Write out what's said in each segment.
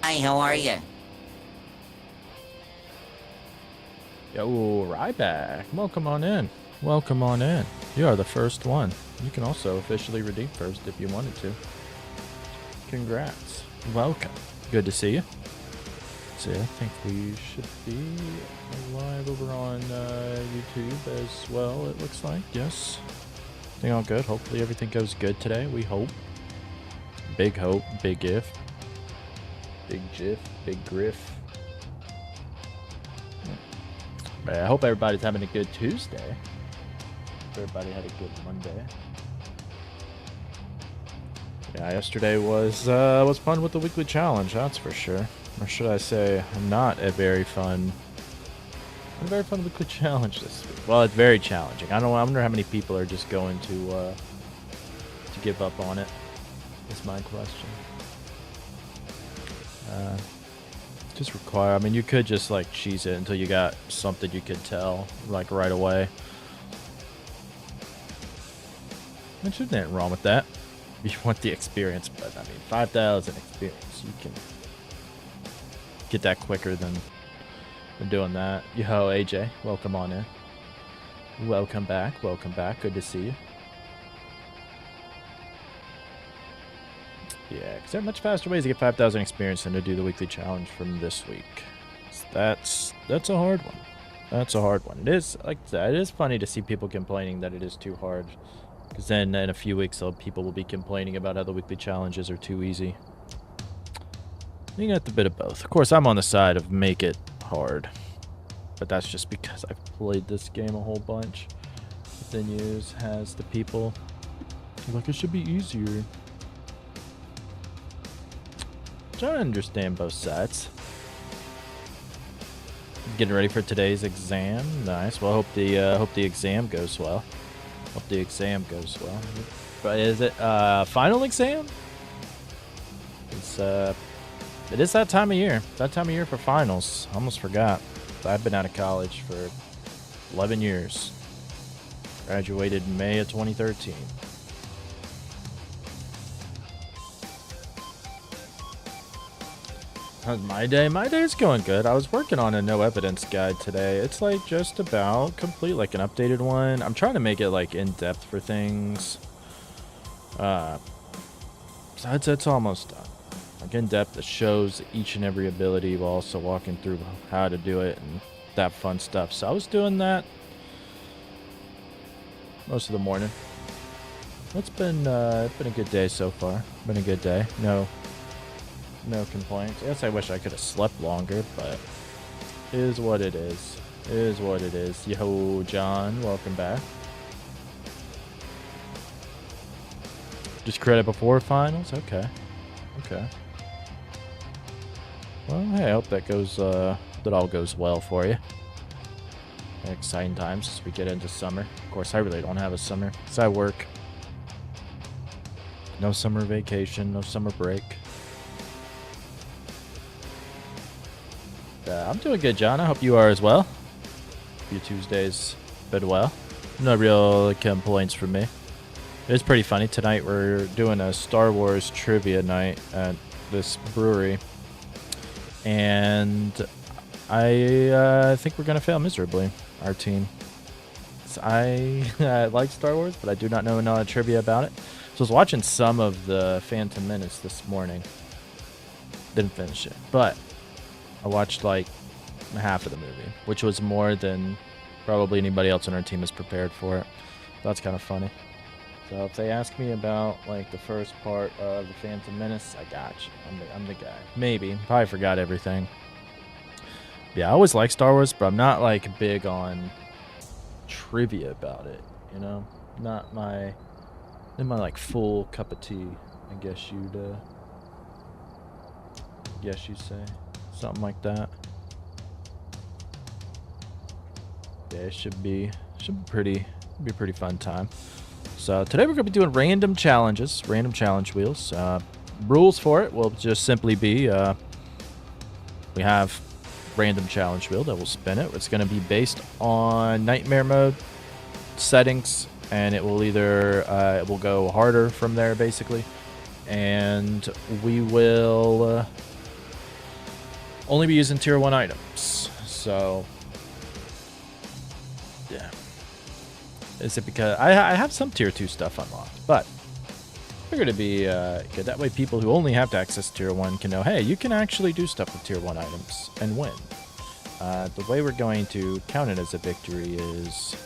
Hi, how are you? Yo, Ryback, welcome on in. Welcome on in. You are the first one. You can also officially redeem first if you wanted to. Congrats. Welcome. Good to see you. So I think we should be live over on YouTube as well, it looks like. Yes. Everything all good. Hopefully everything goes good today. We hope. Big hope, big if. Big jiff, big griff. I hope everybody's having a good Tuesday. Hope everybody had a good Monday. Yeah, yesterday was fun with the weekly challenge, that's for sure. Or should I say, not a very fun weekly challenge this week. Well, it's very challenging. I wonder how many people are just going to give up on it. Is my question. Just require. I mean, you could just like cheese it until you got something you could tell like right away. There's nothing wrong with that. You want the experience, but I mean, 5,000 experience, you can get that quicker than doing that. Yo, AJ, welcome on in. Welcome back. Welcome back. Good to see you. Yeah, because there are much faster ways to get 5,000 experience than to do the weekly challenge from this week. So that's a hard one. That's a hard one. It is like that. It is funny to see people complaining that it is too hard, because then in a few weeks, people will be complaining about how the weekly challenges are too easy. You got a bit of both. Of course, I'm on the side of make it hard, but that's just because I've played this game a whole bunch. The news has the people like it should be easier. Trying to understand both sides. Getting ready for today's exam. Nice. Well, hope the exam goes well. Hope the exam goes well. But is it final exam? It is that time of year. That time of year for finals. Almost forgot. I've been out of college for 11 years. Graduated in May of 2013. How's my day? My day's going good. I was working on a no evidence guide today. It's like just about complete, like an updated one. I'm trying to make it like in depth for things. So it's almost done. Like in depth that shows each and every ability while also walking through how to do it and that fun stuff. So I was doing that most of the morning. It's been a good day so far. Been a good day. No complaints. I guess I wish I could have slept longer, but it is what it is. It is what it is. Yo, John, welcome back. Just credit before finals? Okay. Well, hey, I hope that all goes well for you. Exciting times as we get into summer. Of course, I really don't have a summer because I work. No summer vacation, no summer break. I'm doing good, John. I hope you are as well. Your Tuesday's been well. No real complaints from me. It's pretty funny. Tonight we're doing a Star Wars trivia night at this brewery. And I think we're going to fail miserably, our team. So I like Star Wars, but I do not know any trivia about it. So I was watching some of the Phantom Menace this morning. Didn't finish it, but I watched like half of the movie, which was more than probably anybody else on our team is prepared for it. That's kind of funny. So if they ask me about like the first part of the Phantom Menace, I got you. I'm the guy. Maybe. Probably forgot everything. Yeah, I always like Star Wars, but I'm not like big on trivia about it. You know, not my like full cup of tea. I guess you'd say. Something like that. Yeah, it should be a pretty fun time. So today we're gonna be doing random challenges, random challenge wheels. Rules for it will just simply be we have random challenge wheel that will spin it. It's gonna be based on nightmare mode settings, and it will either it will go harder from there basically, and we will only be using tier 1 items. So, yeah. Is it because I have some tier 2 stuff unlocked, but I figured it'd be good. That way people who only have to access tier 1 can know, hey, you can actually do stuff with tier 1 items and win. The way we're going to count it as a victory is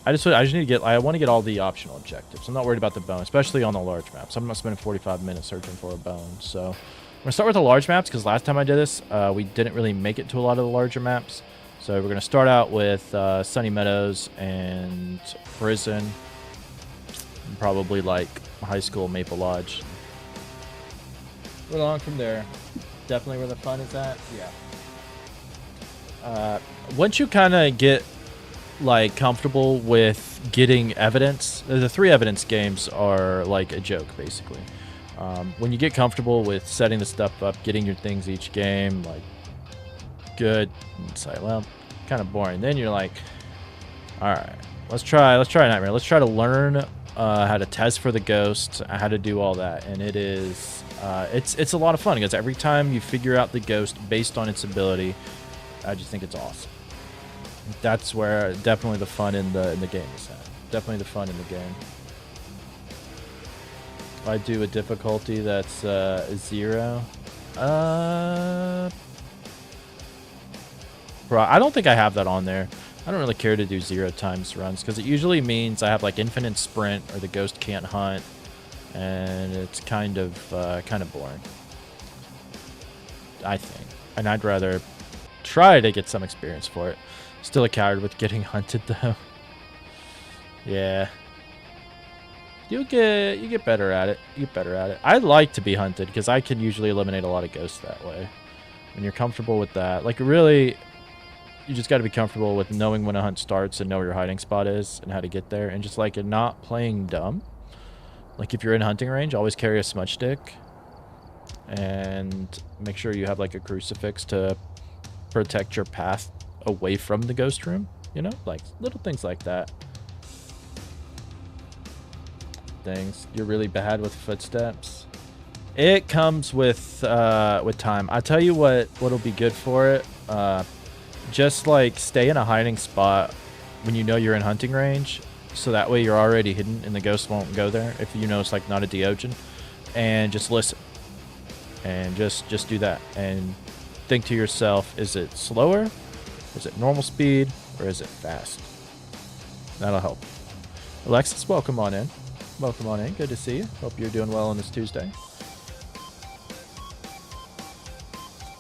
I just need to get, I want to get all the optional objectives. I'm not worried about the bone, especially on the large maps. I'm not spending 45 minutes searching for a bone. So I'm going to start with the large maps because last time I did this, we didn't really make it to a lot of the larger maps. So we're going to start out with Sunny Meadows and Prison. And probably like High School Maple Lodge. Right along from there. Definitely where the fun is at. Yeah. Once you kind of get like comfortable with getting evidence, the 3 evidence games are like a joke basically. When you get comfortable with setting the stuff up, getting your things each game like good, it's like, well, kind of boring. Then you're like, all right, let's try Nightmare. Let's try to learn how to test for the ghost, how to do all that. And it is it's a lot of fun because every time you figure out the ghost based on its ability, I just think it's awesome. That's where definitely the fun in the game is at. Definitely the fun in the game. I do a difficulty that's 0. Bro, I don't think I have that on there. I don't really care to do 0 times runs because it usually means I have like infinite sprint or the ghost can't hunt, and it's kind of boring, I think. And I'd rather try to get some experience for it. Still a coward with getting hunted though. Yeah. You get better at it. You get better at it. I like to be hunted because I can usually eliminate a lot of ghosts that way. When you're comfortable with that, like really, you just got to be comfortable with knowing when a hunt starts and know where your hiding spot is and how to get there, and just like not playing dumb. Like if you're in hunting range, always carry a smudge stick and make sure you have like a crucifix to protect your path away from the ghost room, you know, like little things like that. Things you're really bad with footsteps. It comes with time. I tell you what'll be good for it. Just like stay in a hiding spot when you know you're in hunting range, so that way you're already hidden and the ghost won't go there if you know it's like not a Deogen, and just listen and just do that and think to yourself, is it slower? Is it normal speed or is it fast? That'll help. Alexis, welcome on in. Welcome on in. Good to see you. Hope you're doing well on this Tuesday.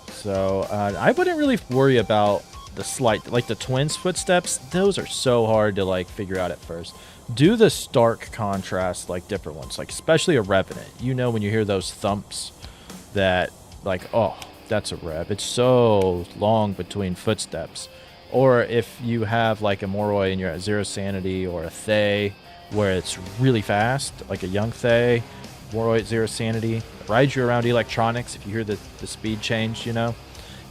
So I wouldn't really worry about the slight, like the twins' footsteps. Those are so hard to like figure out at first. Do the stark contrast, like different ones, like especially a Revenant. You know when you hear those thumps that like, oh, that's a rev. It's so long between footsteps. Or if you have like a Moroi and you're at 0 sanity, or a Thay where it's really fast, like a young Thay, Moroi at 0 sanity, rides you around electronics. If you hear the speed change, you know,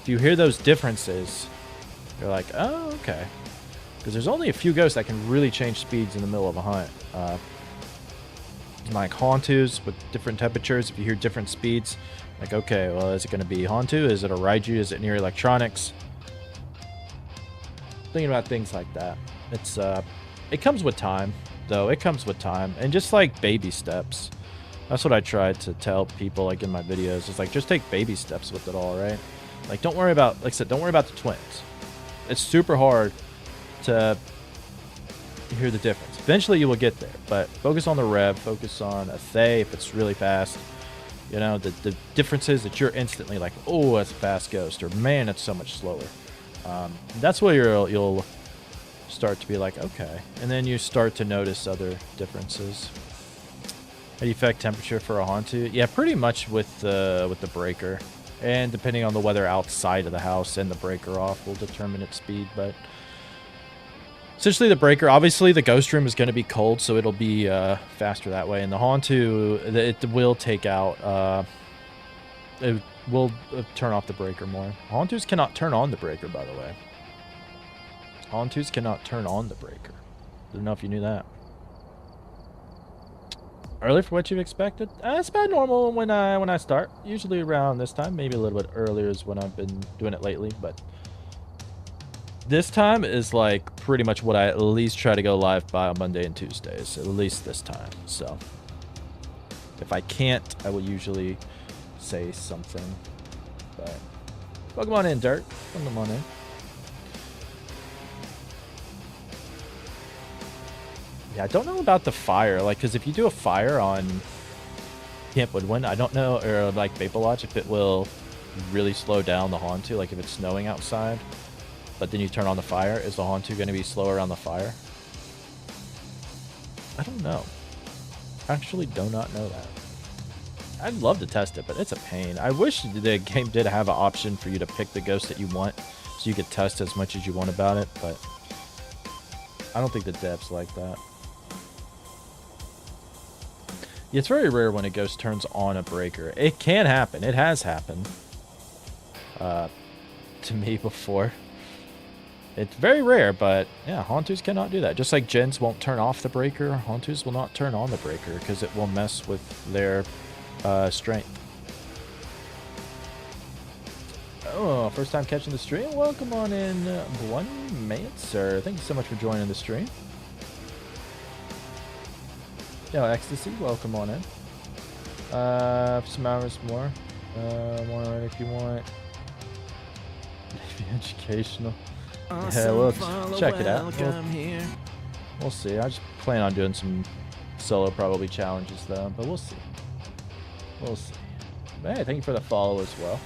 if you hear those differences, you're like, oh, okay. Because there's only a few ghosts that can really change speeds in the middle of a hunt. Like Hauntus with different temperatures. If you hear different speeds, like, okay, well, is it going to be Hauntu? Is it a Raiju? Is it near electronics? Thinking about things like that. It's it comes with time, though. It comes with time, and just like baby steps. That's what I try to tell people, like in my videos. It's like just take baby steps with it all, right? Like don't worry about, like I said, don't worry about the twins. It's super hard to hear the difference. Eventually you will get there, but focus on the rev. Focus on a Thay if it's really fast. You know, the differences that you're instantly like, oh, that's a fast ghost, or man, it's so much slower. That's where you'll start to be like, okay. And then you start to notice other differences. How do you affect temperature for a Hauntu? Yeah, pretty much with the breaker. And depending on the weather outside of the house and the breaker off will determine its speed. But essentially the breaker, obviously the ghost room is going to be cold, so it'll be faster that way. And the Hauntu, it will take out, it will turn off the breaker more. Hauntus cannot turn on the breaker, by the way. Hauntus cannot turn on the breaker. I don't know if you knew that. Early for what you've expected? It's about normal when I start. Usually around this time, maybe a little bit earlier is when I've been doing it lately, but this time is like pretty much what I at least try to go live by on Monday and Tuesdays, at least this time. So if I can't, I will usually say something. But welcome on in, Dirt. Welcome on in. Yeah, I don't know about the fire, like, because if you do a fire on Camp Woodwind, I don't know, or like Maple Lodge, if it will really slow down the Hauntu, like if it's snowing outside, but then you turn on the fire, is the Hauntu going to be slower on the fire? I don't know. Actually do not know that. I'd love to test it, but it's a pain. I wish the game did have an option for you to pick the ghost that you want, so you could test as much as you want about it, but I don't think the devs like that. Yeah, it's very rare when a ghost turns on a breaker. It can happen. It has happened to me before. It's very rare, but yeah, Hauntus cannot do that. Just like gens won't turn off the breaker, Hauntus will not turn on the breaker because it will mess with their strength. Oh, first time catching the stream? Welcome on in, One Mancer. Thank you so much for joining the stream. Yo, Ecstasy, welcome on in. Some hours more. More if you want. Maybe educational. Yeah, we'll check it out. We'll see. I just plan on doing some solo probably challenges though, but we'll see. We'll see. But hey, thank you for the follow as well.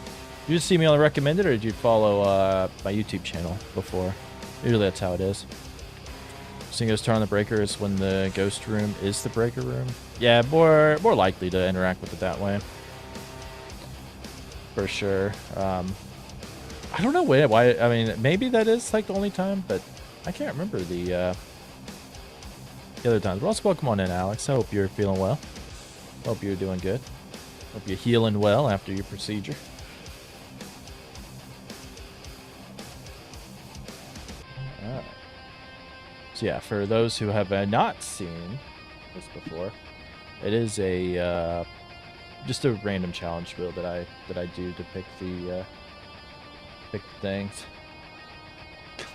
Did you just see me on the recommended, or did you follow my YouTube channel before? Usually that's how it is. Seeing ghost turn on the breaker is when the ghost room is the breaker room. Yeah, more likely to interact with it that way. For sure. I don't know why. I mean, maybe that is like the only time, but I can't remember the other times. But also, welcome on in, Alex. I hope you're feeling well. Hope you're doing good. Hope you're healing well after your procedure. Alright. So yeah, for those who have not seen this before, it is a just a random challenge wheel that I do to pick the things.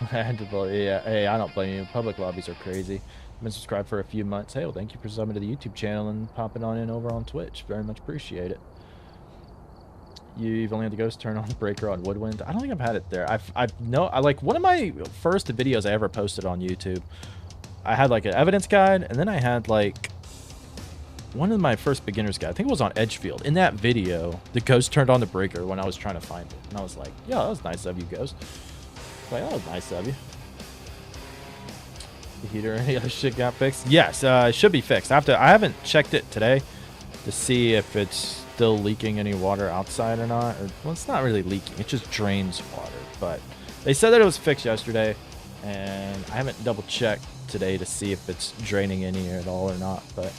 Glad to believe. Yeah, hey, I don't blame you. Public lobbies are crazy. I've been subscribed for a few months. Hey, well, thank you for subbing to the YouTube channel and popping on in over on Twitch. Very much appreciate it. You've only had the ghost turn on the breaker on Woodwind. I don't think I've had it there. I like one of my first videos I ever posted on YouTube. I had like an evidence guide, and then I had like one of my first beginner's guide. I think it was on Edgefield. In that video, the ghost turned on the breaker when I was trying to find it, and I was like, "Yeah, that was nice of you, ghost." Like, that was nice of you. The heater, any other shit got fixed? Yes, it should be fixed. I haven't checked it today to see if it's still leaking any water outside or not. Well, it's not really leaking. It just drains water. But they said that it was fixed yesterday, and I haven't double checked today to see if it's draining any at all or not. But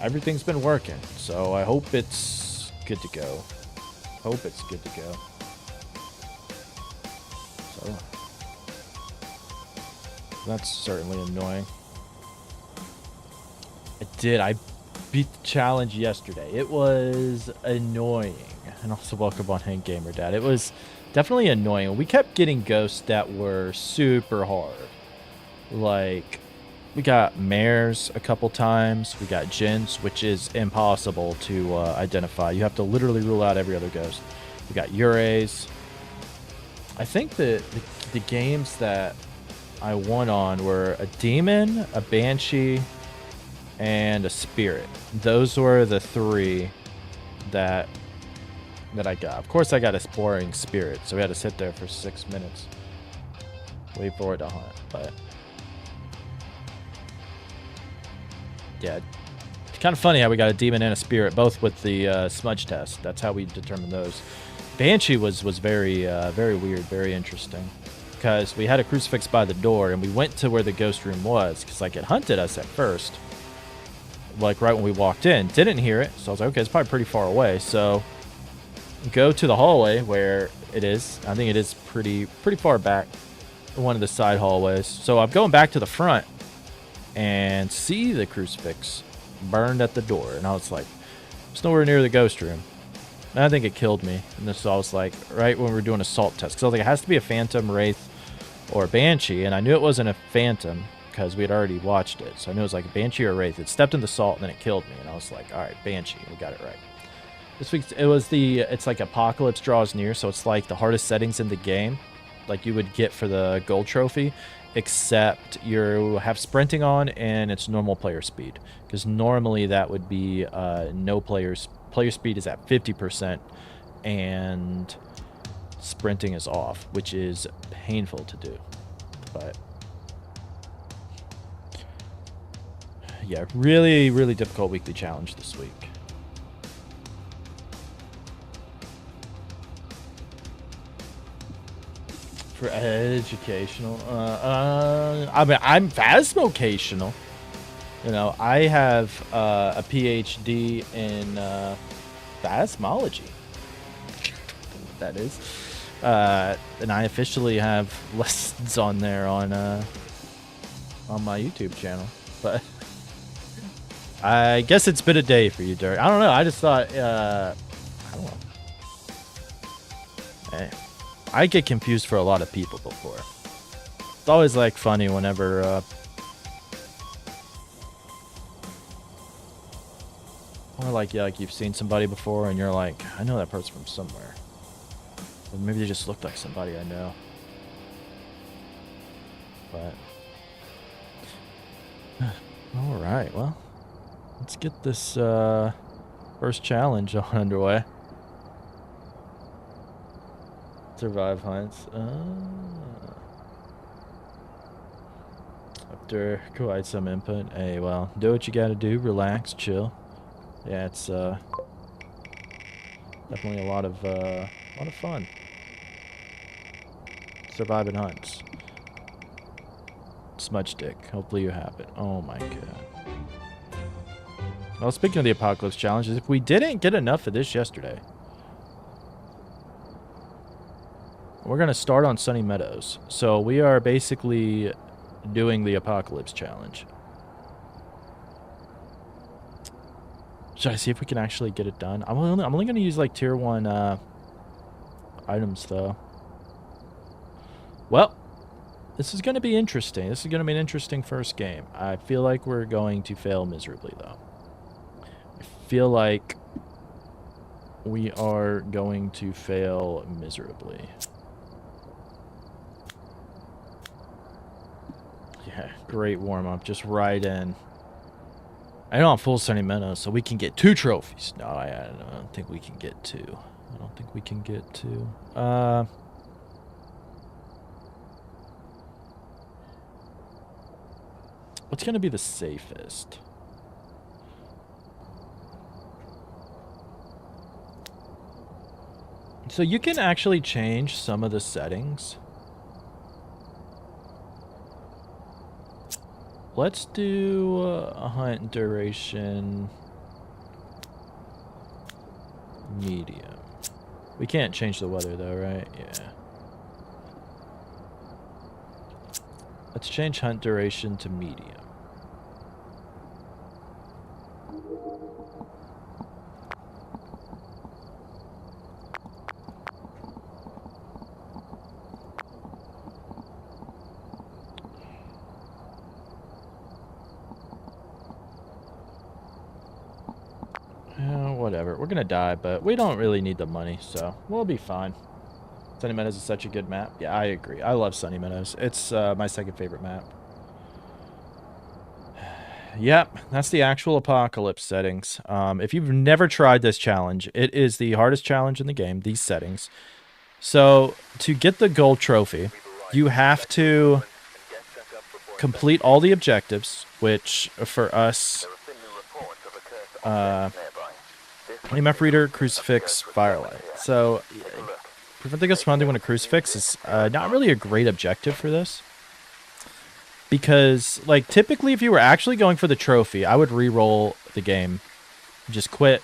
everything's been working, so I hope it's good to go. Hope it's good to go. So that's certainly annoying. I beat the challenge yesterday. It was annoying. And also welcome on Hank Gamer Dad. It was definitely annoying. We kept getting ghosts that were super hard. Like, we got mares a couple times. We got gens, which is impossible to identify. You have to literally rule out every other ghost. We got Ures. I think the games that I won on were a demon, a banshee, and a spirit. Those were the three that I got. Of course, I got a boring spirit, so we had to sit there for 6 minutes, wait for it to hunt. But yeah, it's kind of funny how we got a demon and a spirit, both with the smudge test. That's how we determined those. Banshee was very very weird, very interesting, because we had a crucifix by the door, and we went to where the ghost room was, because like it hunted us at first. Like right when we walked in, didn't hear it, so I was like, okay, it's probably pretty far away. So go to the hallway where it is. I think it is pretty far back, one of the side hallways. So I'm going back to the front and see the crucifix burned at the door. And I was like, it's nowhere near the ghost room. And I think it killed me. And this I was like, right when we were doing assault test. Because I was like, it has to be a Phantom, Wraith, or a Banshee. And I knew it wasn't a Phantom because we had already watched it. So I knew it was like a Banshee or a Wraith. It stepped in the salt and then it killed me. And I was like, all right, Banshee. We got it right. This week, it's like Apocalypse draws near. So it's like the hardest settings in the game. Like you would get for the gold trophy. Except you have sprinting on and it's normal player speed. Because normally that would be no players. Player speed is at 50% and sprinting is off, which is painful to do. But yeah, really, really difficult weekly challenge this week. For educational, I mean, I'm phasmocational. You know, I have a PhD in phasmology. That is, and I officially have lessons on there on my YouTube channel. But I guess it's been a day for you, Dirk. I don't know. I just thought, I don't know. Hey. I get confused for a lot of people before. It's always like funny whenever or like you've seen somebody before and you're like, I know that person from somewhere. Or maybe they just look like somebody I know. But all right, well, let's get this first challenge on underway. Survive hunts. After quite some input. Hey, well, do what you gotta do. Relax, chill. Yeah, it's definitely a lot of fun. Surviving hunts. Smudge stick. Hopefully you have it. Oh my god. Well, speaking of the Apocalypse challenges, if we didn't get enough of this yesterday, we're going to start on Sunny Meadows. So we are basically doing the Apocalypse challenge. Should I see if we can actually get it done? I'm only going to use like tier 1 items though. Well, this is going to be interesting. This is going to be an interesting first game. I feel like we're going to fail miserably though. I feel like we are going to fail miserably. Yeah, great warm-up. Just right in. I know I'm full Sunny Meadows, so we can get 2 trophies. No, I don't think we can get 2. I don't think we can get 2. What's going to be the safest? So you can actually change some of the settings. Let's do a hunt duration medium. We can't change the weather though, right? Yeah. Let's change hunt duration to medium. Whatever. We're gonna die, but we don't really need the money, so we'll be fine. Sunny Meadows is such a good map. Yeah, I agree. I love Sunny Meadows. It's my second favorite map. Yep, that's the actual Apocalypse settings. If you've never tried this challenge, it is the hardest challenge in the game, these settings. So, to get the gold trophy, you have to complete all the objectives, which for us, EMF Reader, Crucifix, Firelight. So, preventing us from hunting when a Crucifix is not really a great objective for this. Because, like, typically if you were actually going for the trophy, I would re-roll the game, just quit,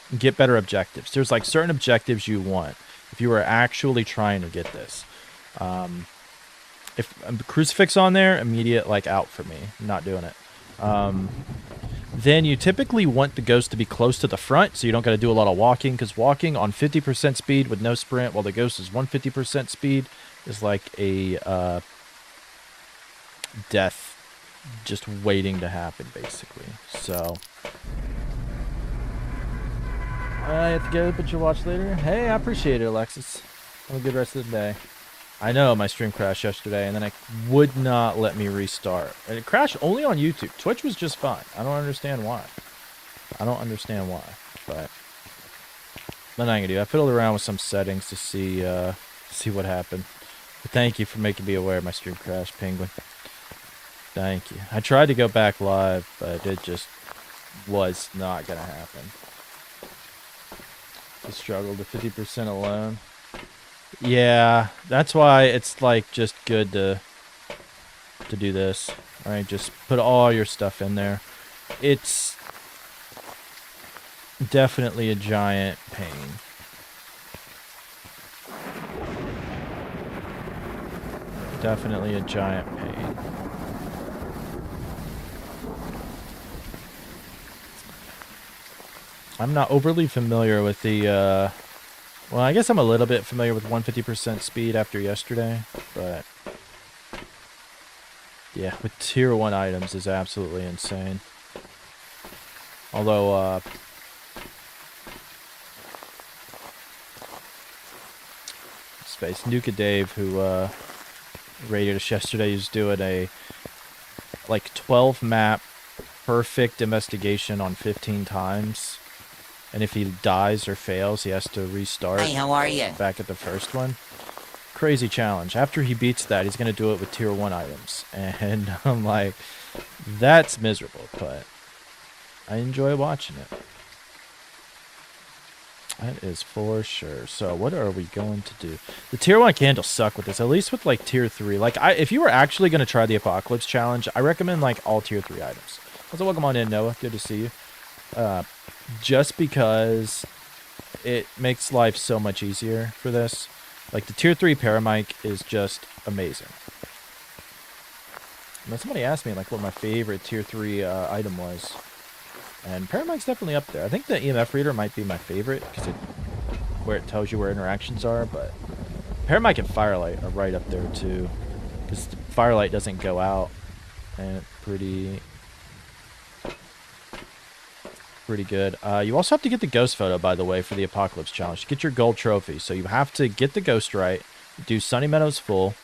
and get better objectives. There's, like, certain objectives you want if you were actually trying to get this. If a Crucifix on there, immediate, like, out for me. I'm not doing it. then you typically want the ghost to be close to the front so you don't got to do a lot of walking, because walking on 50% speed with no sprint while the ghost is 150% speed is like a death just waiting to happen, basically. So I have to go, but you'll watch later. Hey, I appreciate it, Alexis. Have a good rest of the day. I know my stream crashed yesterday, and then it would not let me restart. And it crashed only on YouTube. Twitch was just fine. I don't understand why. But nothing I can do. I fiddled around with some settings to see what happened. But thank you for making me aware of my stream crash, Penguin. Thank you. I tried to go back live, but it just was not gonna happen. I struggled to 50% alone. Yeah, that's why it's like just good to do this. All right, just put all your stuff in there. It's definitely a giant pain. Definitely a giant pain. I'm not overly familiar with the well, I guess I'm a little bit familiar with 150% speed after yesterday, but yeah, with tier 1 items is absolutely insane. Although, Space Nuka Dave, who rated us yesterday, is doing a like 12 map perfect investigation on 15 times. And if he dies or fails, he has to restart. Hey, how are you? Back at the first one. Crazy challenge. After he beats that, he's going to do it with tier 1 items. And I'm like, that's miserable, but I enjoy watching it. That is for sure. So what are we going to do? The tier 1 candles suck with this, at least with like tier 3. Like, if you were actually going to try the Apocalypse Challenge, I recommend like all tier 3 items. Also, welcome on in, Noah. Good to see you. Just because it makes life so much easier for this. Like, the tier 3 Paramic is just amazing. Now, somebody asked me like what my favorite tier 3 item was. And Paramic's definitely up there. I think the EMF reader might be my favorite because where it tells you where interactions are, but Paramic and Firelight are right up there too. Because the Firelight doesn't go out. And it's pretty good. You also have to get the ghost photo, by the way, for the Apocalypse Challenge to get your gold trophy. So you have to get the ghost right, do Sunny Meadows full,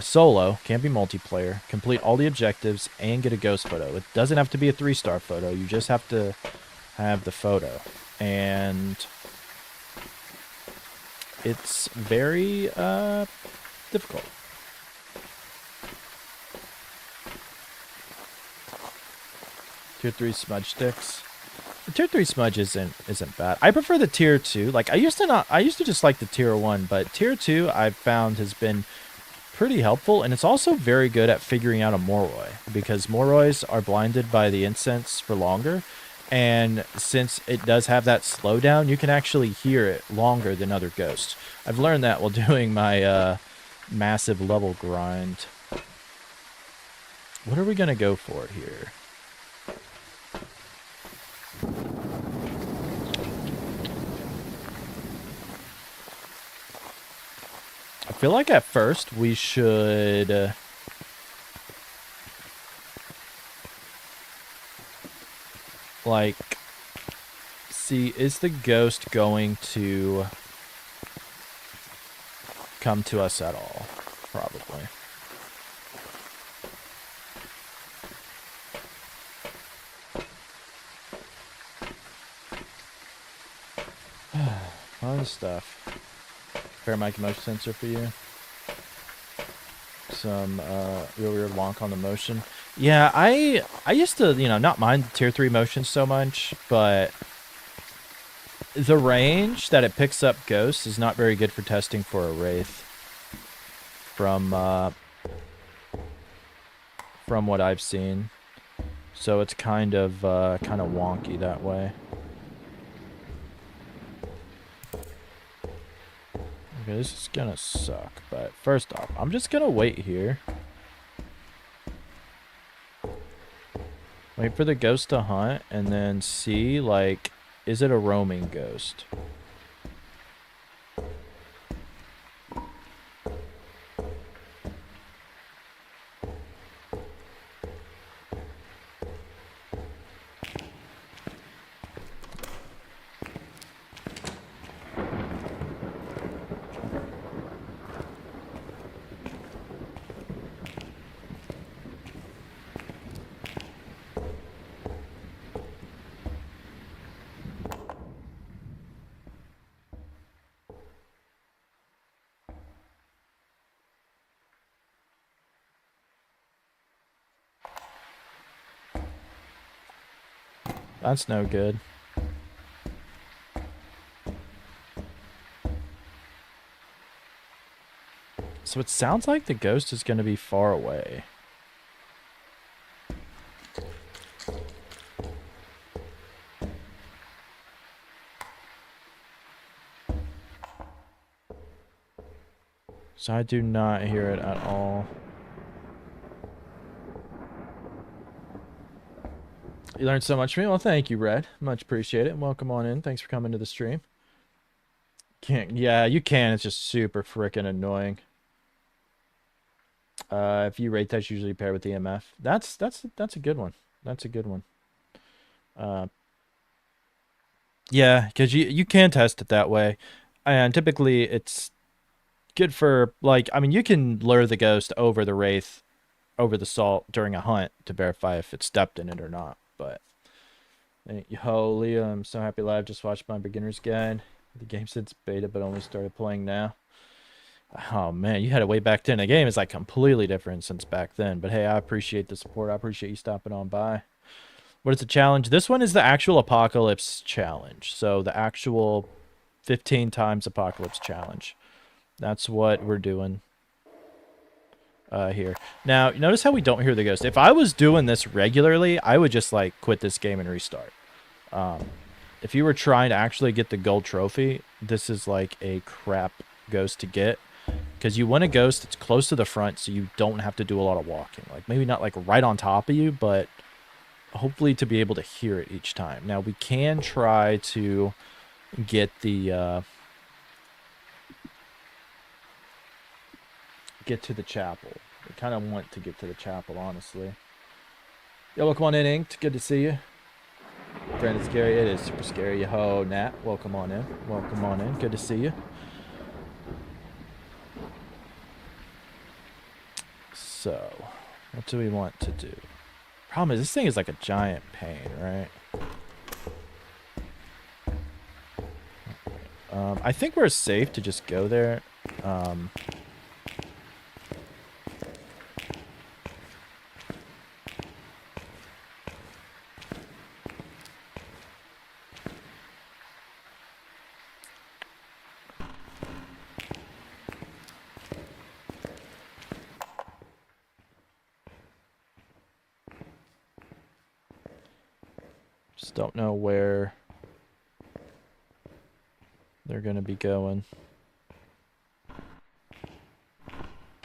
solo, can't be multiplayer, complete all the objectives, and get a ghost photo. It doesn't have to be a 3-star photo. You just have to have the photo. And it's very difficult. Tier 3 smudge sticks. The tier 3 smudge isn't bad. I prefer the tier 2. Like, I used to just like the tier 1, but tier 2 I've found has been pretty helpful, and it's also very good at figuring out a Moroi, because Morois are blinded by the incense for longer, and since it does have that slowdown, you can actually hear it longer than other ghosts. I've learned that while doing my massive level grind. What are we gonna go for here? I feel like at first we should like see, is the ghost going to come to us at all? Probably. Fun stuff. Fair mic motion sensor for you. Some real weird wonk on the motion. Yeah, I used to, not mind the tier 3 motion so much, but the range that it picks up ghosts is not very good for testing for a wraith. From what I've seen. So it's kind of wonky that way. Okay, this is gonna suck, but first off, I'm just gonna wait here. Wait for the ghost to hunt and then see, like, is it a roaming ghost? That's no good. So it sounds like the ghost is going to be far away. So I do not hear it at all. You learned so much from me. Well, thank you, Red. Much appreciate it. Welcome on in. Thanks for coming to the stream. Can't. Yeah, you can. It's just super freaking annoying. If you rate that's usually paired with EMF. That's a good one. That's a good one. Yeah, because you can test it that way, and typically it's good for, like, I mean, you can lure the ghost over the wraith, over the salt during a hunt to verify if it stepped in it or not. But yo, Leo, I'm so happy live. Just watched my beginner's guide. The game since beta, but only started playing now. Oh man, you had it way back then. The game is like completely different since back then. But hey, I appreciate the support. I appreciate you stopping on by. What is the challenge? This one is the actual Apocalypse challenge. So the actual 15 times Apocalypse challenge. That's what we're doing here. Now, notice how we don't hear the ghost. If I was doing this regularly, I would just like quit this game and restart. If you were trying to actually get the gold trophy, this is like a crap ghost to get. Because you want a ghost that's close to the front so you don't have to do a lot of walking. Like, maybe not like right on top of you, but hopefully to be able to hear it each time. Now, we can try to get the get to the chapel. We kind of want to get to the chapel, honestly. Yo, welcome on in, Inked. Good to see you. Brandon, scary. It is super scary. Yo, Nat, welcome on in. Welcome on in. Good to see you. So, what do we want to do? Problem is, this thing is like a giant pain, right? I think we're safe to just go there. Just don't know where they're going to be going.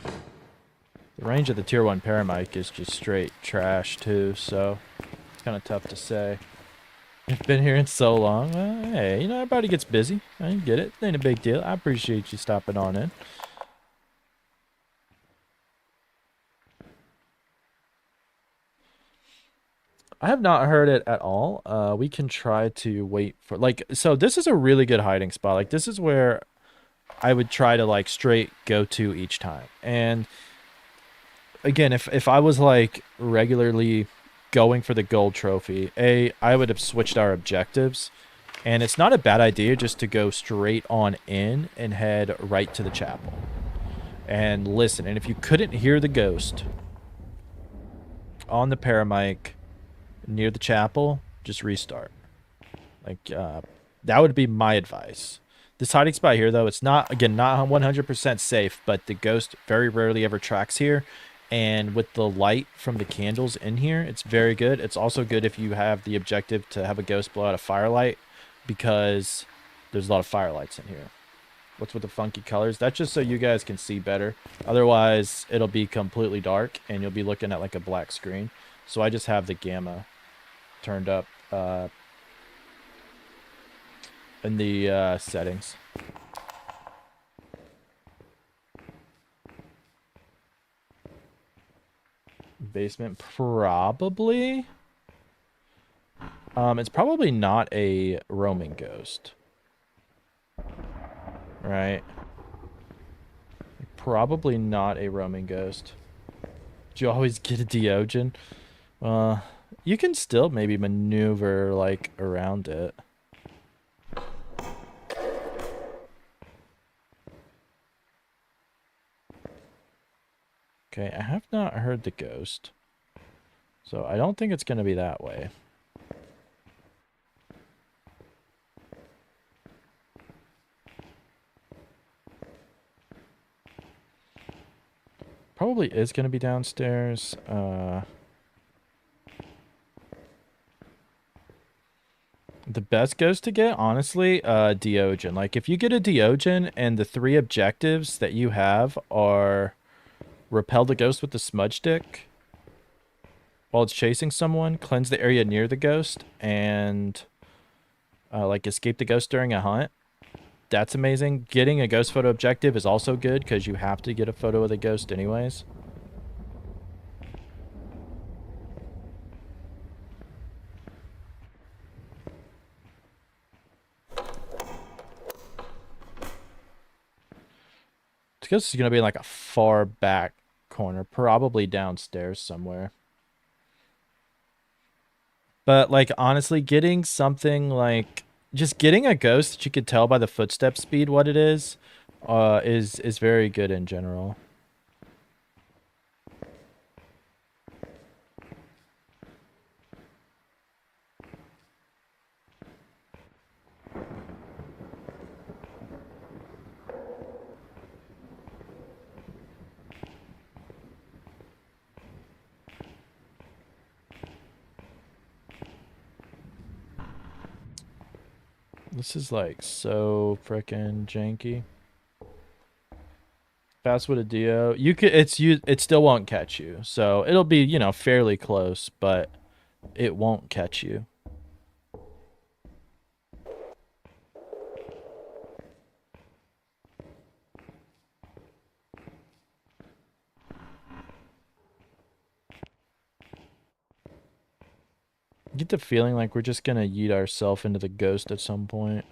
The range of the tier 1 paramic is just straight trash too, so it's kind of tough to say. I've been here in so long. Well, hey, you know, everybody gets busy. I get it. Ain't a big deal. I appreciate you stopping on in. I have not heard it at all. We can try to wait for, like, so this is a really good hiding spot. Like, this is where I would try to, like, straight go to each time. And again, if I was, like, regularly going for the gold trophy, I would have switched our objectives. And it's not a bad idea just to go straight on in and head right to the chapel. And listen, and if you couldn't hear the ghost on the paramic near the chapel, just restart. Like, that would be my advice. This hiding spot here, though, it's not, again, not 100% safe, but the ghost very rarely ever tracks here. And with the light from the candles in here, it's very good. It's also good if you have the objective to have a ghost blow out a firelight, because there's a lot of firelights in here. What's with the funky colors? That's just so you guys can see better. Otherwise, it'll be completely dark, and you'll be looking at like a black screen. So I just have the gamma turned up in the settings. Basement, probably. It's probably not a roaming ghost. Right? Probably not a roaming ghost. Do you always get a Diogen? Uh, you can still maybe maneuver, like, around it. Okay, I have not heard the ghost. So I don't think it's going to be that way. Probably is going to be downstairs. The best ghost to get, honestly, Diogen. Like, if you get a Diogen and the 3 objectives that you have are repel the ghost with the smudge stick while it's chasing someone, cleanse the area near the ghost, and like escape the ghost during a hunt, that's amazing. Getting a ghost photo objective is also good because you have to get a photo of the ghost anyways. The ghost is going to be in like a far back corner, probably downstairs somewhere. But like honestly, getting something like just getting a ghost that you could tell by the footstep speed what it is very good in general. This is like so freaking janky. Fast with a Dio, it still won't catch you. So it'll be, you know, fairly close, but it won't catch you. Get the feeling like we're just gonna yeet ourselves into the ghost at some point.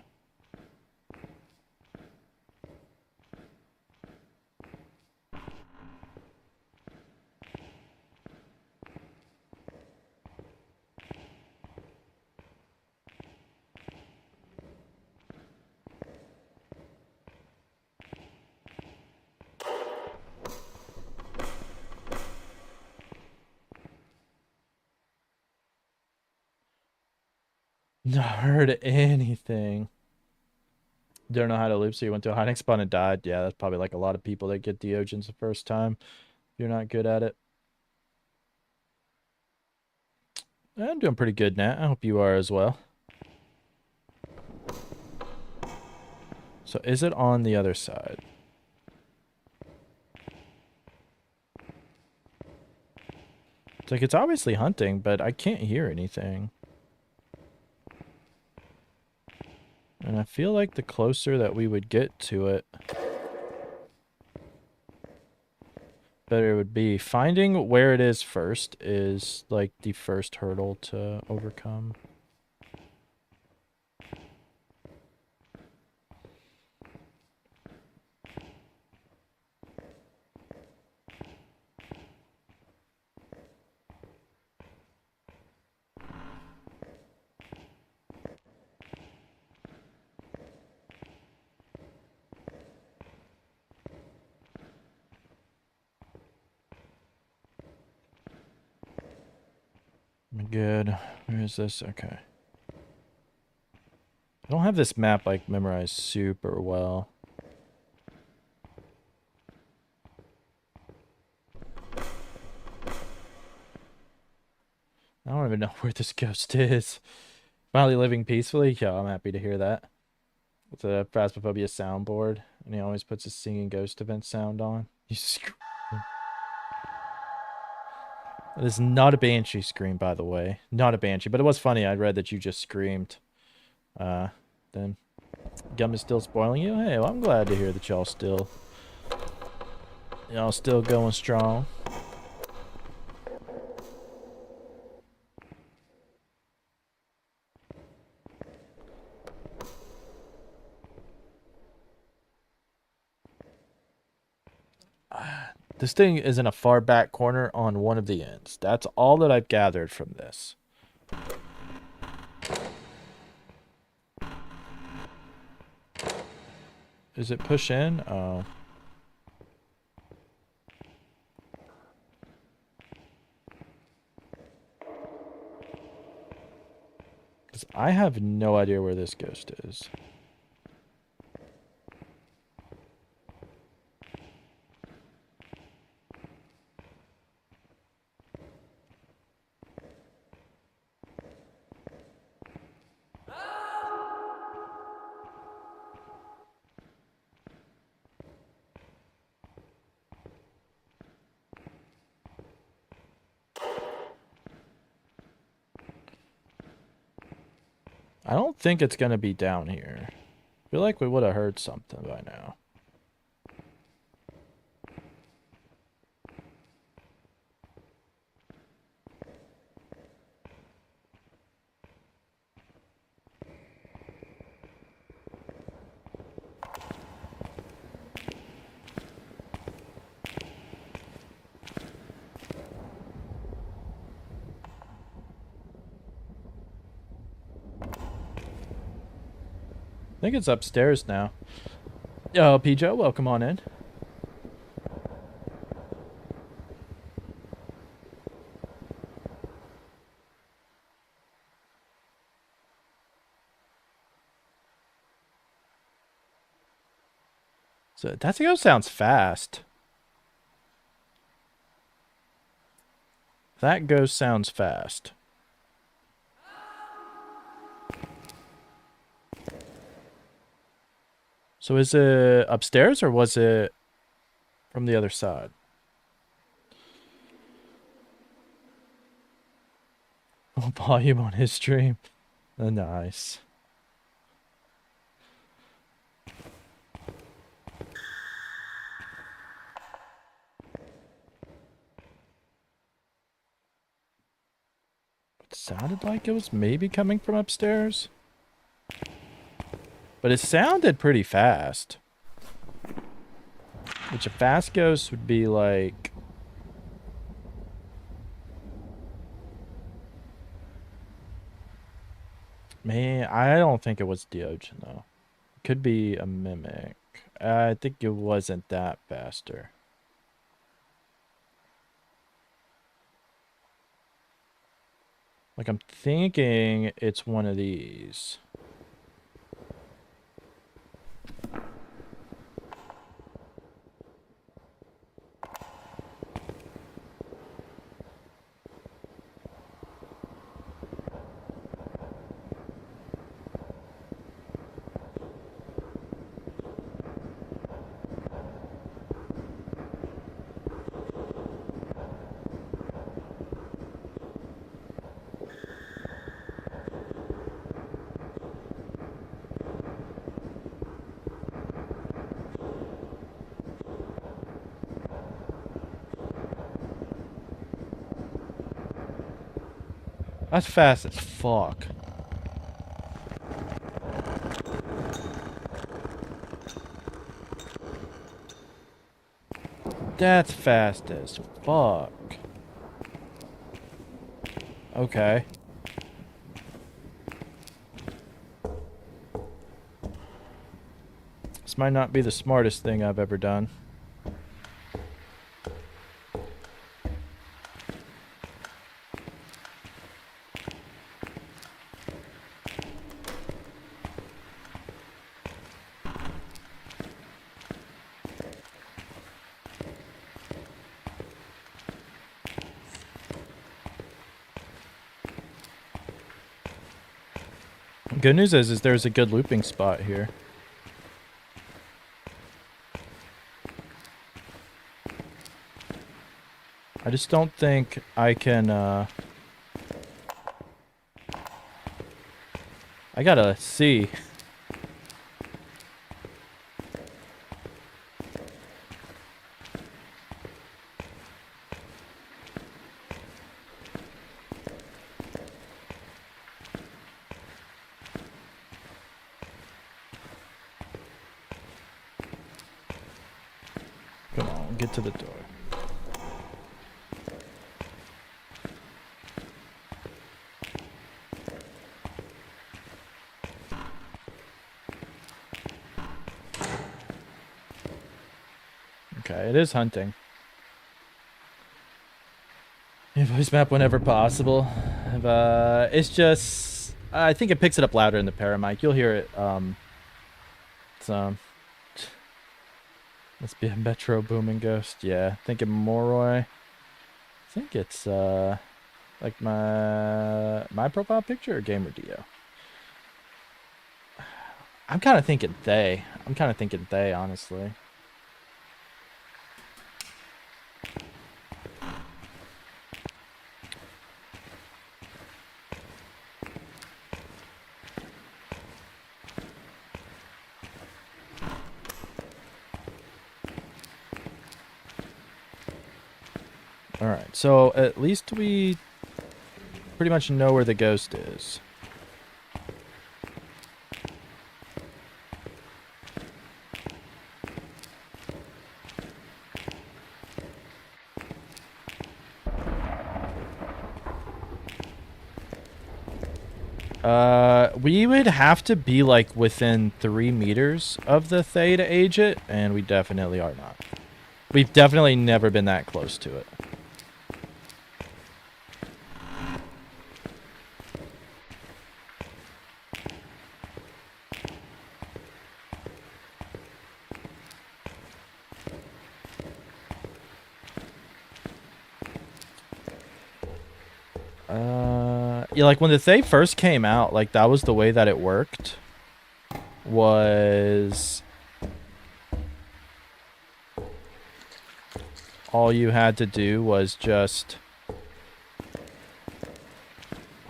Not heard anything. Don't know how to loop, so you went to a hiding spot and died. Yeah, that's probably like a lot of people that get Diogens the first time. You're not good at it. I'm doing pretty good, Nat. I hope you are as well. So is it on the other side? It's like it's obviously hunting, but I can't hear anything. And I feel like the closer that we would get to it, better it would be. Finding where it is first is like the first hurdle to overcome. Good. Where is this? Okay. I don't have this map like memorized super well. I don't even know where this ghost is. Finally living peacefully? Yeah, I'm happy to hear that. With a Phasmophobia soundboard, and he always puts a singing ghost event sound on. You It is not a banshee scream, by the way. Not a banshee, but it was funny. I read that you just screamed. Then gum is still spoiling you. Hey, well, I'm glad to hear that y'all still going strong. This thing is in a far back corner on one of the ends. That's all that I've gathered from this. Is it push in? Oh. Because I have no idea where this ghost is. I don't think it's going to be down here. I feel like we would have heard something by now. I think it's upstairs now. Oh, Pijo, welcome on in. So that ghost sounds fast. That ghost sounds fast. So is it upstairs or was it from the other side? Oh, volume on his stream. Oh, nice. It sounded like it was maybe coming from upstairs. But it sounded pretty fast. Which a fast ghost would be like... Man, I don't think it was Deogen though. Could be a mimic. I think it wasn't that faster. Like I'm thinking it's one of these. That's fast as fuck. That's fast as fuck. Okay. This might not be the smartest thing I've ever done. Good news is there's a good looping spot here. I just don't think I can, I gotta see. Come on, get to the door. Okay, it is hunting. Voice map whenever possible. It's just... I think it picks it up louder in the paramic. You'll hear it, Must be a Metro Booming Ghost. Yeah, thinking Moroi. I think it's, like my profile picture or Gamer Dio. I'm kind of thinking they. Honestly. Alright, so at least we pretty much know where the ghost is. We would have to be like within 3 meters of the Thay to age it, and we definitely are not. We've definitely never been that close to it. Yeah, like when the Thay first came out, like that was the way that it worked. Was all you had to do was just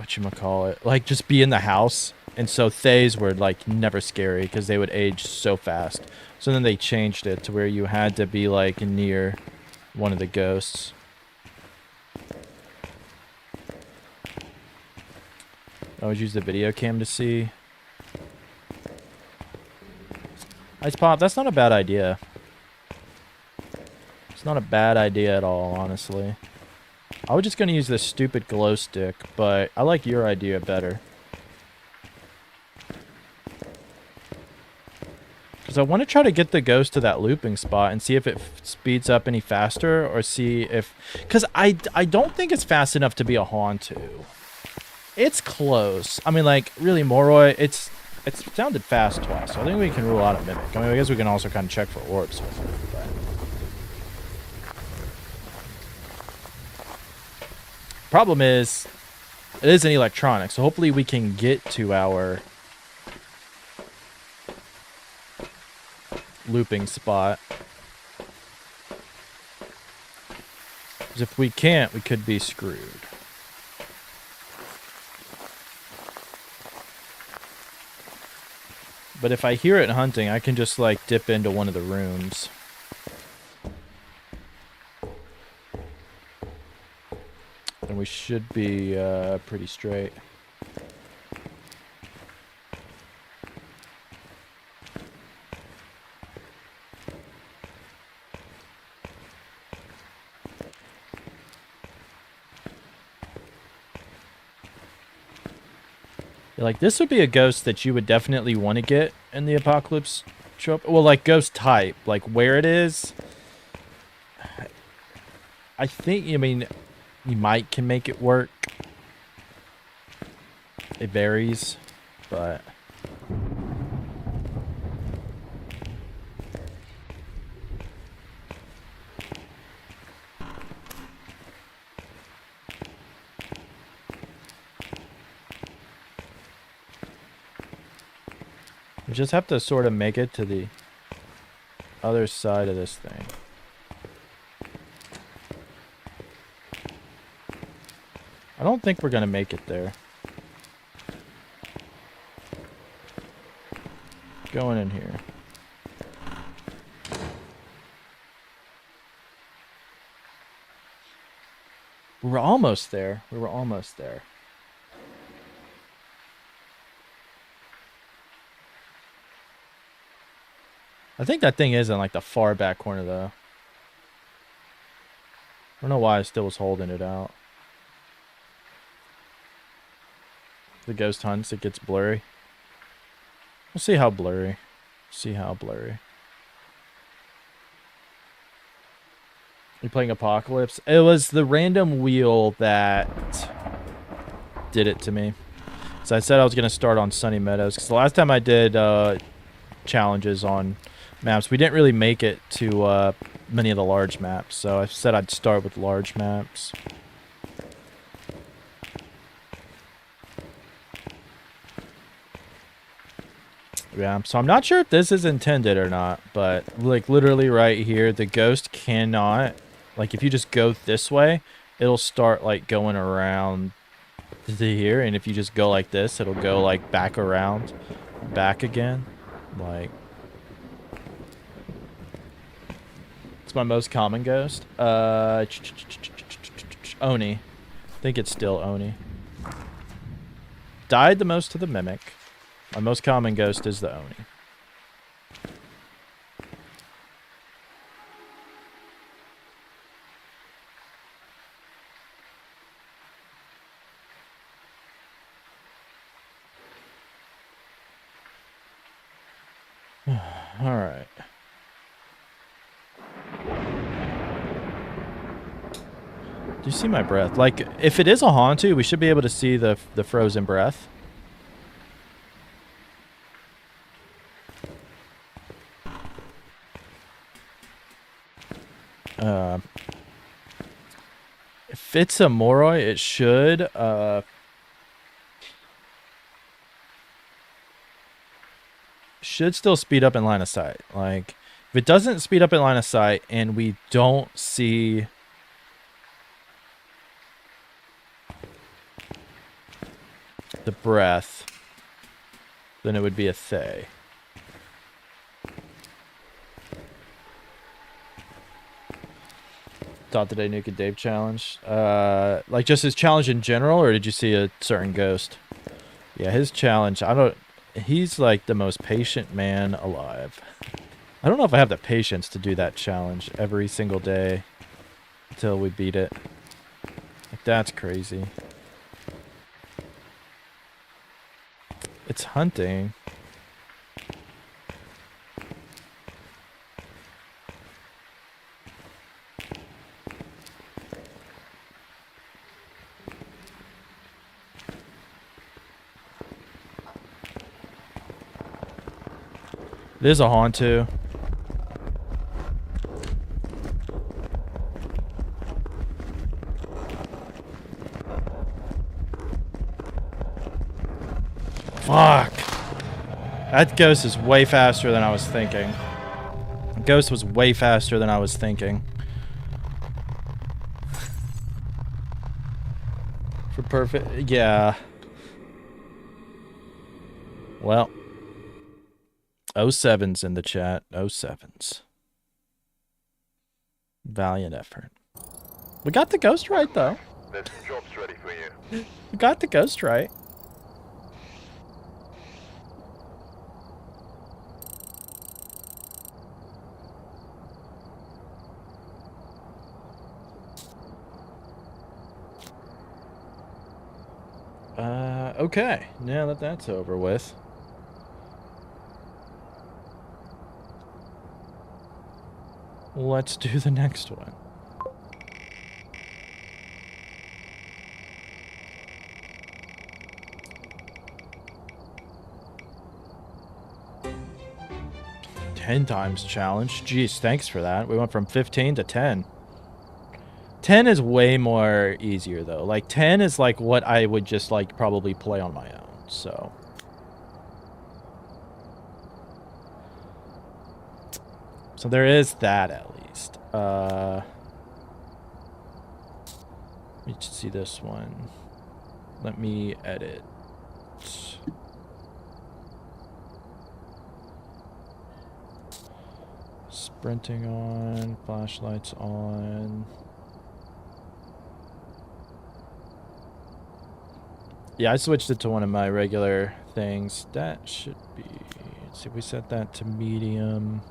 whatchamacallit, like just be in the house. And so Thays were like never scary because they would age so fast. So then they changed it to where you had to be like near one of the ghosts. I always use the video cam to see. Ice Pop, that's not a bad idea. It's not a bad idea at all, honestly. I was just going to use this stupid glow stick, but I like your idea better. Because I want to try to get the ghost to that looping spot and see if it speeds up any faster, or see if... Because I don't think it's fast enough to be a Hauntu. It's close. I mean, like, really, Moroi, it sounded fast twice, so I think we can rule out a Mimic. I mean, I guess we can also kind of check for orbs with it, but... Problem is, it is an electronic, so hopefully we can get to our looping spot. Because if we can't, we could be screwed. But if I hear it hunting, I can just, like, dip into one of the rooms. And we should be pretty straight. Like, this would be a ghost that you would definitely want to get in the Apocalypse trope. Well, like, ghost type. Like, where it is. I think, I mean, you might can make it work. It varies, but... We just have to sort of make it to the other side of this thing. I don't think we're gonna make it there. Going in here. We were almost there. We were almost there. I think that thing is in like the far back corner though. I don't know why I still was holding it out. The ghost hunts, it gets blurry. We'll see how blurry. See how blurry. You playing Apocalypse? It was the random wheel that did it to me. So I said I was going to start on Sunny Meadows. Because the last time I did challenges on maps, we didn't really make it to many of the large maps. So I said I'd start with large maps. Yeah, so I'm not sure if this is intended or not, but like literally right here, the ghost cannot, like if you just go this way, it'll start like going around to here, and if you just go like this, it'll go like back around, back again, like. It's my most common ghost. Oni. I think it's still Oni. Died the most to the Mimic. My most common ghost is the Oni. All right. Do you see my breath? Like, if it is a Hauntu, we should be able to see the frozen breath. If it's a Moroi, it should still speed up in line of sight. Like, if it doesn't speed up in line of sight and we don't see the breath, then it would be a Thay. Thought the Day Nuke and Dave challenge. Like just his challenge in general, or did you see a certain ghost? Yeah, his challenge, he's like the most patient man alive. I don't know if I have the patience to do that challenge every single day until we beat it. Like, that's crazy. It's hunting. There's a Hauntu. Fuck. That ghost is way faster than I was thinking. The ghost was way faster than I was thinking. For perfect... Yeah. Well... 07's in the chat. 07's. Valiant effort. We got the ghost right, though. There's jobs ready for you. We got the ghost right. Okay. Now that that's over with. Let's do the next one. Ten times challenge. Jeez, thanks for that. We went from 15 to 10. 10 is way more easier though. Like 10 is like what I would just like probably play on my own. So there is that at least. Let me see this one. Let me edit. Sprinting on, flashlights on. Yeah, I switched it to one of my regular things. That should be, let's see if we set that to medium.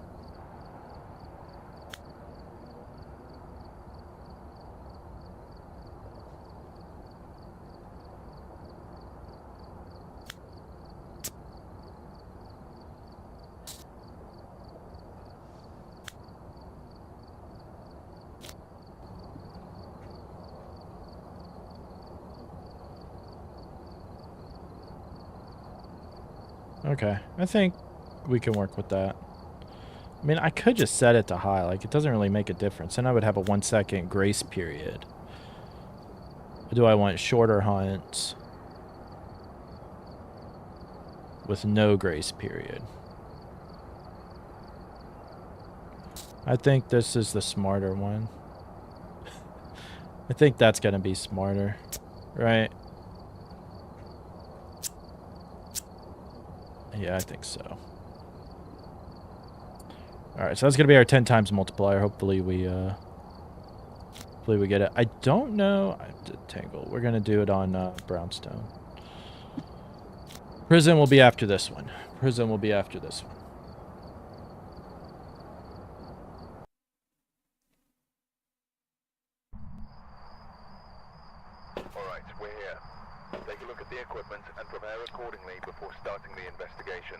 Okay, I think we can work with that. I mean, I could just set it to high. Like, it doesn't really make a difference. Then I would have a 1 second grace period. Or do I want shorter hunts with no grace period? I think this is the smarter one. I think that's going to be smarter, right? Yeah, I think so. Alright, so that's going to be our 10 times multiplier. Hopefully we get it. I don't know. I have to tangle. We're going to do it on brownstone. Prison will be after this one. Prison will be after this one. Alright, we're here. Take a look at the equipment and prepare accordingly before starting the investigation.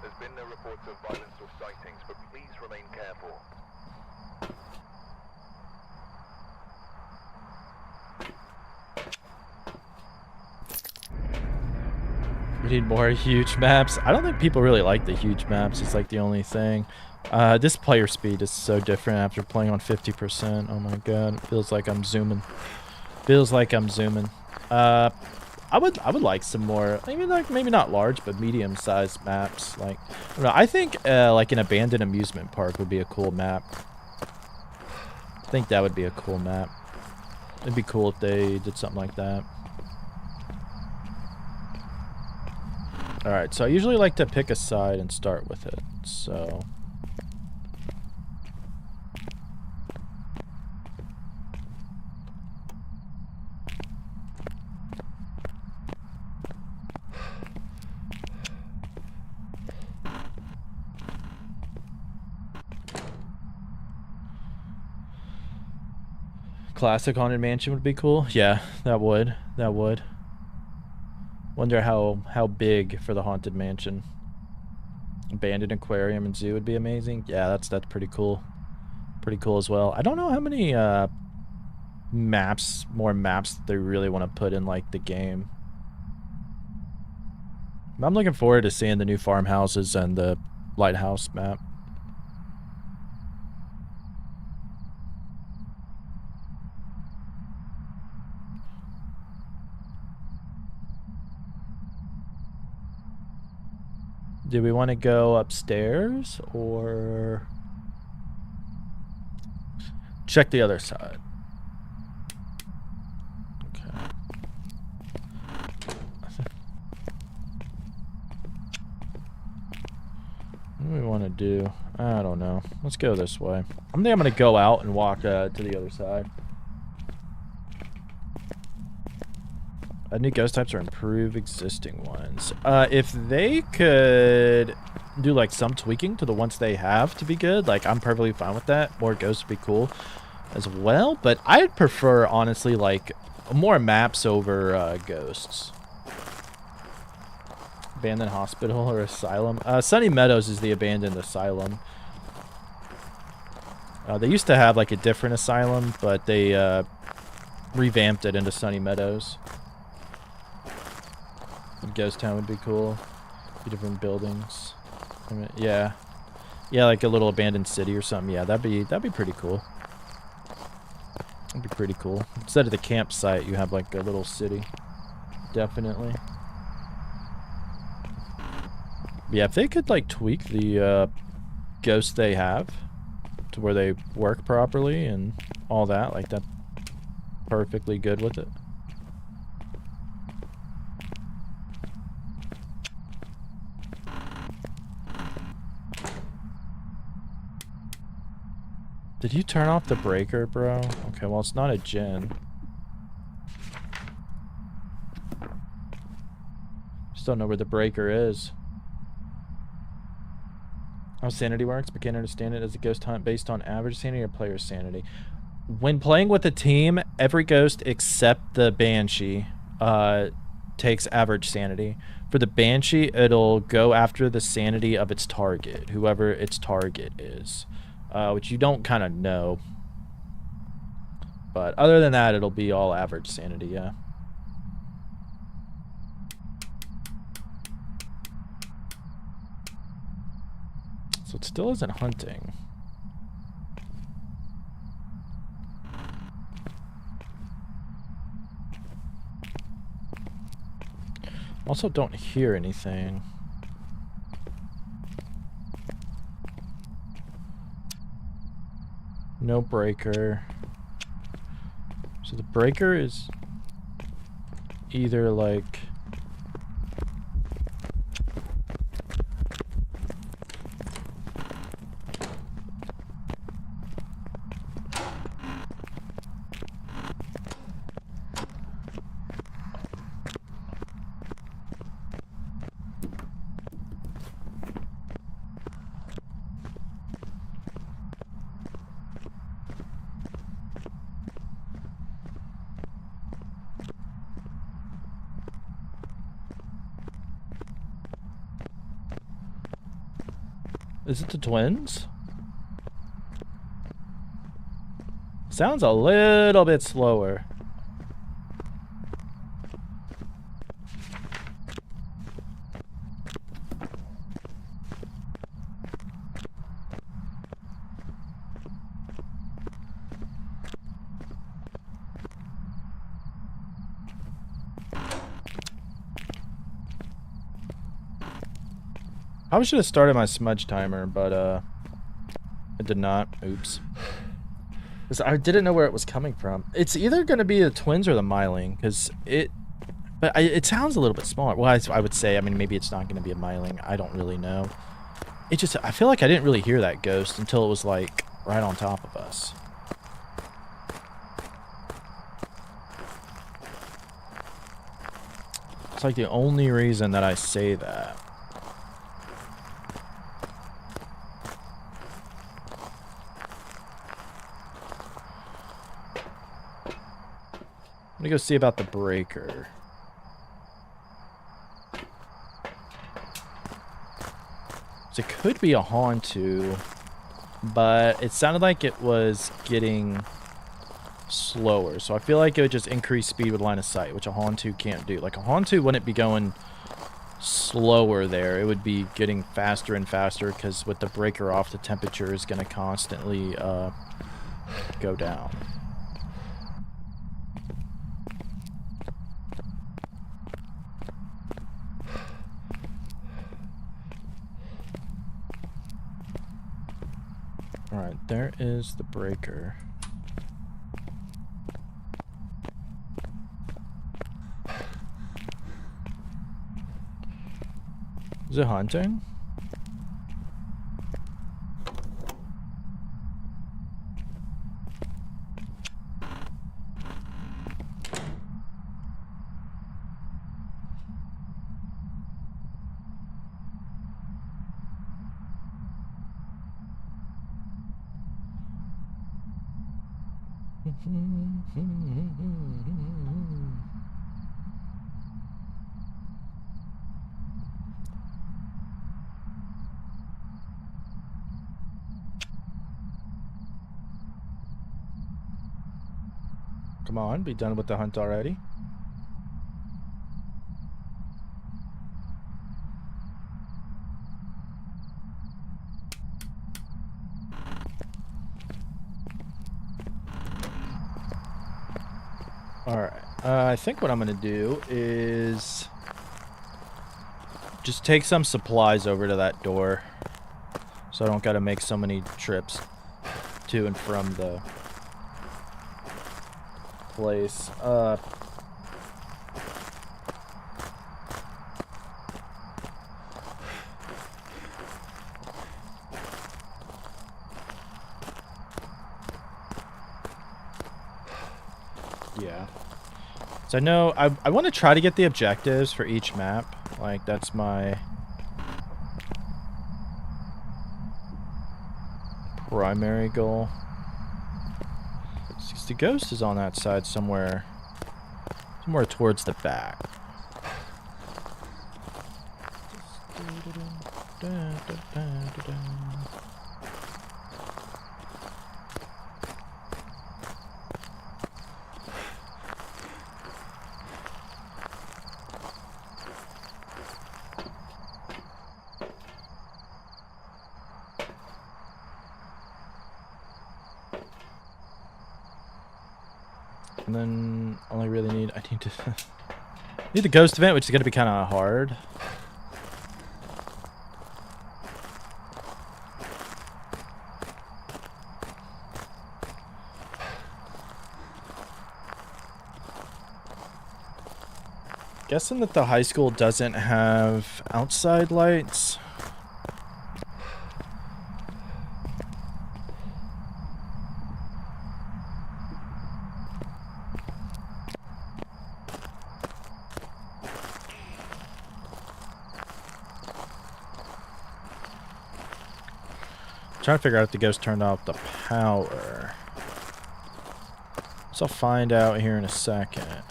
There's been no reports of violence or sightings, but please remain careful. We need more huge maps. I don't think people really like the huge maps. It's like the only thing. This player speed is so different after playing on 50%. Oh my god, it feels like I'm zooming. Feels like I'm zooming. I would like some more, I mean, like maybe not large, but medium-sized maps. Like, I don't know, I think like an abandoned amusement park would be a cool map. I think that would be a cool map. It'd be cool if they did something like that. Alright, so I usually like to pick a side and start with it, so... Classic Haunted Mansion would be cool. Yeah, that would. That would. Wonder how big for the Haunted Mansion. Abandoned aquarium and zoo would be amazing. Yeah, that's pretty cool. Pretty cool as well. I don't know how many more maps they really want to put in like the game. I'm looking forward to seeing the new farmhouses and the lighthouse map. Do we want to go upstairs or check the other side? Okay. What do we want to do? I don't know. Let's go this way. I think I'm going to go out and walk to the other side. New ghost types or improve existing ones. If they could do like some tweaking to the ones they have to be good, like I'm perfectly fine with that. More ghosts would be cool as well, but I'd prefer honestly like more maps over ghosts. Abandoned hospital or asylum. Sunny Meadows is the abandoned asylum. They used to have like a different asylum, but they revamped it into Sunny Meadows. Ghost Town would be cool. A few different buildings. I mean, yeah, like a little abandoned city or something. Yeah, that'd be pretty cool. That'd be pretty cool. Instead of the campsite, you have like a little city. Definitely. Yeah, if they could like tweak the ghosts they have to where they work properly and all that, like that, perfectly good with it. Did you turn off the breaker, bro? Okay, well, it's not a gen. Just don't know where the breaker is. How sanity works, but can't understand it as a ghost hunt based on average sanity or player sanity. When playing with a team, every ghost except the Banshee takes average sanity. For the Banshee, it'll go after the sanity of its target, whoever its target is, which you don't kind of know. But other than that, it'll be all average sanity, yeah. So it still isn't hunting. Also don't hear anything. No breaker. So the breaker is either like... Is it the twins? Sounds a little bit slower. I should have started my smudge timer, but I did not. Oops. I didn't know where it was coming from. It's either going to be the twins or the myling, because it sounds a little bit smaller. Well, I would say, I mean, maybe it's not going to be a myling. I don't really know. It just, I feel like I didn't really hear that ghost until it was like right on top of us. It's like the only reason that I say that. I'm gonna go see about the breaker. So it could be a Hauntu, but it sounded like it was getting slower. So I feel like it would just increase speed with line of sight, which a Hauntu can't do. Like a Hauntu wouldn't be going slower there. It would be getting faster and faster because with the breaker off, the temperature is gonna constantly go down. Alright, there is the breaker. Is it hunting? Come on, be done with the hunt already. Alright, I think what I'm going to do is just take some supplies over to that door so I don't got to make so many trips to and from the place. Yeah. So I know I want to try to get the objectives for each map. Like, that's my primary goal. Since the ghost is on that side somewhere towards the back. And then only really need I need to need the ghost event, which is gonna be kinda hard. Guessing that the high school doesn't have outside lights. Trying to figure out if the ghost turned off the power. So I'll find out here in a second.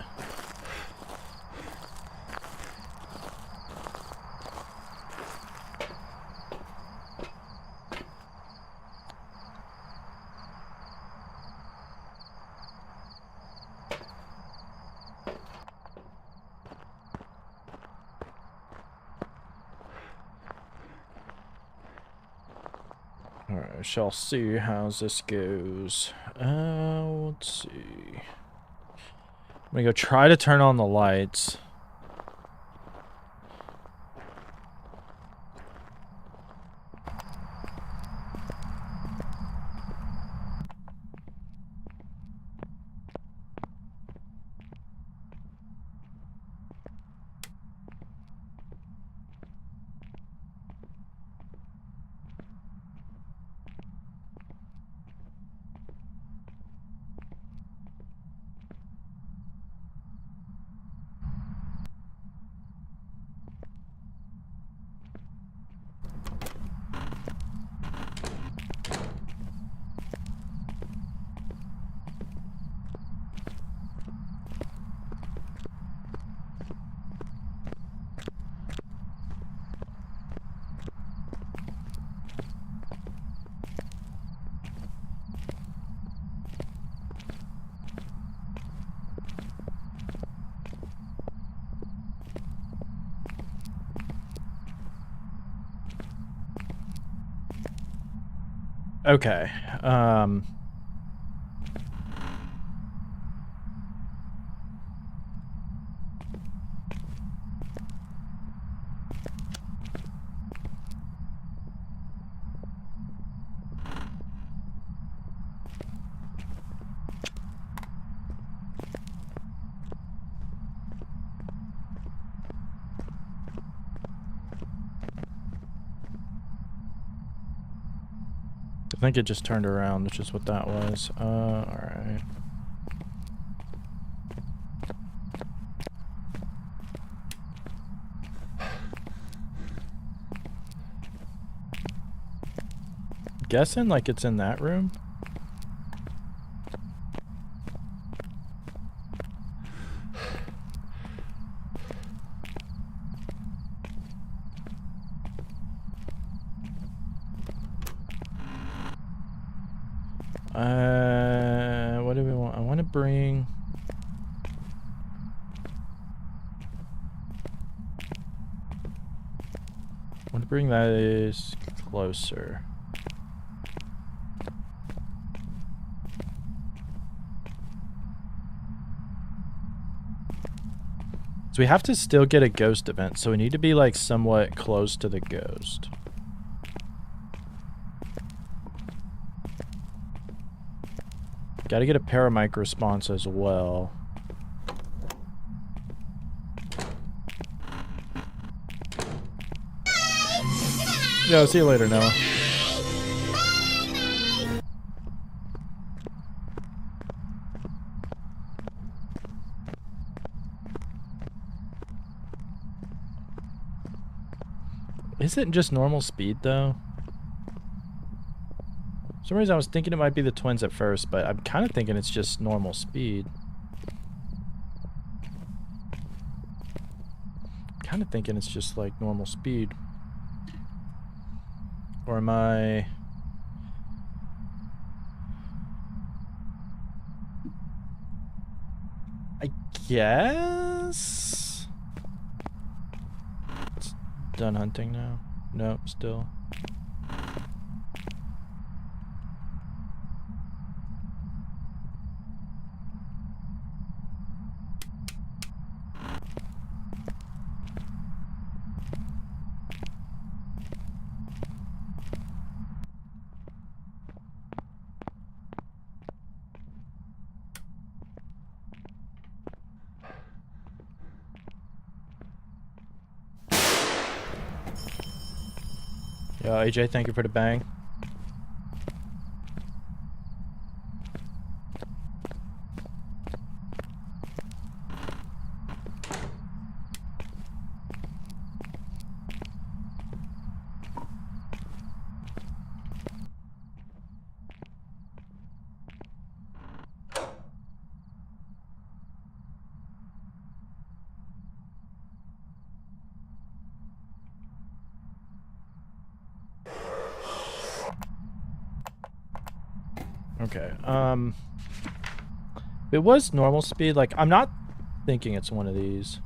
Alright, shall see how this goes. Let's see. I'm gonna go try to turn on the lights. Okay. I think it just turned around, which is what that was. Alright. Guessing like it's in that room? What do we want? I want to bring... that is closer. So we have to still get a ghost event, so we need to be like somewhat close to the ghost. Gotta get a paramic response as well. Yeah, I'll see you later, Noah. Is it just normal speed, though? For some reason I was thinking it might be the twins at first, but I'm kind of thinking it's just normal speed. Kind of thinking it's just like normal speed. Or am I... I guess... It's done hunting now. Nope, still. Yo, AJ, thank you for the bang. Okay, it was normal speed, like, I'm not thinking it's one of these.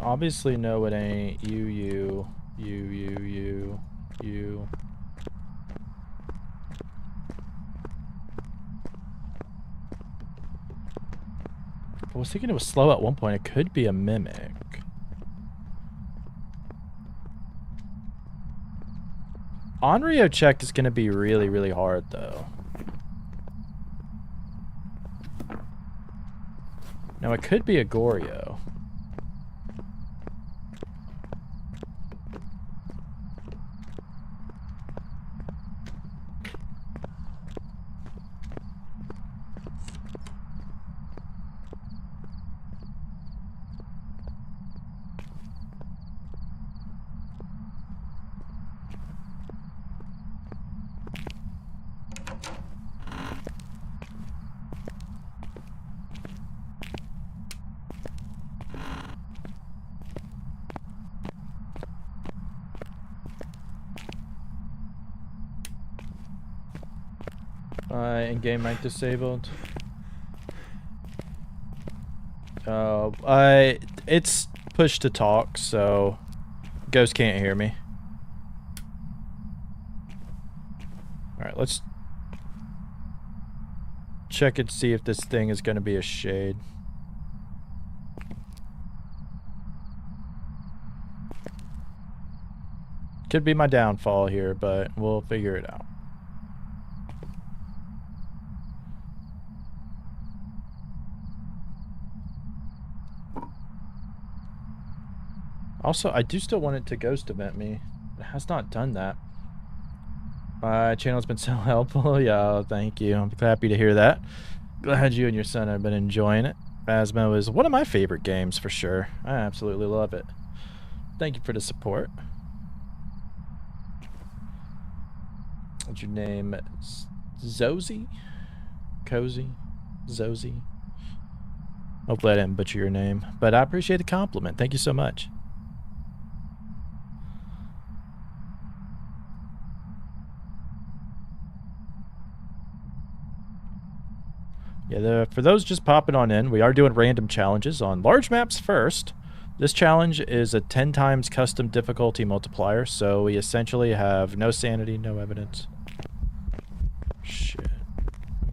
Obviously, no, it ain't. You. I was thinking it was slow at one point. It could be a mimic. Onryo check is going to be really, really hard, though. Now, it could be a Goryo. In-game mic disabled. It's push to talk, so Ghost can't hear me. Alright, let's check and see if this thing is going to be a shade. Could be my downfall here, but we'll figure it out. Also, I do still want it to ghost event me. It has not done that. My channel's been so helpful. Yeah, thank you. I'm happy to hear that. Glad you and your son have been enjoying it. Phasmo is one of my favorite games for sure. I absolutely love it. Thank you for the support. What's your name? Zozy? Cozy? Zozy? Hopefully I didn't butcher your name. But I appreciate the compliment. Thank you so much. Yeah, for those just popping on in, we are doing random challenges on large maps first. This challenge is a 10 times custom difficulty multiplier, so we essentially have no sanity, no evidence. Shit.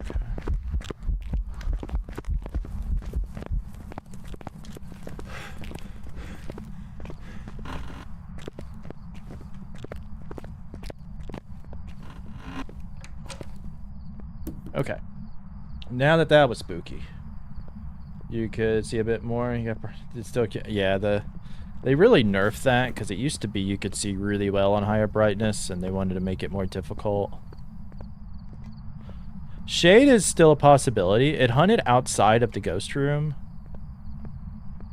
Okay. Okay. Now that that was spooky, you could see a bit more. You got, it's still, yeah, they really nerfed that because it used to be you could see really well on higher brightness, and they wanted to make it more difficult. Shade is still a possibility. It hunted outside of the ghost room.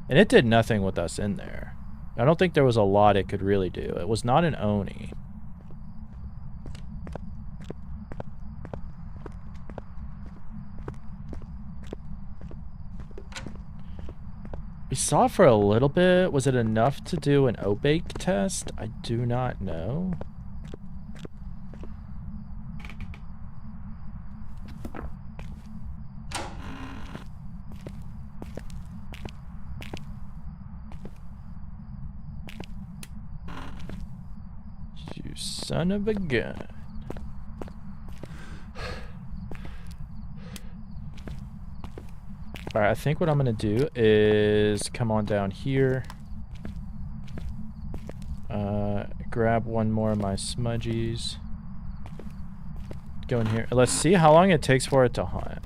And it did nothing with us in there. I don't think there was a lot it could really do. It was not an Oni. We saw it for a little bit. Was it enough to do an Obake test? I do not know. You son of a gun. Alright, I think what I'm going to do is come on down here. Grab one more of my smudgies. Go in here. Let's see how long it takes for it to hunt.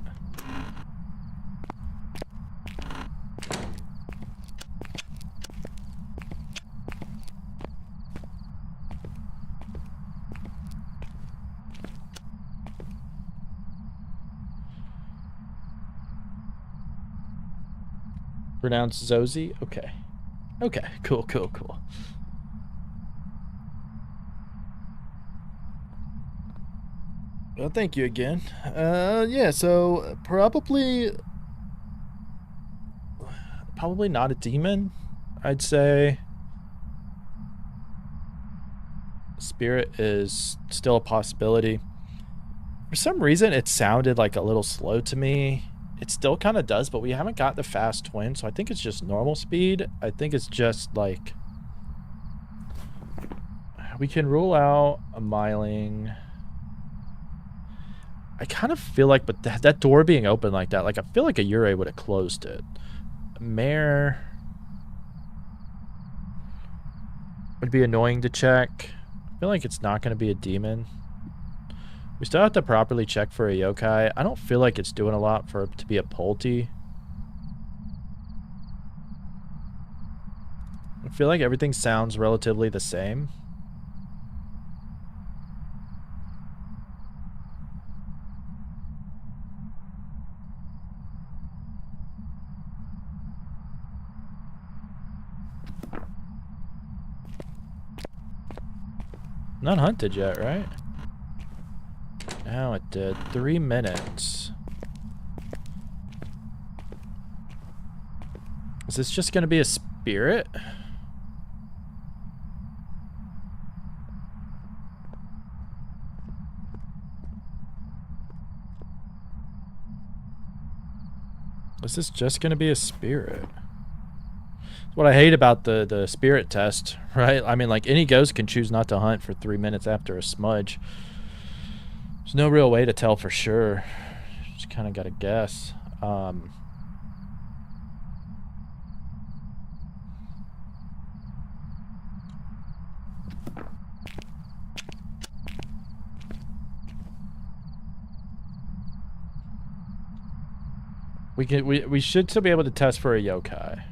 Pronounced Zozie? Okay. Okay, cool. Well, thank you again. Yeah, so probably not a demon, I'd say. Spirit is still a possibility. For some reason, it sounded like a little slow to me. It still kind of does, but we haven't got the fast twin, so I think it's just normal speed. I think it's just like... We can rule out a miling. I kind of feel like, but that door being open like that, like I feel like a Yurei would have closed it. Mare would be annoying to check. I feel like it's not going to be a demon. We still have to properly check for a yokai. I don't feel like it's doing a lot for it to be a Polty. I feel like everything sounds relatively the same. Not hunted yet, right? Now it did. 3 minutes. Is this just going to be a spirit? Is this just going to be a spirit? That's what I hate about the spirit test, right? I mean, like, any ghost can choose not to hunt for 3 minutes after a smudge. There's no real way to tell for sure. Just kind of got to guess. We should still be able to test for a yokai.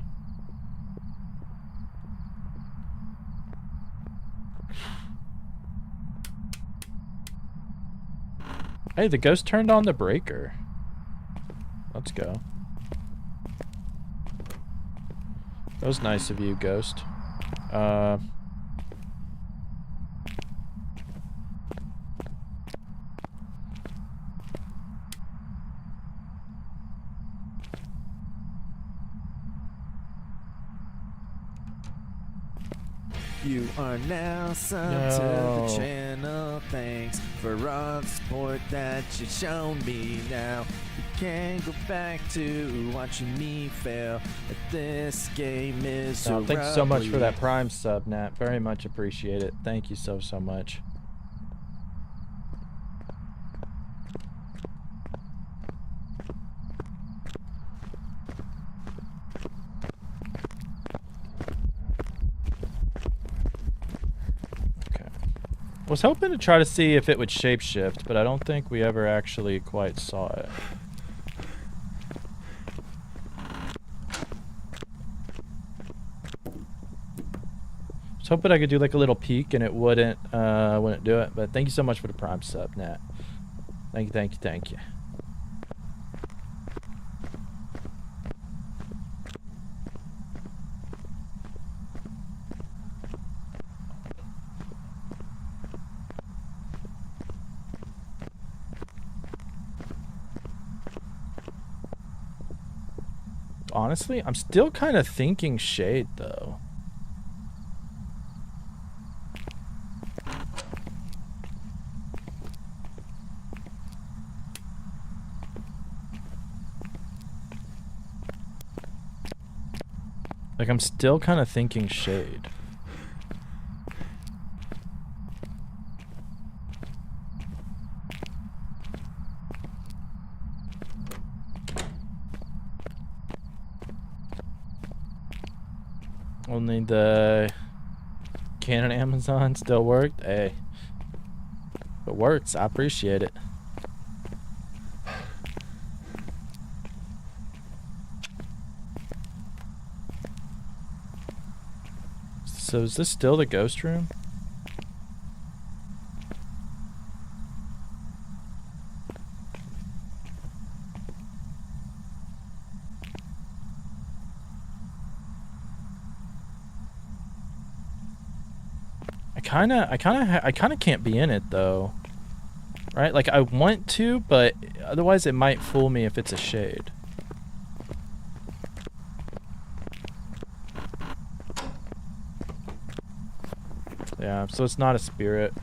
Hey, the ghost turned on the breaker. Let's go. That was nice of you, ghost. You are now subbed to the channel. Thanks for all the support that you've shown me now. You can't go back to watching me fail. But this game is so thanks so much for that Prime sub, Nat. Very much appreciate it. Thank you so much. I was hoping to try to see if it would shapeshift, but I don't think we ever actually quite saw it. I was hoping I could do like a little peek and it wouldn't do it, but thank you so much for the Prime sub, Nat. Thank you. honestly, I'm still kind of thinking shade, though. Like, I'm still kind of thinking shade. Only the Canon Amazon still worked. Hey, if it works, I appreciate it. So is this still the ghost room? I kind of can't be in it though. Right? Like I want to, but otherwise it might fool me if it's a shade. Yeah, so it's not a spirit.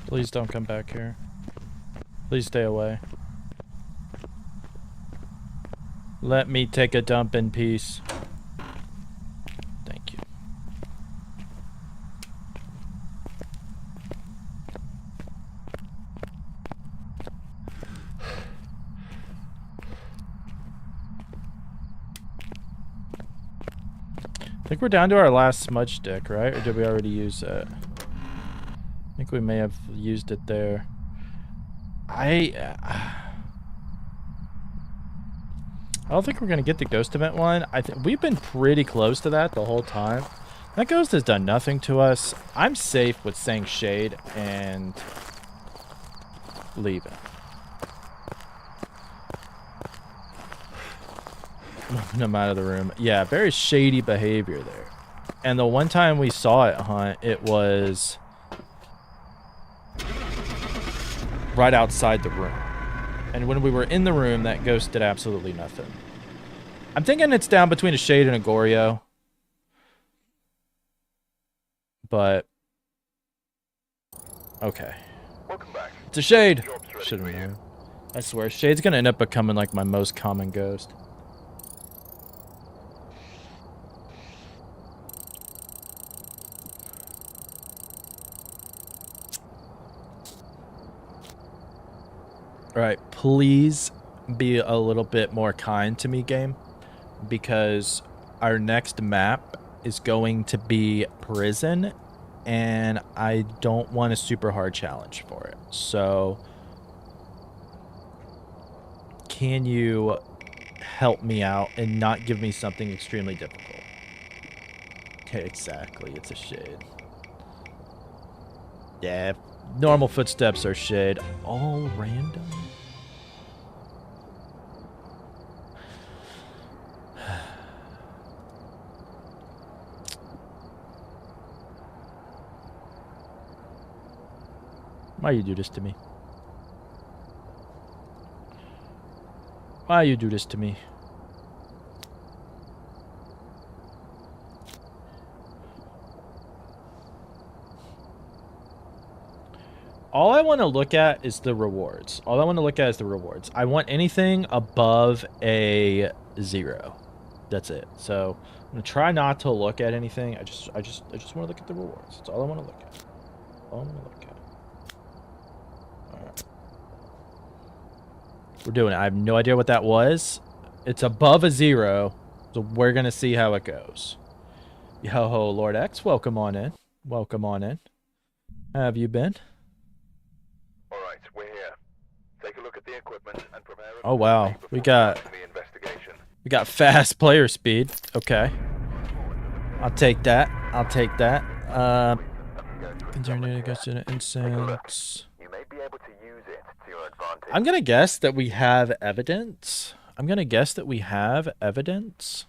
Please don't come back here. Please stay away. Let me take a dump in peace. Thank you. I think we're down to our last smudge stick, right? Or did we already use that? I think we may have used it there. I don't think we're gonna get the ghost event one. We've been pretty close to that the whole time. That ghost has done nothing to us. I'm safe with saying shade and leaving. Moving him out of the room. Yeah, very shady behavior there. And the one time we saw it hunt, it was right outside the room. And when we were in the room, that ghost did absolutely nothing. I'm thinking it's down between a shade and a Goryo. But okay. Welcome back. It's a shade. Job's ready Should for have you. known. I swear, shade's gonna end up becoming like my most common ghost. All right, please be a little bit more kind to me, game, because our next map is going to be prison, and I don't want a super hard challenge for it. So, can you help me out and not give me something extremely difficult? Okay, exactly. It's a shade. Yeah, normal footsteps are shade. All random? Why you do this to me? Why you do this to me? All I want to look at is the rewards. All I want to look at is the rewards. I want anything above a 0. That's it. So I'm gonna try not to look at anything. I just want to look at the rewards. That's all I want to look at. All I want to look at. All right. We're doing it. I have no idea what that was. It's above a 0, so we're gonna see how it goes. Yo, Lord X, welcome on in. Welcome on in. How have you been? Alright, we're here. Take a look at the equipment and prepare Oh wow, accordingly we before got starting the investigation. fast player speed. Okay, I'll take that. I'll take that. Continue to go to the incense. You may be able to use it to your advantage. I'm gonna guess that we have evidence. I'm gonna guess that we have evidence.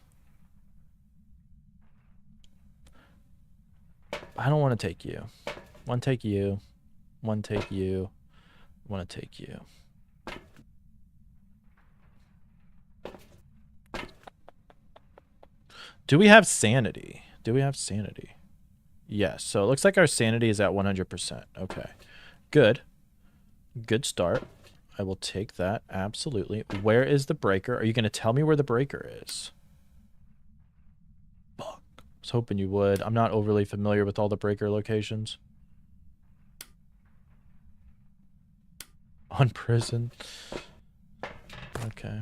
I don't want to take you. One take you. One take you. Want to take you. Do we have sanity? Do we have sanity? Yes. So it looks like our sanity is at 100%. Okay. Good. Good start. I will take that. Absolutely. Where is the breaker? Are you going to tell me where the breaker is? Fuck. I was hoping you would. I'm not overly familiar with all the breaker locations. On prison. Okay.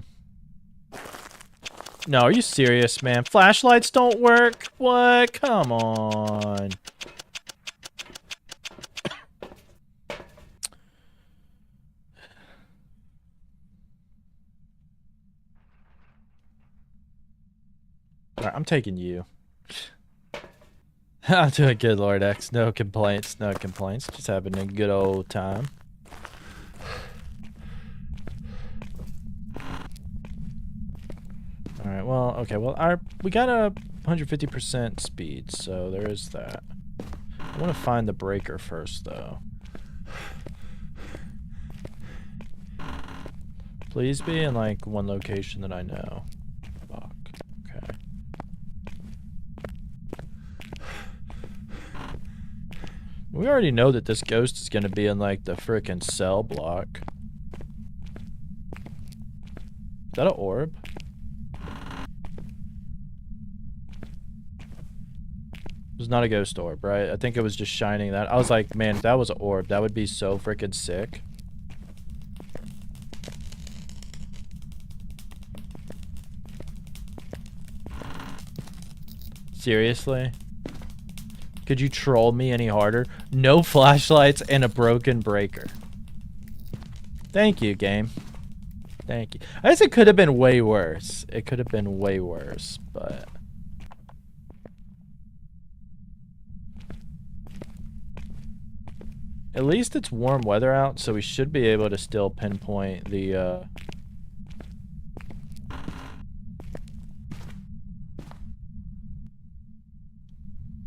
No, are you serious, man? Flashlights don't work? What? Come on. Alright, I'm taking you. I'm doing good, Lord X. No complaints, no complaints. Just having a good old time. Alright, well, okay, well, we got a 150% speed, so there is that. I want to find the breaker first, though. Please be in, like, one location that I know. Fuck. Okay. We already know that this ghost is going to be in, like, the frickin' cell block. Is that an orb? It was not a ghost orb, right? I think it was just shining that. I was like, man, if that was an orb, that would be so freaking sick. Seriously? Could you troll me any harder? No flashlights and a broken breaker. Thank you, game. Thank you. I guess it could have been way worse. It could have been way worse, but... At least it's warm weather out, so we should be able to still pinpoint the,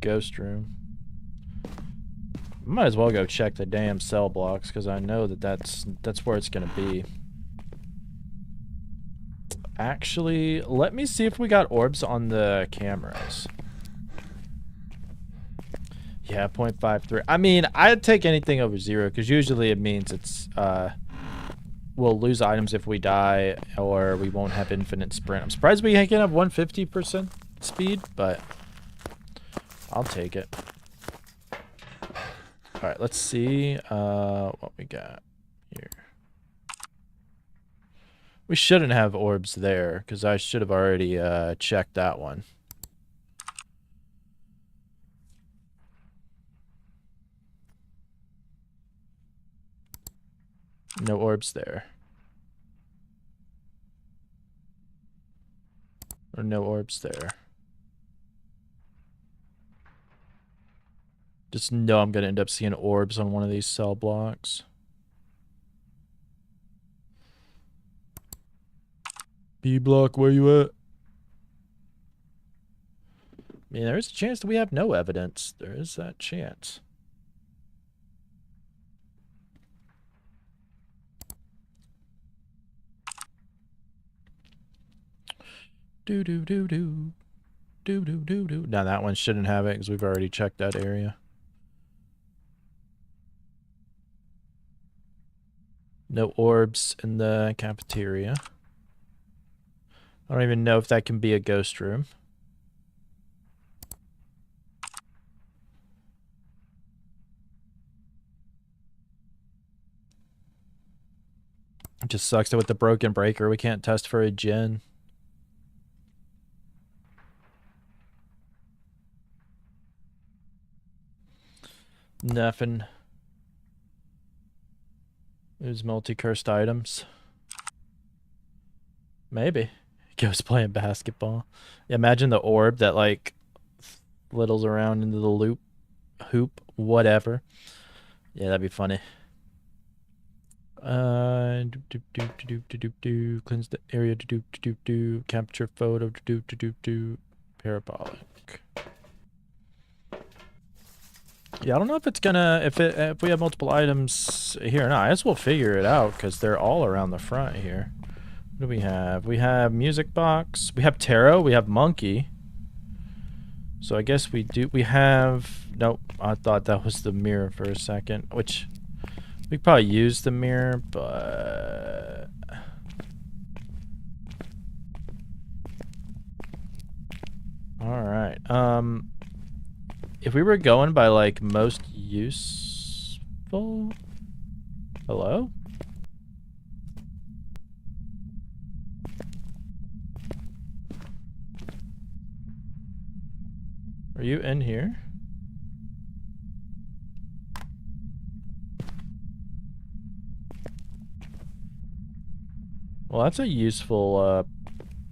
ghost room. Might as well go check the damn cell blocks, because I know that that's where it's going to be. Actually, let me see if we got orbs on the cameras. Yeah, 0.53. I mean, I'd take anything over 0, because usually it means it's, we'll lose items if we die, or we won't have infinite sprint. I'm surprised we can have 150% speed, but I'll take it. Alright, let's see what we got here. We shouldn't have orbs there, because I should have already checked that one. No orbs there. Or no orbs there. Just know I'm going to end up seeing orbs on one of these cell blocks. B block, where you at? I mean, there is a chance that we have no evidence. There is that chance. Do-do-do-do. Do-do-do-do. Now that one shouldn't have it because we've already checked that area. No orbs in the cafeteria. I don't even know if that can be a ghost room. It just sucks that with the broken breaker we can't test for a gen. Nothing. There's multi-cursed items. Maybe. Ghost playing basketball. Yeah, imagine the orb that like littles around into the loop, hoop, whatever. Yeah, that'd be funny. Cleanse the area. Capture photo. Parabolic. Yeah, I don't know if it's gonna if we have multiple items here or not. I guess we'll figure it out because they're all around the front here. What do we have? We have music box. We have tarot. We have monkey. So I guess we have. Nope. I thought that was the mirror for a second, which we could probably use the mirror, but all right. If we were going by like most useful, hello? Are you in here? Well, that's a useful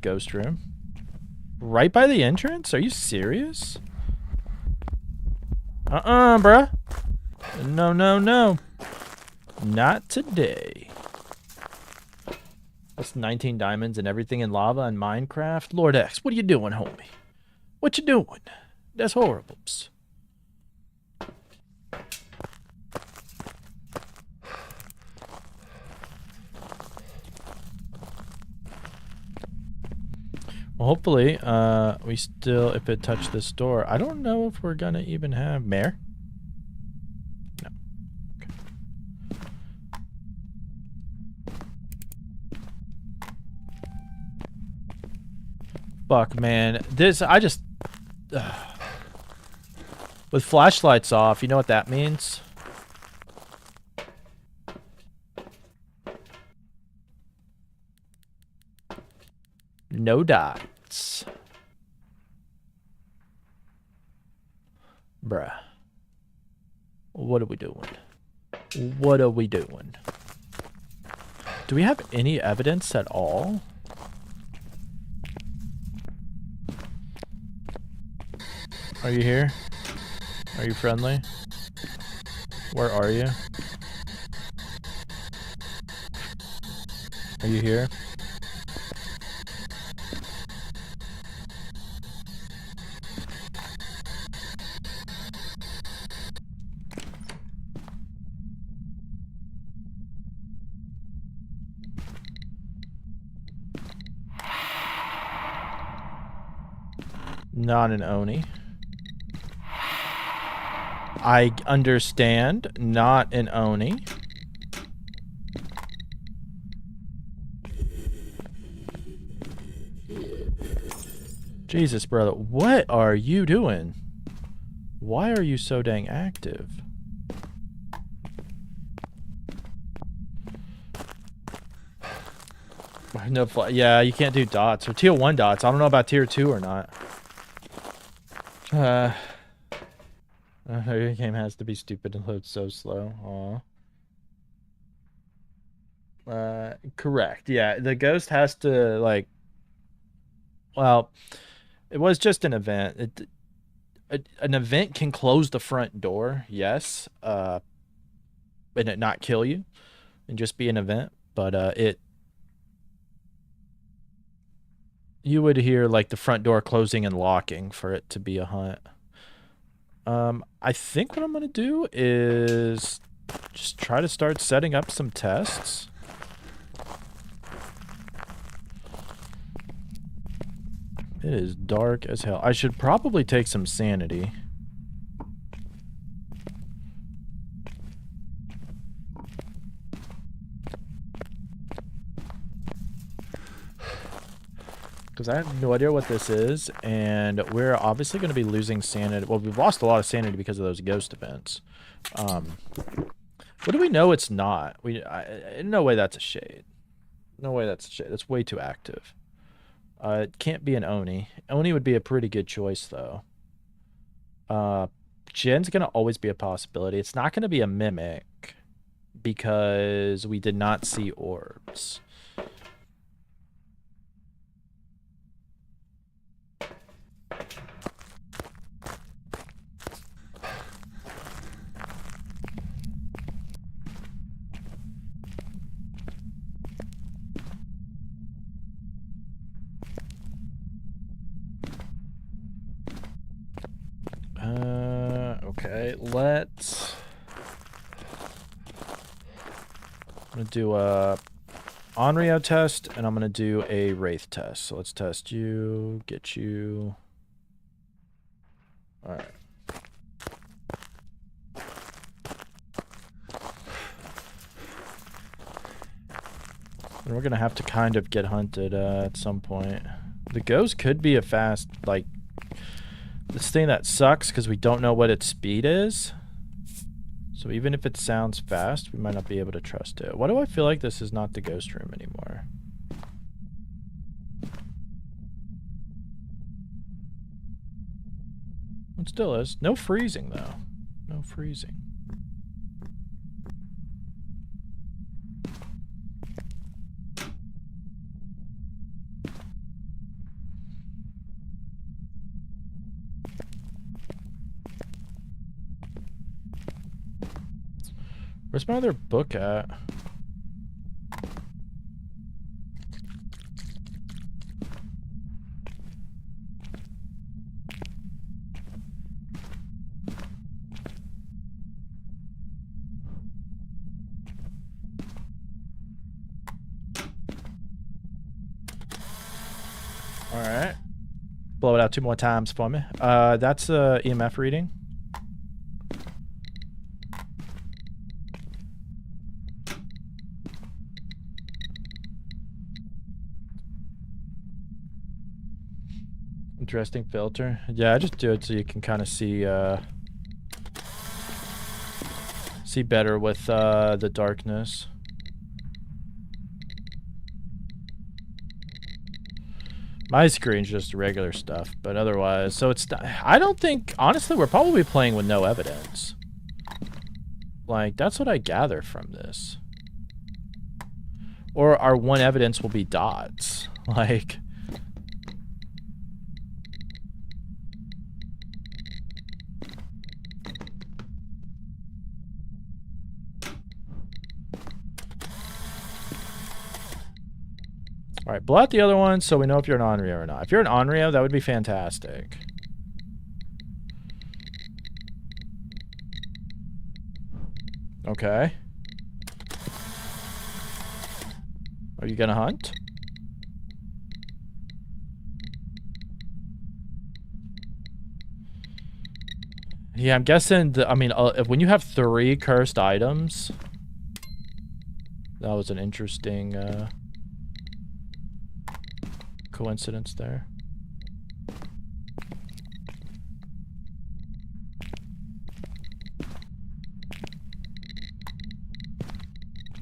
ghost room. Right by the entrance? Are you serious? Bruh. No, no, no. Not today. That's 19 diamonds and everything in lava and Minecraft. Lord X, what are you doing, homie? What you doing? That's horrible. Well, hopefully, we still, if it touched this door, I don't know if we're gonna even have Mare. No. Okay. Fuck, man. This, I just... with flashlights off, you know what that means? No dots. Bruh. What are we doing? What are we doing? Do we have any evidence at all? Are you here? Are you friendly? Where are you? Are you here? Not an Oni. I understand. Not an Oni. Jesus, brother. What are you doing? Why are you so dang active? No, yeah, you can't do dots. Or tier 1 dots. I don't know about tier 2 or not. Your game has to be stupid and load so slow. Aw. Correct. Yeah, the ghost has to, like... Well, it was just an event. An event can close the front door, yes. And it not kill you. And just be an event. But, you would hear, like, the front door closing and locking for it to be a hunt. I think what I'm gonna do is just try to start setting up some tests. It is dark as hell. I should probably take some sanity. Because I have no idea what this is, and we're obviously going to be losing sanity. Well, we've lost a lot of sanity because of those ghost events. What do we know it's not? No way that's a shade. No way that's a shade. That's way too active. It can't be an Oni. Oni would be a pretty good choice, though. Jin's gonna always be a possibility. It's not gonna be a mimic because we did not see orbs. Okay, let's... I'm gonna do a Onryo test, and I'm gonna do a Wraith test. So let's test you, get you. Alright. And we're gonna have to kind of get hunted at some point. The ghost could be a fast, like, this thing that sucks because we don't know what its speed is. So even if it sounds fast, we might not be able to trust it. Why do I feel like this is not the ghost room anymore? It still is. No freezing, though. No freezing. Where's my other book at? Alright. Blow it out 2 more times for me. That's a EMF reading. Interesting filter. Yeah, I just do it so you can kind of see better with the darkness. My screen's just regular stuff, but otherwise, so it's. I don't think, honestly, we're probably playing with no evidence. Like, that's what I gather from this. Or our one evidence will be dots. Like. Alright, blow out the other one so we know if you're an Onryo or not. If you're an Onryo, that would be fantastic. Okay. Are you gonna hunt? Yeah, I'm guessing, when you have 3 cursed items, that was an interesting, coincidence there.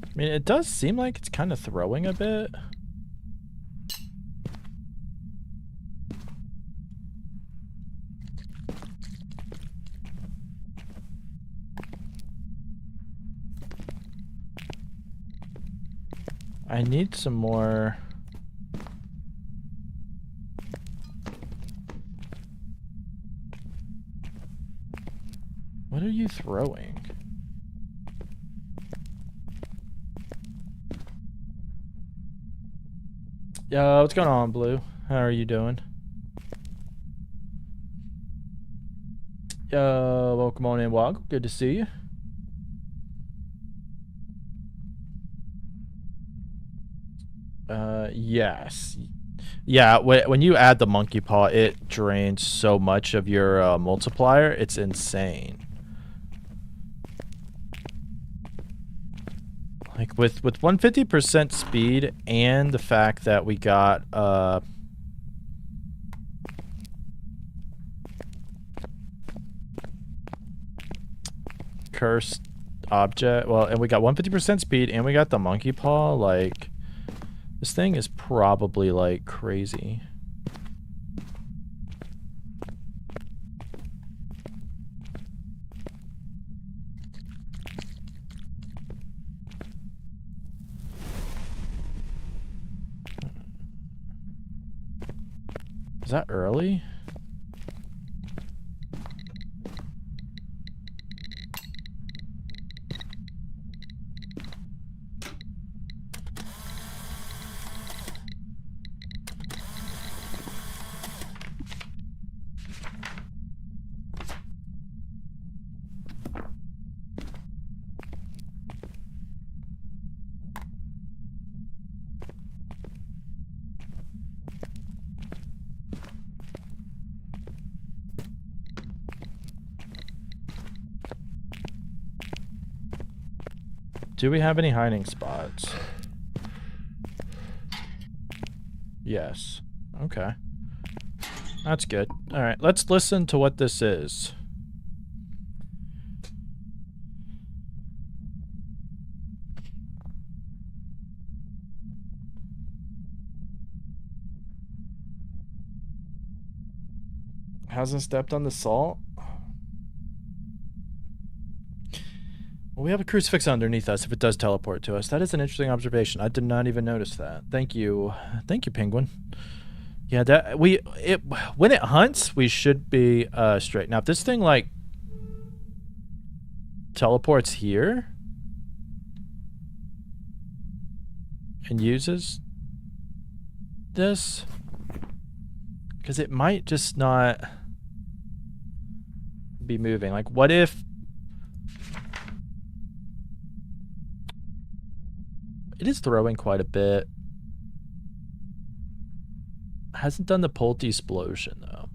I mean, it does seem like it's kind of throwing a bit. I need some more. What are you throwing? Yo, what's going on, Blue? How are you doing? Yo, welcome on in, Wog. Good to see you. Yes. Yeah, when you add the monkey paw, it drains so much of your multiplier. It's insane. Like with 150% speed and the fact that we got cursed object, well, and we got 150% speed and we got the monkey paw, like this thing is probably like crazy. that early? Do we have any hiding spots? Yes. Okay. That's good. Alright, let's listen to what this is. Hasn't stepped on the salt? Well, we have a crucifix underneath us if it does teleport to us. That is an interesting observation. I did not even notice that. Thank you. Thank you, Penguin. Yeah, that when it hunts, we should be straight. Now, if this thing like teleports here and uses this, because it might just not be moving. Like, what if it is throwing quite a bit? Hasn't done the Pulte explosion though.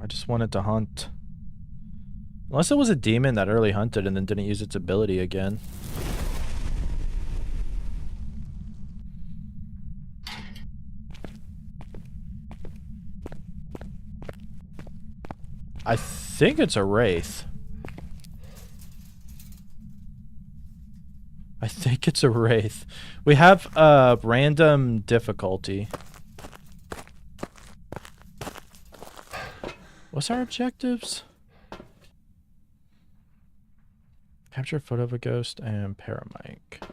I just wanted to hunt. Unless it was a demon that early hunted and then didn't use its ability again. I think it's a wraith. I think it's a wraith. We have random difficulty. What's our objectives? Capture a photo of a ghost and paramike.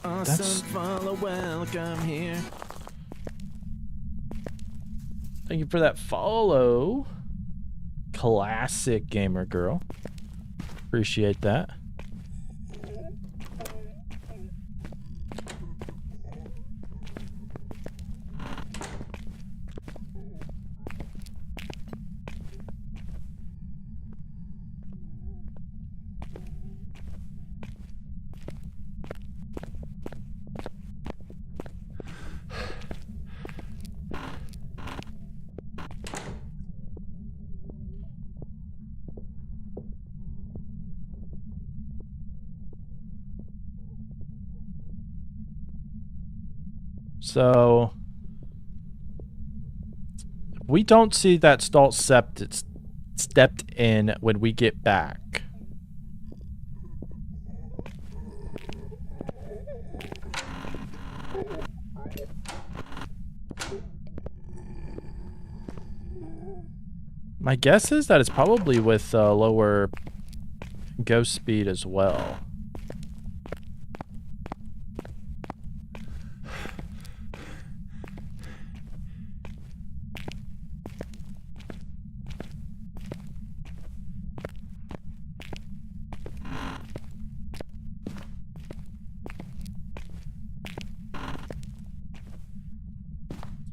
Awesome, follow, welcome here. Thank you for that follow. Classic gamer girl. Appreciate that. So we don't see that Stalt stepped in when we get back. My guess is that it's probably with lower ghost speed as well.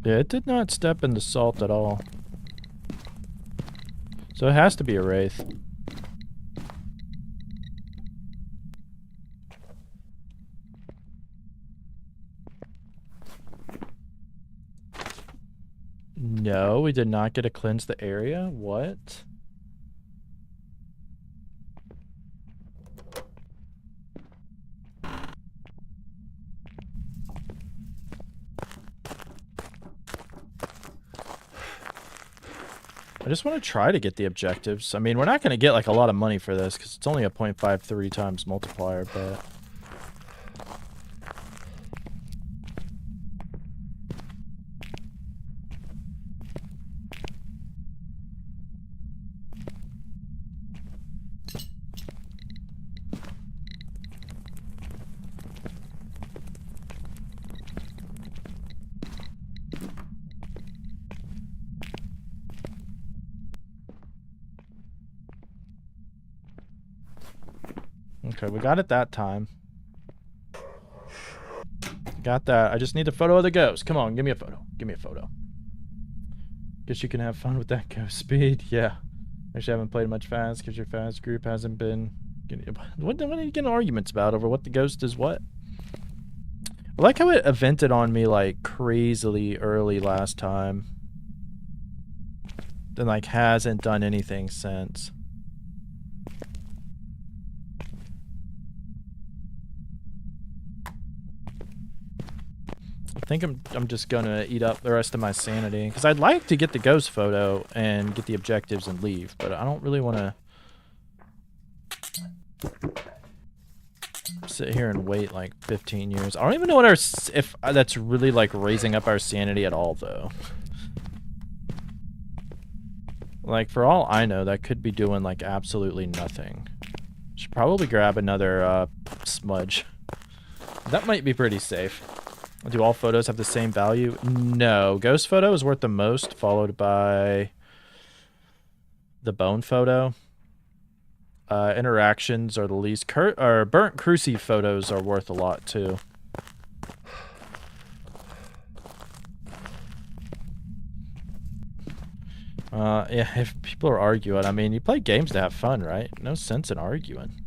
Yeah, it did not step into salt at all. So it has to be a wraith. No, we did not get to cleanse the area. What? I just want to try to get the objectives. I mean, we're not going to get like a lot of money for this because it's only a 0.53 times multiplier, but... Okay, we got it that time. Got that. I just need a photo of the ghost. Come on, give me a photo. Give me a photo. Guess you can have fun with that ghost speed. Yeah. Actually, I haven't played much Phas because your Phas group hasn't been... What are you getting arguments about over what the ghost is what? I like how it evented on me, like, crazily early last time. Then, like, hasn't done anything since. I think I'm just gonna eat up the rest of my sanity. Because I'd like to get the ghost photo and get the objectives and leave. But I don't really want to... sit here and wait like 15 years. I don't even know what if that's really like raising up our sanity at all though. Like for all I know that could be doing like absolutely nothing. Should probably grab another smudge. That might be pretty safe. Do all photos have the same value? No. Ghost photo is worth the most, followed by the bone photo. Interactions are the least. Burnt Cruci photos are worth a lot too. Yeah, if people are arguing, I mean, you play games to have fun, right? No sense in arguing.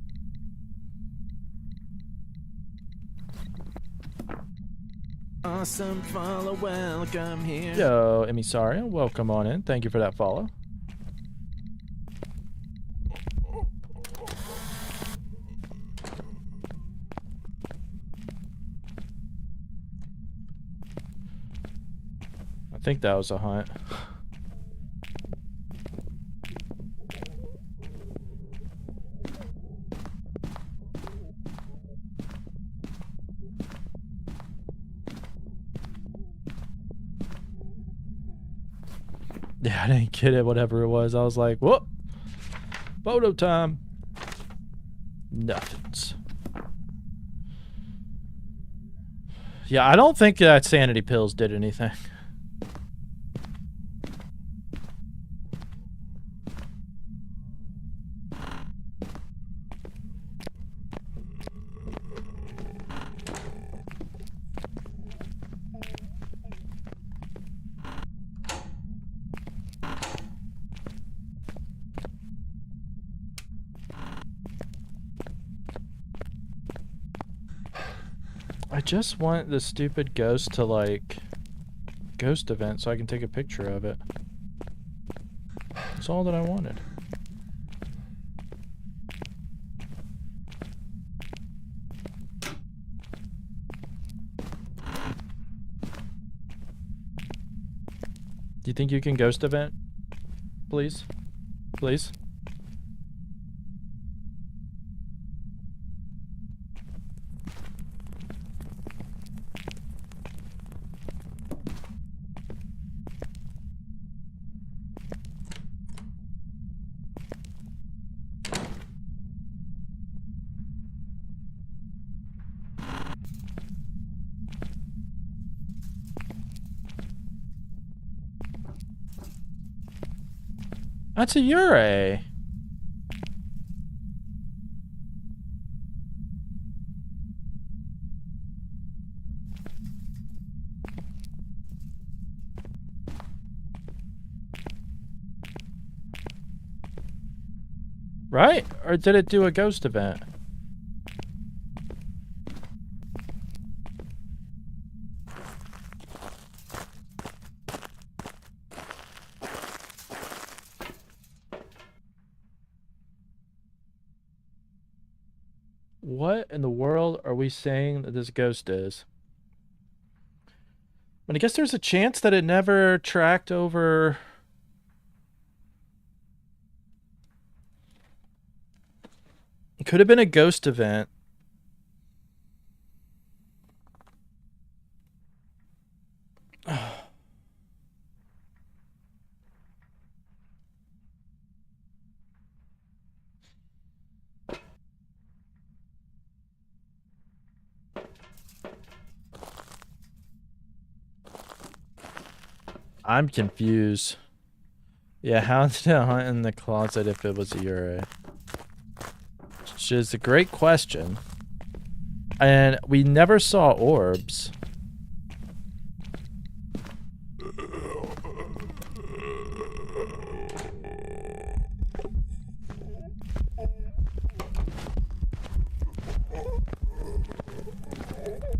Awesome follow, welcome here. Yo, Emisaria, welcome on in. Thank you for that follow. I think that was a hunt. Yeah, I didn't get it, whatever it was. I was like, whoop! Photo time! Nothings. Yeah, I don't think that sanity pills did anything. I just want the stupid ghost to, like, ghost event so I can take a picture of it. That's all that I wanted. Do you think you can ghost event? Please? Please? That's a Ure. Right? Or did it do a ghost event? What in the world are we saying that this ghost is? But I guess there's a chance that it never tracked over... It could have been a ghost event. I'm confused. Yeah, how did I hunt in the closet if it was a Ure? which is a great question. And we never saw orbs.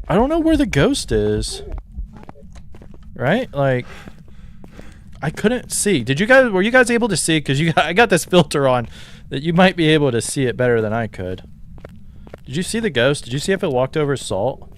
I don't know where the ghost is. Right? Like, I couldn't see. Were you guys able to see? Because I got this filter on that you might be able to see it better than I could. Did you see the ghost? Did you see if it walked over salt?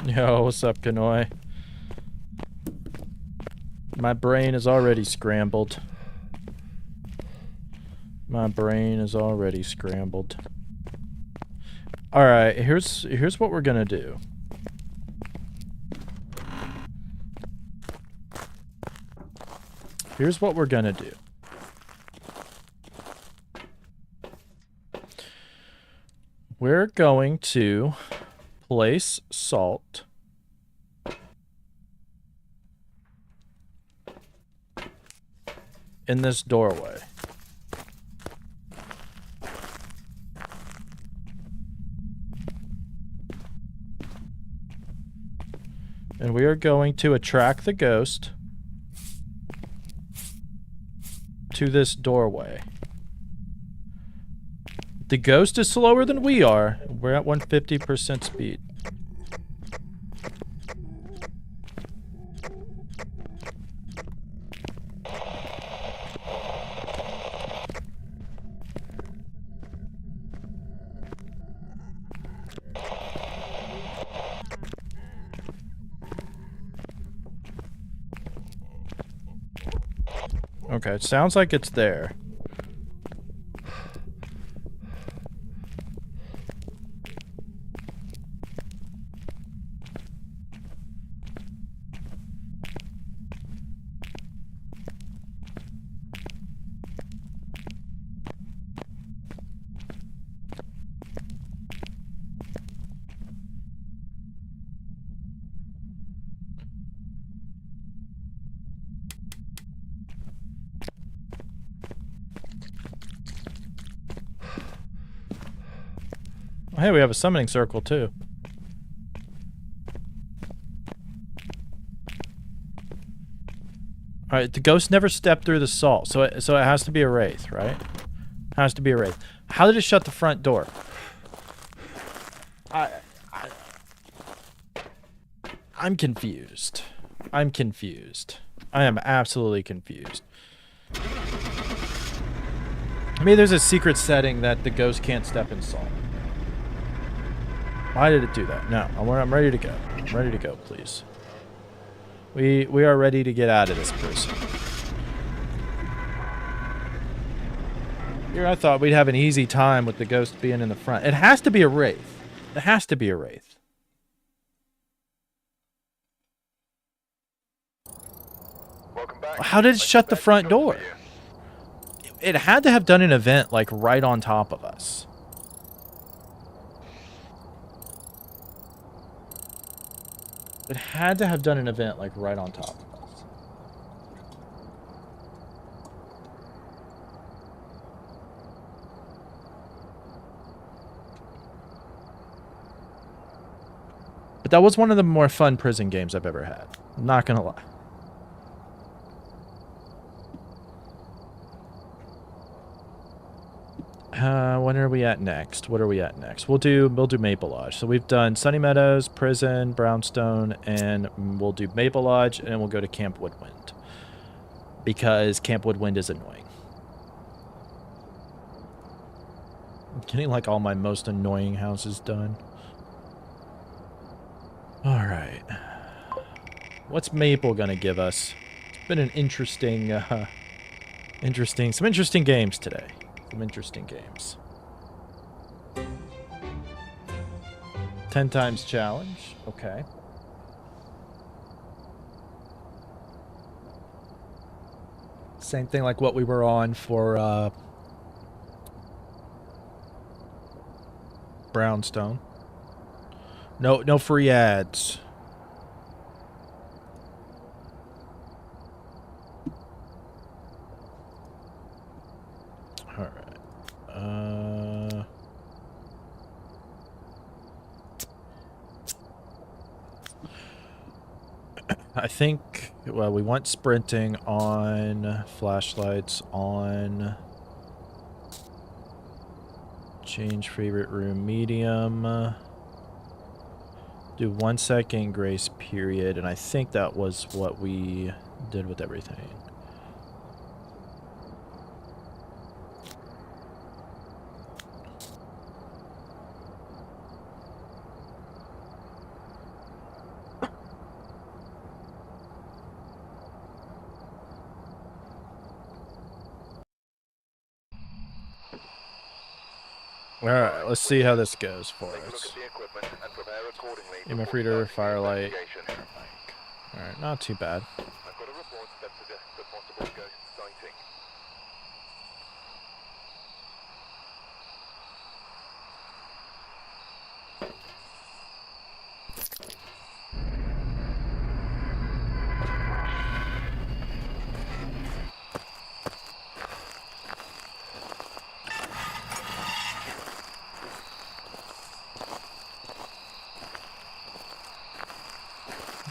Yo, what's up, Kanoi? My brain is already scrambled. My brain is already scrambled. Alright, here's what we're gonna do. Here's what we're gonna do. We're going to place salt in this doorway. And we are going to attract the ghost to this doorway. The ghost is slower than we are. We're at 150% speed. Okay, it sounds like it's there. Hey, we have a summoning circle too. Alright, the ghost never stepped through the salt, so it has to be a wraith, right? Has to be a wraith. How did it shut the front door? I'm confused. I'm confused. I am absolutely confused. Maybe there's a secret setting that the ghost can't step in salt. Why did it do that? No, I'm ready to go. I'm ready to go, please. We are ready to get out of this prison. Here I thought we'd have an easy time with the ghost being in the front. It has to be a wraith. It has to be a wraith. Welcome back. How did it shut the front door? It had to have done an event like right on top of us. It had to have done an event like right on top of us. But that was one of the more fun prison games I've ever had. I'm not gonna lie. When are we at next? What are we at next? We'll do Maple Lodge. So we've done Sunny Meadows, Prison, Brownstone, and we'll do Maple Lodge, and then we'll go to Camp Woodwind. Because Camp Woodwind is annoying. I'm getting like all my most annoying houses done. Alright. What's Maple gonna give us? It's been an interesting, some interesting games today. Some interesting games. 10 times challenge. Okay. Same thing like what we were on for Brownstone. No free ads. All right. I think, well, we want sprinting on, flashlights on, change favorite room medium, do 1 second grace period, and I think that was what we did with everything. Alright, let's see how this goes for Take a look us. at the equipment and prepare accordingly EMF before reader, starting the firelight. investigation. Alright, not too bad. I've got a report that suggests a possible ghost sighting.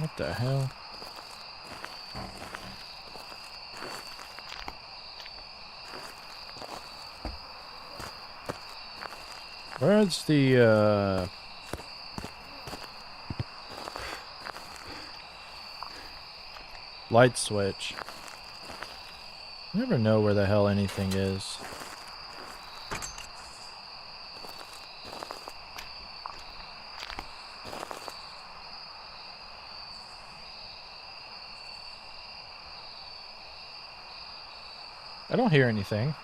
What the hell? Where's the, light switch? I never know where the hell anything is. I don't hear anything.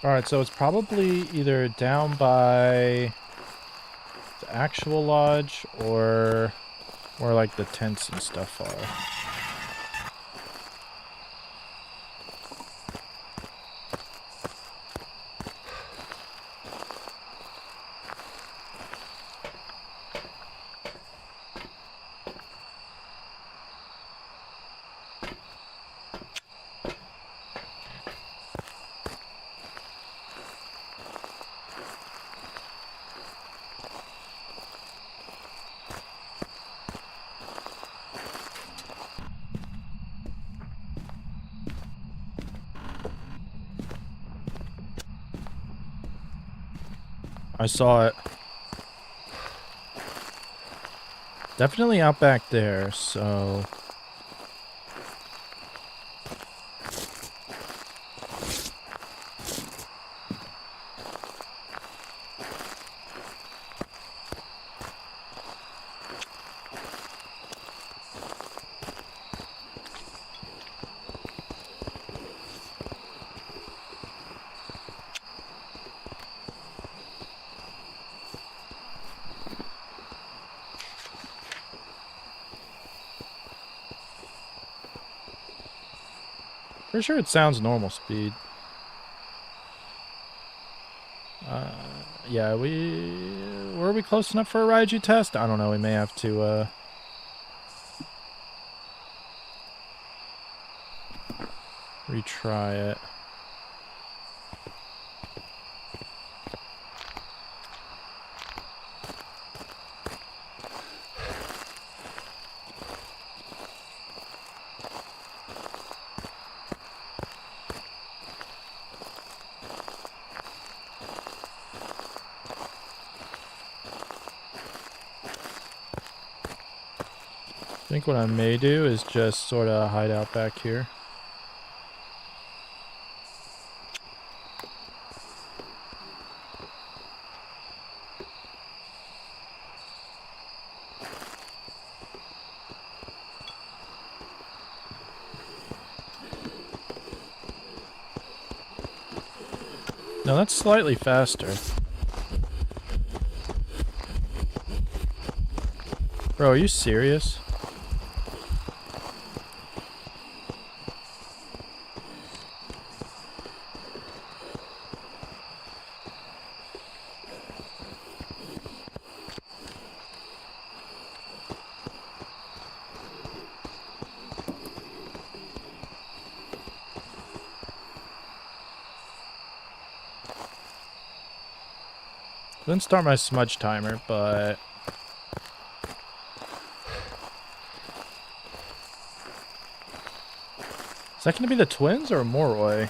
Alright, so it's probably either down by the actual lodge or where like the tents and stuff are. I saw it. Definitely out back there, so... Pretty sure it sounds normal speed. Yeah, were we close enough for a Raiju test? I don't know, we may have to, retry it. think what I may do is just sort of hide out back here. No, that's slightly faster. Bro, are you serious? Didn't start my smudge timer, but... Is that going to be the twins or Moroi?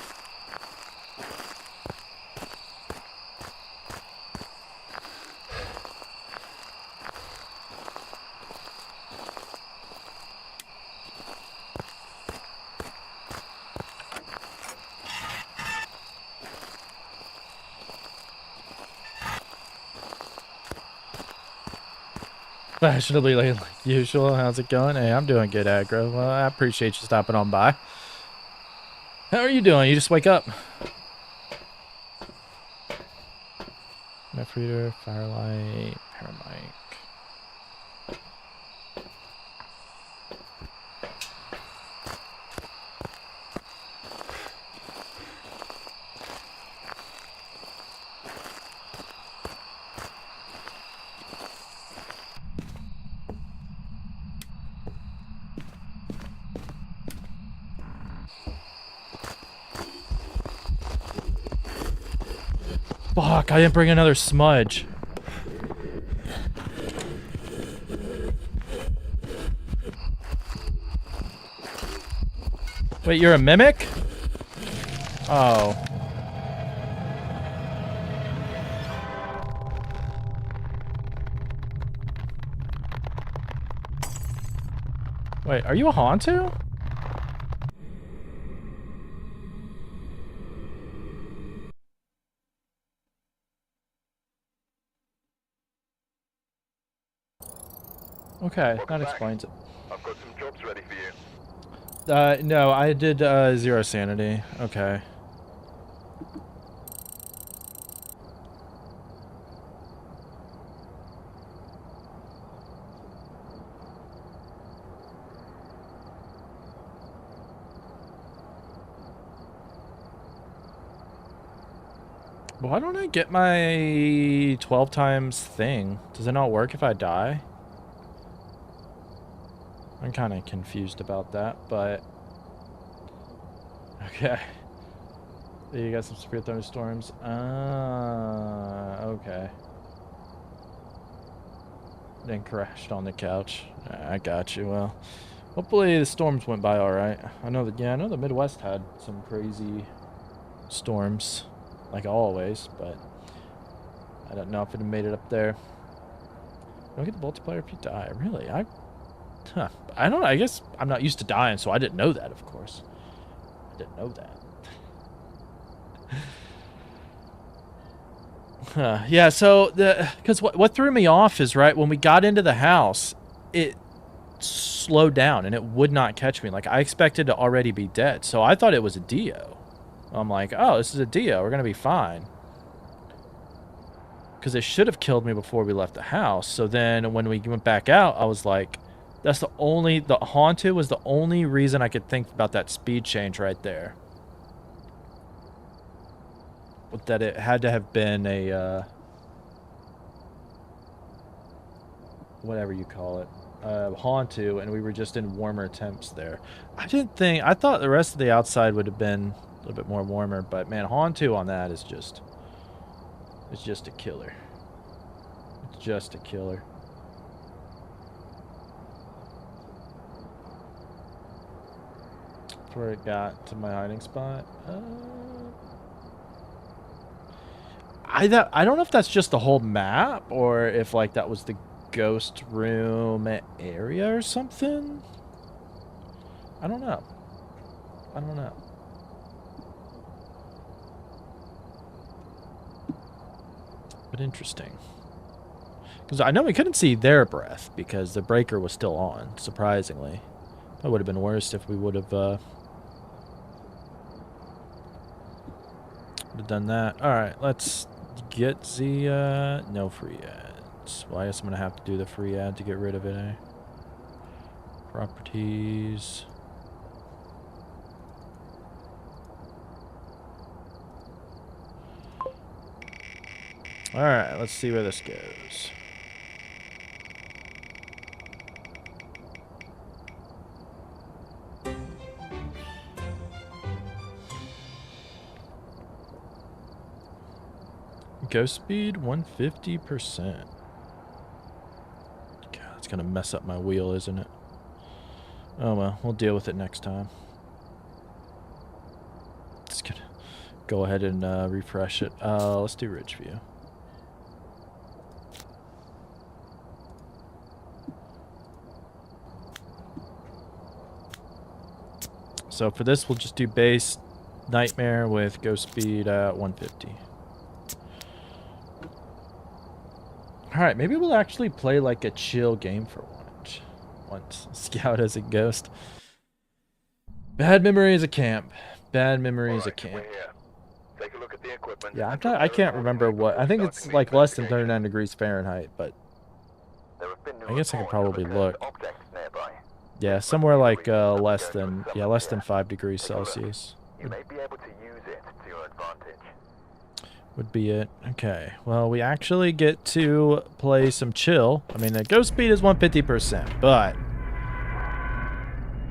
Fashionably late like usual. How's it going? Hey, I'm doing good, aggro. Well, I appreciate you stopping on by. How are you doing? You just wake up. Meth reader, firelight, paramic. Fuck, I didn't bring another smudge. Wait, you're a mimic? Oh. Wait, are you a Hantu? Okay, that explains it. I've got some jobs ready for you. No, I did, 0 sanity. Okay. Why don't I get my 12 times thing? Does it not work if I die? I'm kind of confused about that, but... Okay. You got some severe thunderstorms. Okay. Then crashed on the couch. I got you. Well, hopefully the storms went by alright. I know that, yeah, I know the Midwest had some crazy storms. Like always, but I don't know if it made it up there. Don't get the multiplier if you die. Really? I don't know. I guess I'm not used to dying, so I didn't know that, of course. I didn't know that. Yeah, so because what threw me off is, right, when we got into the house, it slowed down and it would not catch me. Like, I expected to already be dead, so I thought it was a Dio. I'm like, oh, this is a Dio. We're going to be fine. Because it should have killed me before we left the house. So then when we went back out, I was like, the Haunted was the only reason I could think about that speed change right there. That it had to have been a, whatever you call it, Haunted, and we were just in warmer temps there. I thought the rest of the outside would have been a little bit more warmer, but man, Haunted on that is just, it's just a killer. It's just a killer. Before it got to my hiding spot. I don't know if that's just the whole map or if like that was the ghost room area or something? I don't know. I don't know. But interesting. Because I know we couldn't see their breath because the breaker was still on, surprisingly. That would have been worse if we would have done that. Alright, let's get the no free ads. Well, I guess I'm going to have to do the free ad to get rid of it, eh? Properties. Alright, let's see where this goes. Ghost speed 150%. God, it's gonna mess up my wheel, isn't it? Oh well, we'll deal with it next time. Just gonna go ahead and refresh it. Let's do Ridgeview. So for this, we'll just do base Nightmare with ghost speed at 150. Alright, maybe we'll actually play like a chill game for once. Scout as a ghost. Bad memory is a camp. Bad memory is a camp. Take a look at the equipment. Yeah, I can't remember what. I think it's like less than 39 degrees Fahrenheit, but I guess I could probably look. Yeah, somewhere like less than 5 degrees Celsius. You may be able to use it to your advantage. Would be it. Okay. Well, we actually get to play some chill. I mean, the ghost speed is 150%, but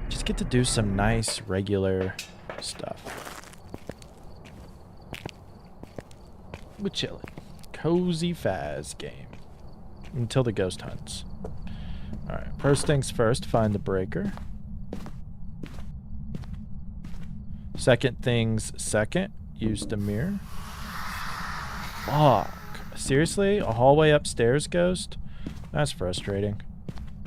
just get to do some nice regular stuff. We're chilling. Cozy Phaz game. Until the ghost hunts. Alright, first things first, find the breaker. Second things second, use the mirror. Fuck. Seriously? A hallway upstairs ghost? That's frustrating.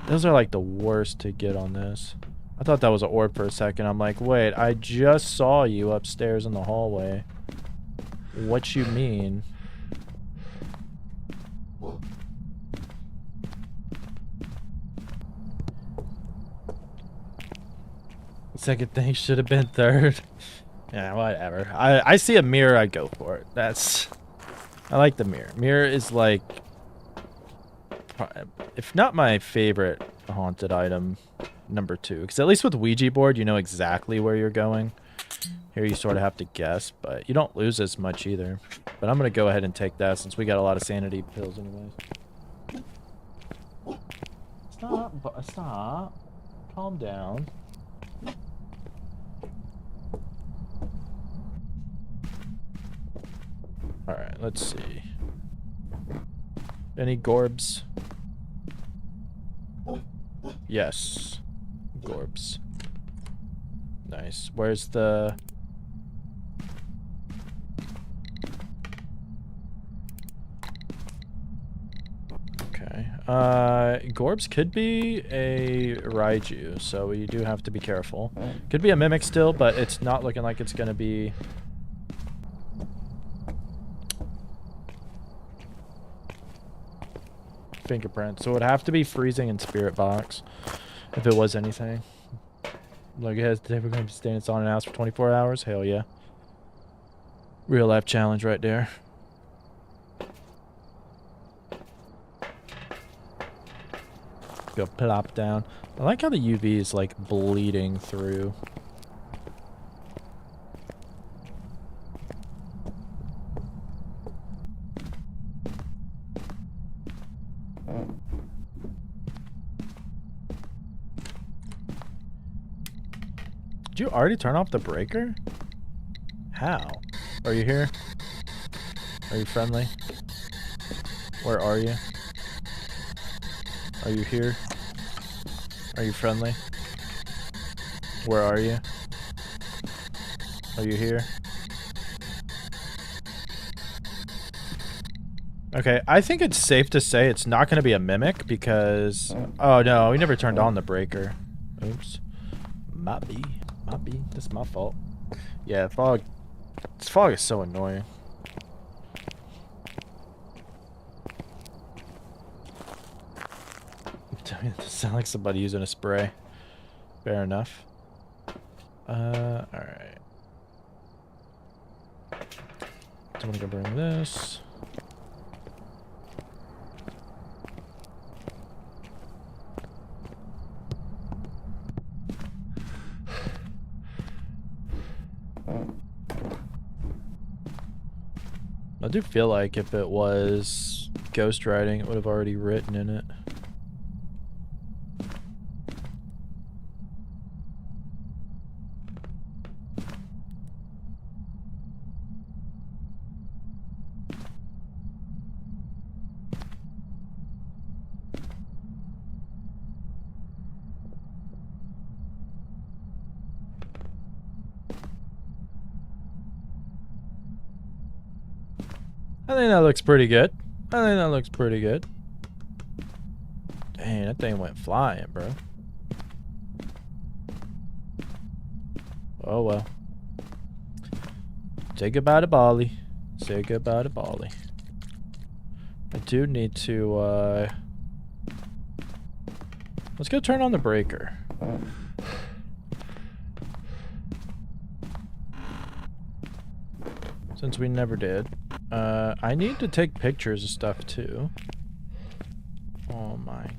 Those are like the worst to get on this. I thought that was an orb for a second. I'm like, wait, I just saw you upstairs in the hallway. What you mean? Second thing should have been third. Yeah, whatever. I see a mirror, I'd go for it. I like the mirror. Mirror is like, if not my favorite haunted item, number 2. Because at least with Ouija board, you know exactly where you're going. Here you sort of have to guess, but you don't lose as much either. But I'm going to go ahead and take that since we got a lot of sanity pills anyways. Stop. Calm down. Alright, let's see. Any Gorbs? Yes. Gorbs. Nice. Where's the... Okay. Gorbs could be a Raiju, so we do have to be careful. Could be a Mimic still, but it's not looking like it's gonna be... fingerprint, so it would have to be freezing and spirit box if it was anything. Like, today we're going to be staying in sauna house for 24 hours. Hell yeah, real life challenge right there. Go plop down. I like how the UV is like bleeding through. Did you already turn off the breaker? How? Are you here? Are you friendly? Where are you? Are you here? Are you friendly? Where are you? Are you here? Okay, I think it's safe to say it's not going to be a mimic because... Oh, no, we never turned on the breaker. Oops. Might be. That's my fault. Yeah, fog. This fog is so annoying. It sounds like somebody using a spray. Fair enough. Alright. So I'm gonna go bring this. I do feel like if it was ghostwriting, it would have already written in it. I think that looks pretty good. Dang, that thing went flying, bro. Oh well. Say goodbye to Bali. I do need to, let's go turn on the breaker. Since we never did. I need to take pictures of stuff too. Oh my god.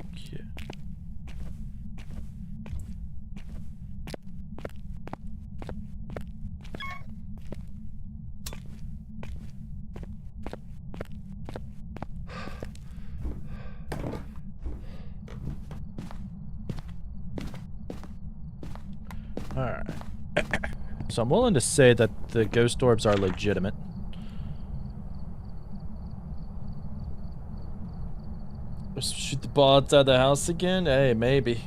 Alright. So I'm willing to say that the ghost orbs are legitimate. Shoot the ball outside the house again? Hey, maybe.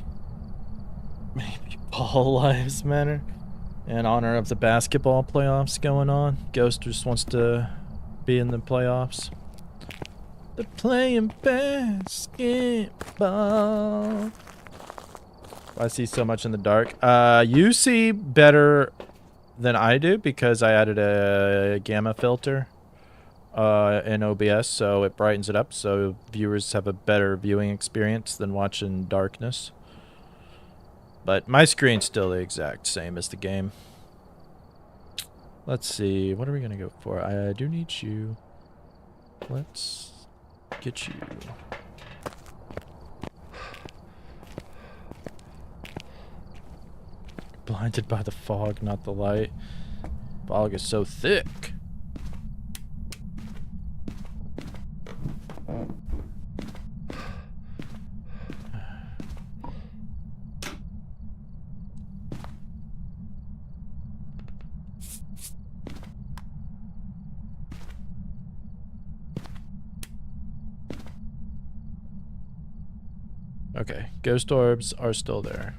Maybe all lives matter. In honor of the basketball playoffs going on. Ghost just wants to be in the playoffs. They're playing basketball. I see so much in the dark. You see better than I do because I added a gamma filter in OBS, so it brightens it up so viewers have a better viewing experience than watching darkness. But my screen's still the exact same as the game. Let's see, what are we gonna go for? I do need you. Let's get you. Blinded by the fog, not the light. Fog is so thick. Okay, ghost orbs are still there.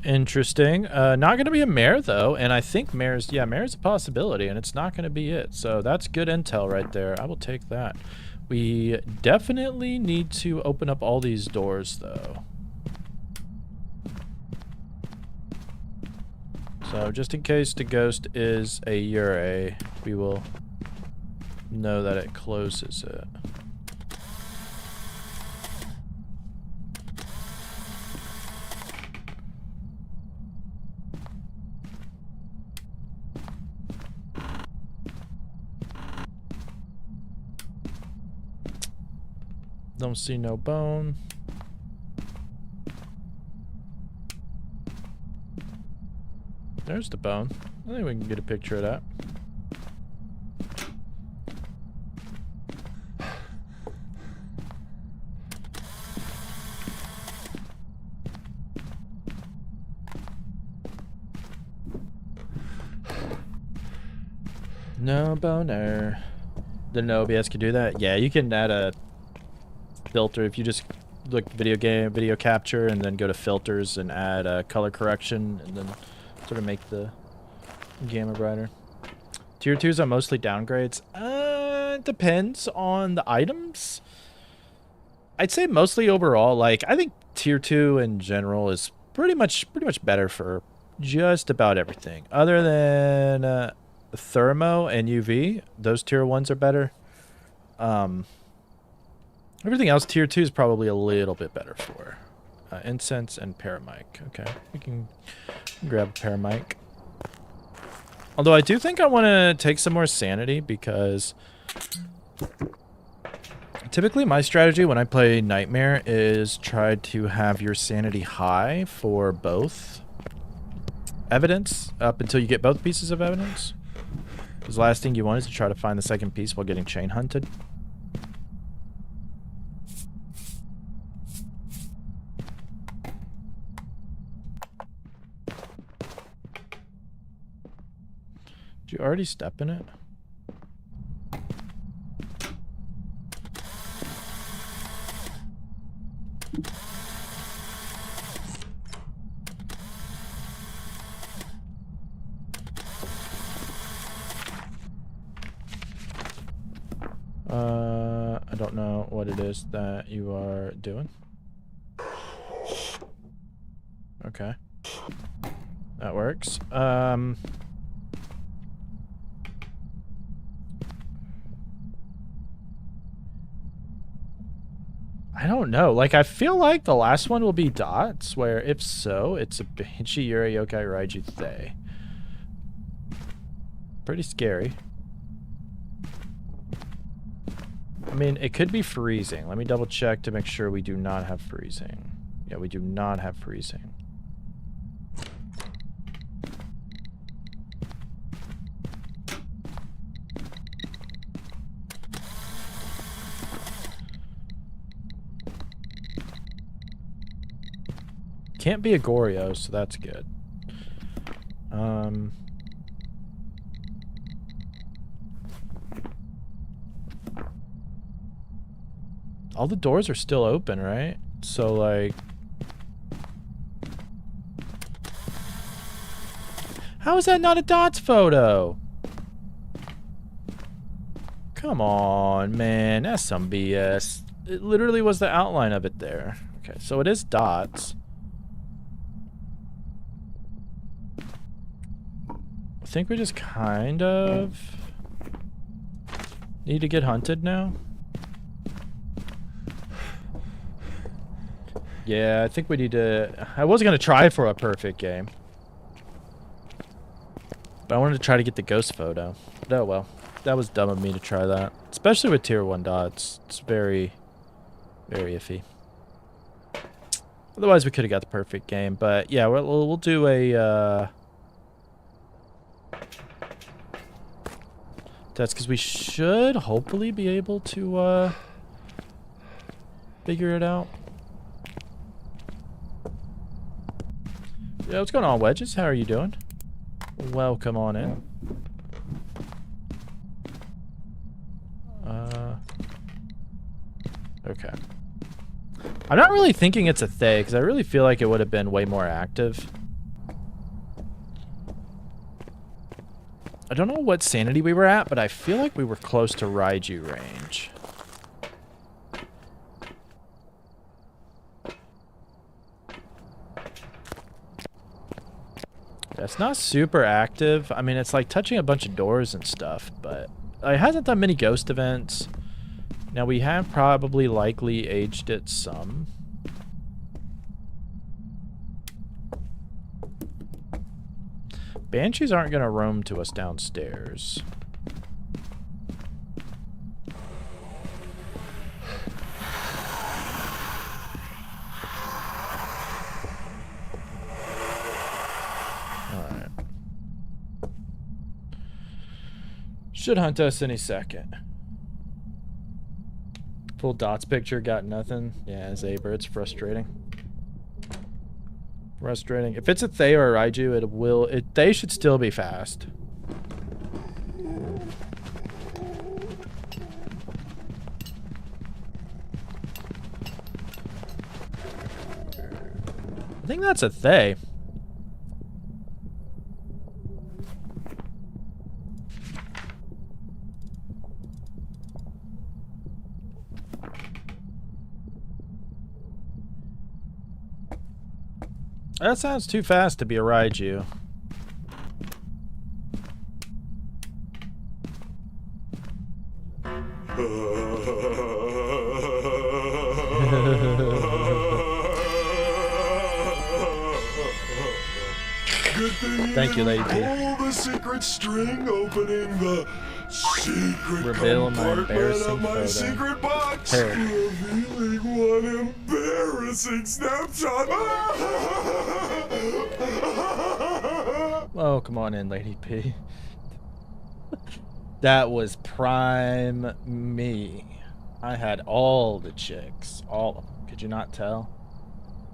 Interesting. Not going to be a mare, though, and I think mare's a possibility, and it's not going to be it. So that's good intel right there. I will take that. We definitely need to open up all these doors, though. So just in case the ghost is a Ure, we will know that it closes it. Don't see no bone. There's the bone. I think we can get a picture of that. No boner. Didn't know OBS could do that. Yeah, you can add a filter. If you just look video capture and then go to filters and add color correction and then sort of make the gamma brighter. Tier 2s are mostly downgrades. It depends on the items. I'd say mostly overall. Like, I think tier 2 in general is pretty much better for just about everything. Other than thermo and UV, those tier 1s are better. Everything else, tier 2 is probably a little bit better for. Incense and paramic. Okay, we can grab a paramic. Although I do think I want to take some more sanity because typically my strategy when I play Nightmare is try to have your sanity high for both evidence up until you get both pieces of evidence. Because the last thing you want is to try to find the second piece while getting chain hunted. Did you already step in it? I don't know what it is that you are doing. Okay. That works. I don't know. Like, I feel like the last one will be dots, where if so, it's a Banshee, Yuri, Yokai, Raiju, Thay. Pretty scary. I mean, it could be freezing. Let me double check to make sure we do not have freezing. Yeah, we do not have freezing. Can't be a Goryo, so that's good. All the doors are still open, right? So, like... How is that not a dots photo? Come on, man. That's some BS. It literally was the outline of it there. Okay, so it is dots. I think we just kind of need to get hunted now. Yeah, I think we need to... I was going to try for a perfect game. But I wanted to try to get the ghost photo. But oh well. That was dumb of me to try that. Especially with tier 1 dots. It's very, very iffy. Otherwise, we could have got the perfect game. But yeah, we'll do a... That's because we should hopefully be able to figure it out. Yeah, what's going on, Wedges? How are you doing? Welcome on in. Okay. I'm not really thinking it's a Thay, because I really feel like it would have been way more active. I don't know what sanity we were at, but I feel like we were close to Raiju range. Yeah, it's not super active. I mean, it's like touching a bunch of doors and stuff, but it hasn't done many ghost events. Now, we have probably likely aged it some. Banshees aren't going to roam to us downstairs. Alright. Should hunt us any second. Full dots picture, got nothing. Yeah, Zaber, it's frustrating. Frustrating. If it's a Thay or a Raiju, they should still be fast. I think that's a they. That sounds too fast to be a Raiju. Thank you, Lady P. Pull the secret string opening the secret Reveal my compartment embarrassing of my photo. secret box. Here. Revealing one embarrassing snapshot. Oh, come on in, Lady P. That was prime me. I had all the chicks. All of them. Could you not tell?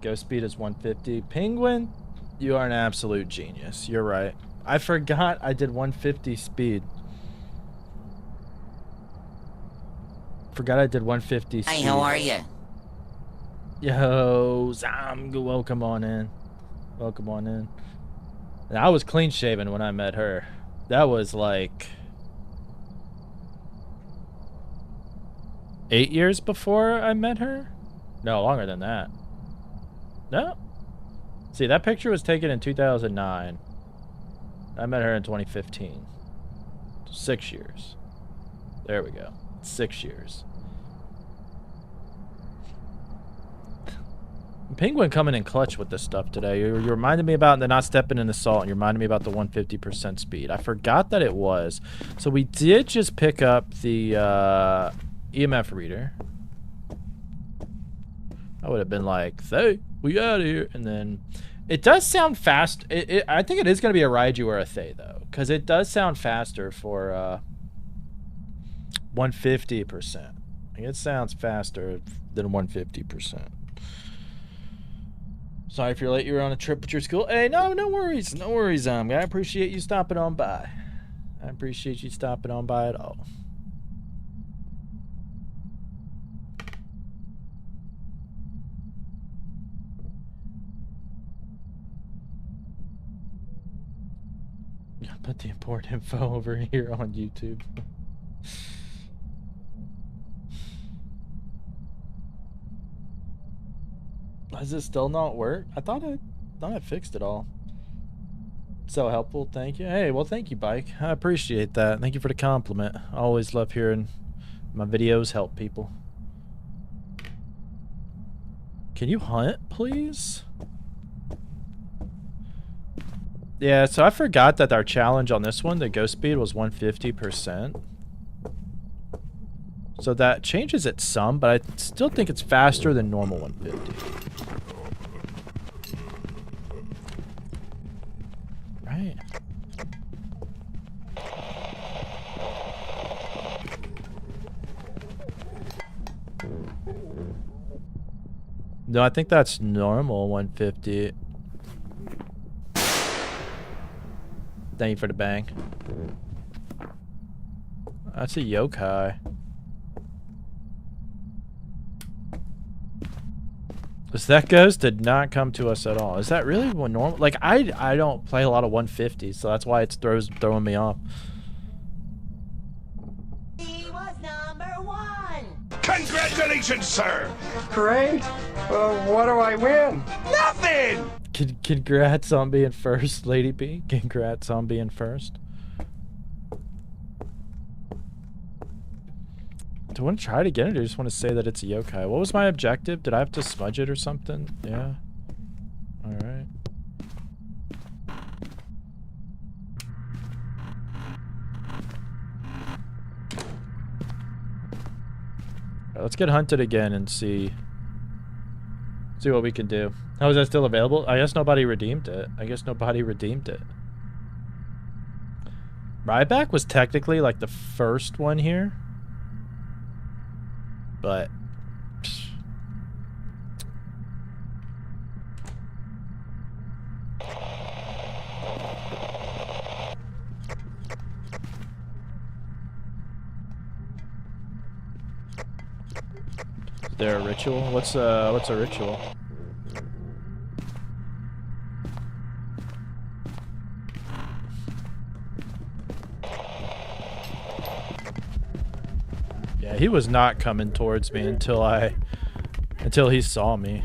Ghost speed is 150. Penguin, you are an absolute genius. You're right. I forgot I did 150 speed. Forgot I did 150 speed. Hey, how are you? Yo, Zam, welcome on in. Welcome on in. And I was clean shaven when I met her. That was like 8 years before I met her? No, longer than that. No. See, that picture was taken in 2009. I met her in 2015. 6 years. There we go. 6 years. Penguin coming in clutch with this stuff today. You reminded me about the not stepping in the salt, and you reminded me about the 150% speed. I forgot that it was. So we did just pick up the EMF reader. I would have been like, "Hey, we out of here." And then it does sound fast. I think it is going to be a Raiju or a Thay, though, because it does sound faster for 150%. It sounds faster than 150%. Sorry if you're late. You were on a trip with your school. Hey, no worries. No worries, I appreciate you stopping on by. I appreciate you stopping on by at all. Put the important info over here on YouTube. Does it still not work? I thought I fixed it all. So helpful, thank you. Hey, well, thank you, Bike. I appreciate that. Thank you for the compliment. I always love hearing my videos help people. Can you hunt, please? Yeah, so I forgot that our challenge on this one, the ghost speed, was 150%. So that changes it some, but I still think it's faster than normal 150. Right. No, I think that's normal 150. Thank you for the bang. That's a yokai. That ghost did not come to us at all. Is that really what normal? Like, I don't play a lot of 150s, so that's why it's throwing me off. He was #1. Congratulations, sir. Great. What do I win? Nothing. Congrats on being first, Lady P. Congrats on being first. Do I want to try it again, or do I just want to say that it's a yokai? What was my objective? Did I have to smudge it or something? Yeah. Alright. Let's get hunted again and see what we can do. How is that still available? I guess nobody redeemed it. Ryback was technically like the first one here. But is there a ritual? What's a ritual? he was not coming towards me until he saw me.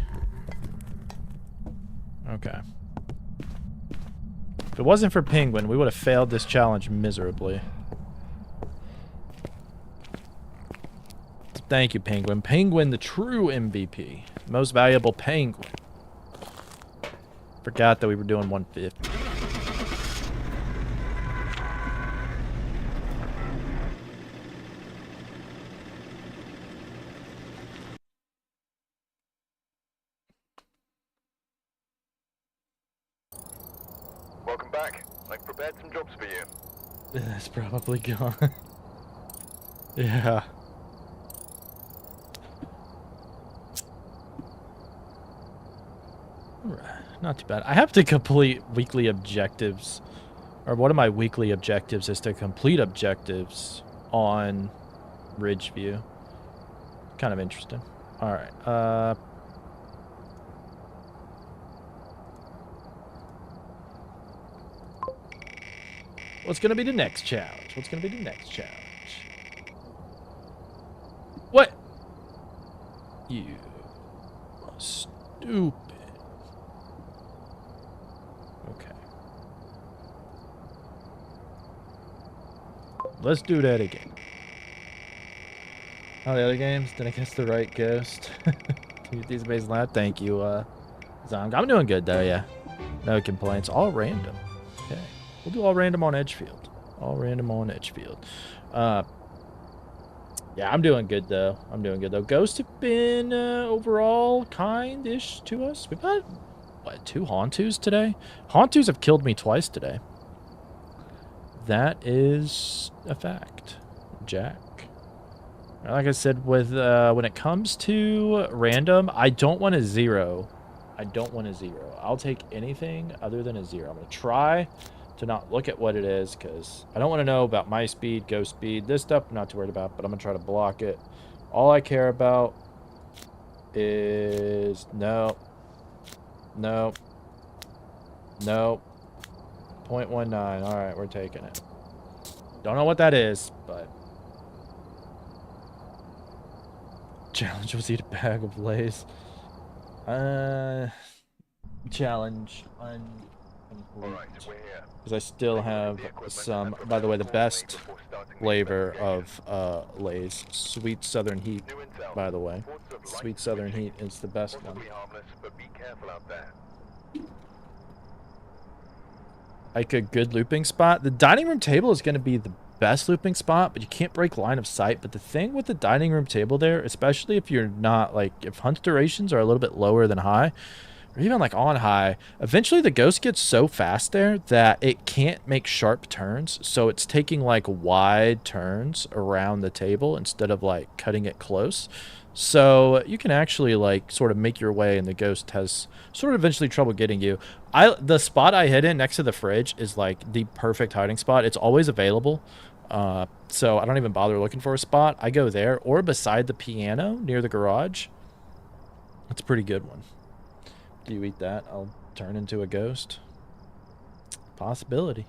Okay. If it wasn't for Penguin, we would have failed this challenge miserably. Thank you, Penguin. Penguin, the true MVP. Most valuable Penguin. Forgot that we were doing 150. Welcome back. I've prepared some jobs for you. That's probably gone. Yeah. Not too bad. I have to complete weekly objectives. Or one of my weekly objectives is to complete objectives on Ridgeview. Kind of interesting. Alright. What's going to be the next challenge? What's going to be the next challenge? What? You are stupid. Okay. Let's do that again. Oh, the other games? Did I guess the right ghost? These base lab. Thank you, Zong. I'm doing good though, yeah. No complaints. All random. Okay. We'll do all random on Edgefield. All random on Edgefield. Yeah, I'm doing good though. I'm doing good though. Ghosts have been overall kind-ish to us. We've had what, 2 Hauntus today? Hauntus have killed me twice today. That is a fact, Jack. Like I said, with when it comes to random, I don't want a 0. I don't want a 0. I'll take anything other than a 0. I'm going to try to not look at what it is because I don't want to know about my speed, ghost speed. This stuff I'm not too worried about, but I'm going to try to block it. All I care about is no. 0.19. All right, we're taking it. Don't know what that is, but challenge was eat a bag of Lay's. Challenge Alright, we're here. because I still have some. By the way, the best flavor of Lay's, Sweet Southern Heat. New intel. By the way, Reports of light Sweet Southern Heat is the best one. possibly harmless, but be careful out there. Like a good looping spot. The dining room table is going to be the best looping spot, but you can't break line of sight. But the thing with the dining room table there, especially if you're not like, if hunt durations are a little bit lower than high, or even like on high, eventually the ghost gets so fast there that it can't make sharp turns. So it's taking like wide turns around the table instead of like cutting it close. So you can actually like sort of make your way, and the ghost has sort of eventually trouble getting you. The spot I hid in next to the fridge is like the perfect hiding spot. It's always available. So I don't even bother looking for a spot. I go there or beside the piano near the garage. That's a pretty good one. Do you eat that? I'll turn into a ghost. Possibility.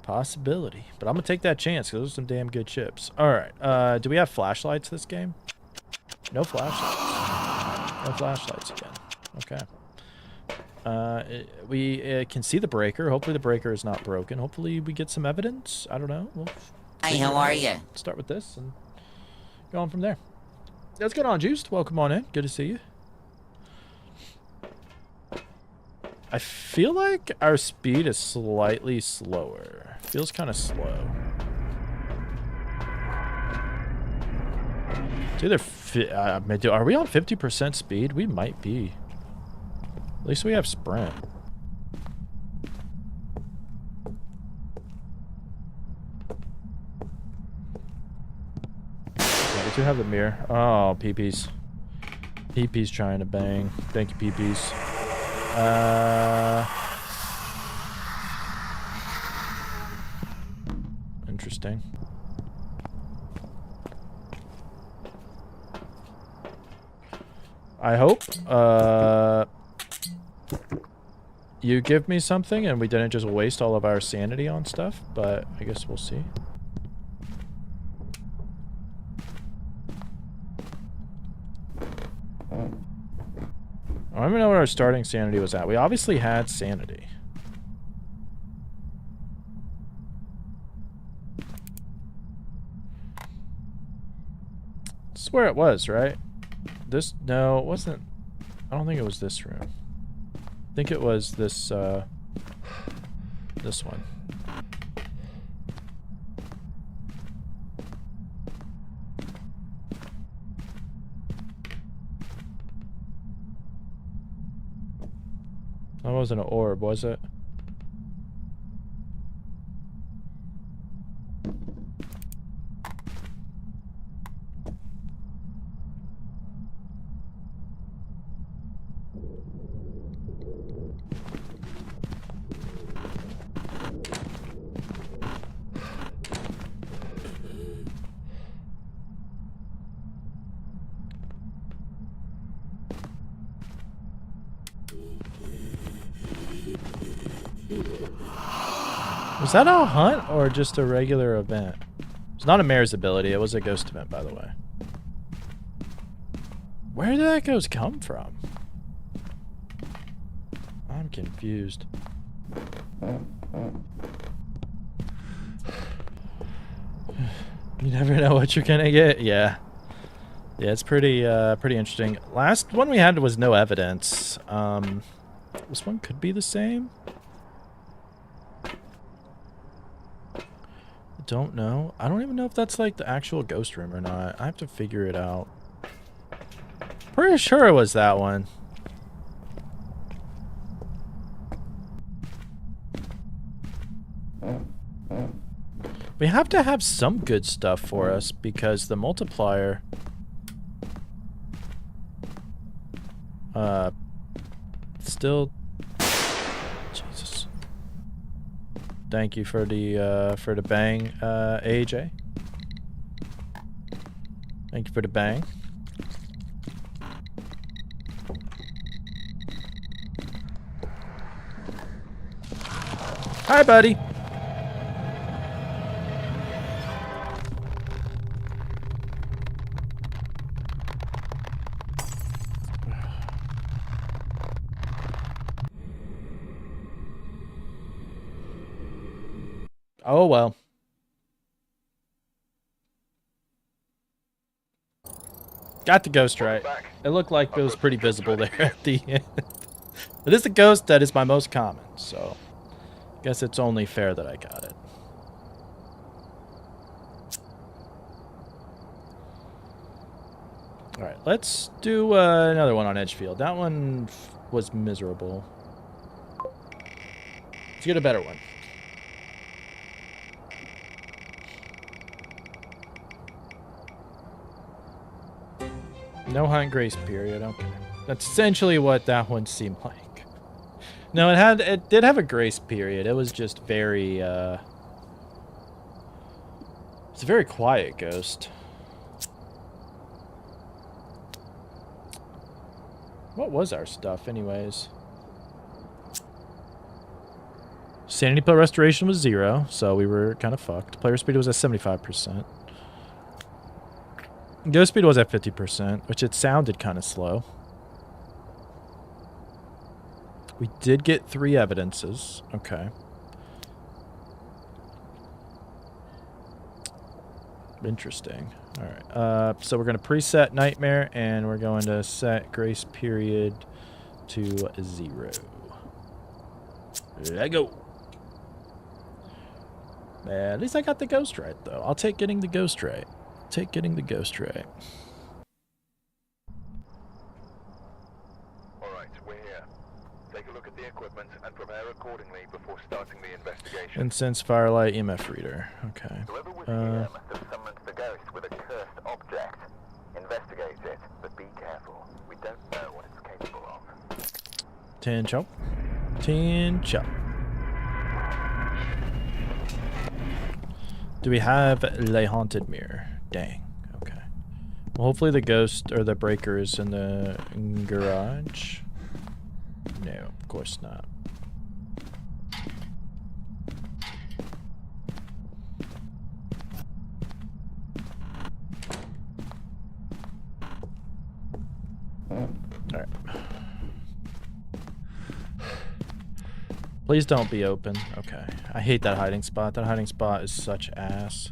Possibility. But I'm going to take that chance because those are some damn good chips. All right. Do we have flashlights this game? No flashlights. No flashlights again. Okay. We can see the breaker. Hopefully the breaker is not broken. Hopefully we get some evidence. I don't know. We'll Hi, how are you? start with this and go on from there. What's going on, Juiced? Welcome on in. Good to see you. I feel like our speed is slightly slower. Feels kind of slow. It's either are we on 50% speed? We might be. At least we have sprint. Yeah, we do have the mirror. Oh, peepees. Peepees trying to bang. Thank you, peepees. Interesting. I hope you give me something and we didn't just waste all of our sanity on stuff, but I guess we'll see. I don't even know what our starting sanity was at. We obviously had sanity. This is where it was, right? This, no, it wasn't. I don't think it was this room. I think it was this, this one. That wasn't an orb, was it? Was that a hunt or just a regular event? It's not a mayor's ability. It was a ghost event, by the way. Where did that ghost come from? I'm confused. You never know what you're gonna get. Yeah. Yeah, it's pretty interesting. Last one we had was no evidence. This one could be the same. Don't know. I don't even know if that's like the actual ghost room or not. I have to figure it out. Pretty sure it was that one. We have to have some good stuff for us because the multiplier still. Jesus. Thank you for the bang, AJ. Thank you for the bang. Hi, buddy. Oh, well. Got the ghost right. It looked like it was pretty visible there at the end. It is the ghost that is my most common, so I guess it's only fair that I got it. Alright, let's do another one on Edgefield. That one was miserable. Let's get a better one. No hunt grace period, okay. That's essentially what that one seemed like. No, it did have a grace period. It was just very, it's a very quiet ghost. What was our stuff, anyways? Sanity plus restoration was 0, so we were kind of fucked. Player speed was at 75%. Ghost speed was at 50%, which it sounded kind of slow. We did get 3 evidences. Okay. Interesting. Alright. So we're going to preset Nightmare, and we're going to set Grace Period to 0. Let go. At least I got the ghost right, though. I'll take getting the ghost right. Take getting the ghost right. Alright, we're here. Take a look at the equipment and prepare accordingly before starting the investigation. Incense, Firelight, EMF Reader. Okay. Whoever was here must have summoned the ghost with a cursed object. Investigate it, but be careful. We don't know what it's capable of. 10 chop. 10 chop. Do we have Le Haunted Mirror? Dang. Okay. Well, hopefully the ghost or the breaker is in the garage. No, of course not. Please don't be open. Okay. I hate that hiding spot. That hiding spot is such ass.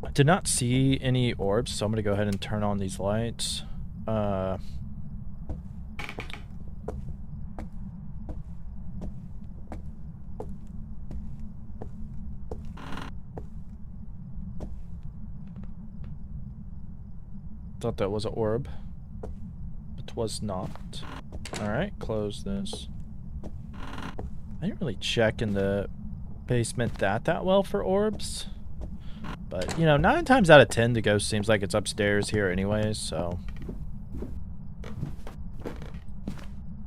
I did not see any orbs, so I'm gonna go ahead and turn on these lights. Thought that was an orb. It was not. Alright, close this. I didn't really check in the basement that well for orbs. But, you know, 9 times out of 10 the ghost seems like it's upstairs here anyways, so...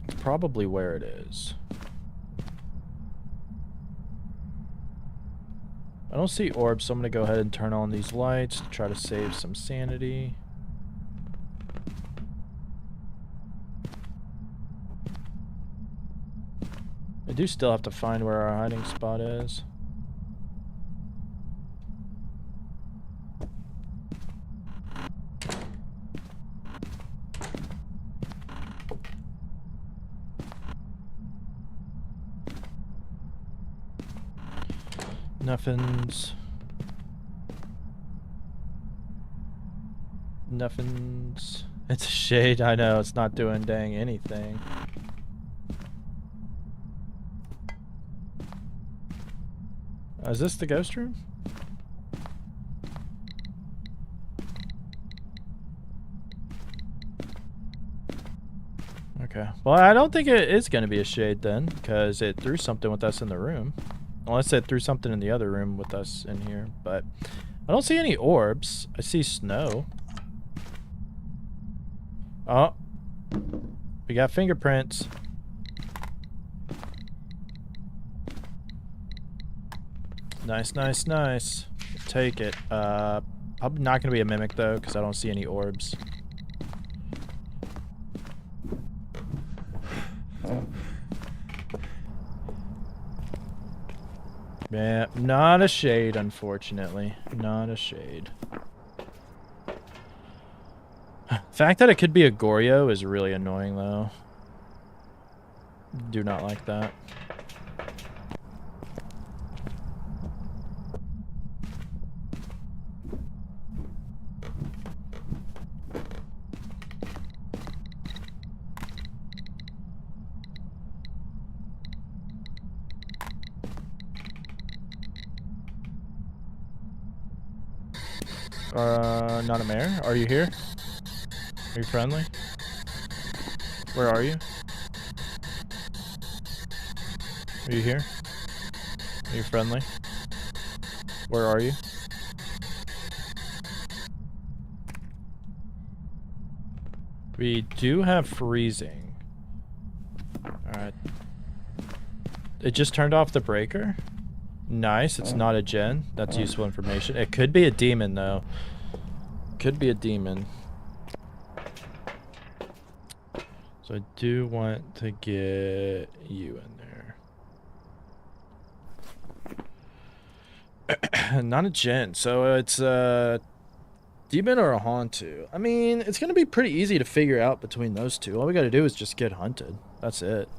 it's probably where it is. I don't see orbs, so I'm gonna go ahead and turn on these lights to try to save some sanity. I do still have to find where our hiding spot is. Nothing's... nothing's... It's a shade, I know, it's not doing dang anything. Is this the ghost room? Okay. Well, I don't think it is going to be a shade then, because it threw something with us in the room. Unless it threw something in the other room with us in here. But I don't see any orbs. I see snow. Oh. We got fingerprints. Nice, nice, nice. Take it. Probably not gonna be a mimic though, because I don't see any orbs. Yeah, not a shade, unfortunately. Not a shade. The fact that it could be a Goryo is really annoying though. Do not like that. Not a mayor? Are you here? Are you friendly? Where are you? Are you here? Are you friendly? Where are you? We do have freezing. Alright. It just turned off the breaker? Nice, it's not a gen. That's useful information. It could be a demon though. Could be a demon. So I do want to get you in there. Not a gen, so it's a demon or a Hauntu. I mean, it's gonna be pretty easy to figure out between those two. All we gotta do is just get hunted. That's it.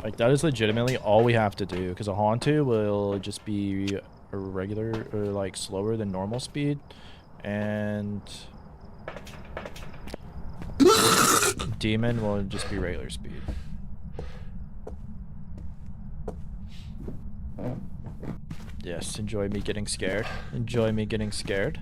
Like, that is legitimately all we have to do, because a Hauntu will just be a regular, or like slower than normal speed, and demon will just be regular speed. Yes, enjoy me getting scared. Enjoy me getting scared.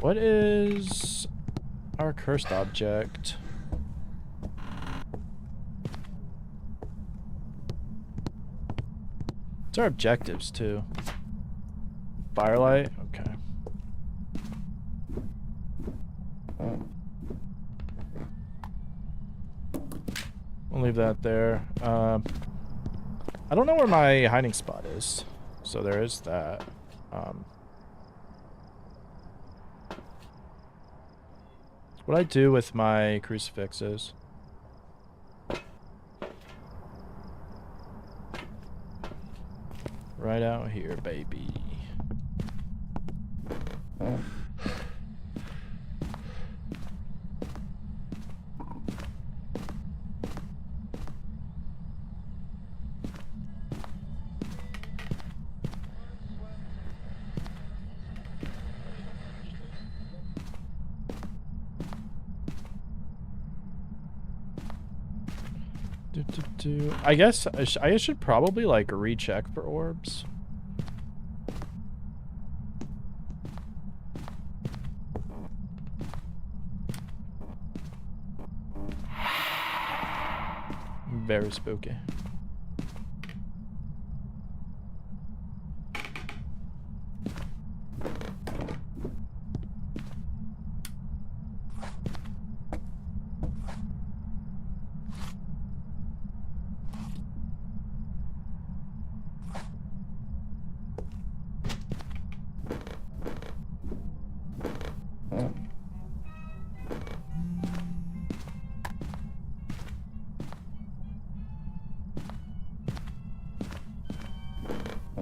What is our cursed object? What's our objectives too? Firelight? Okay. I'll leave that there. I don't know where my hiding spot is, so there is that. What I do with my crucifixes? Right out here, baby. I guess I should probably like recheck for orbs. Very spooky.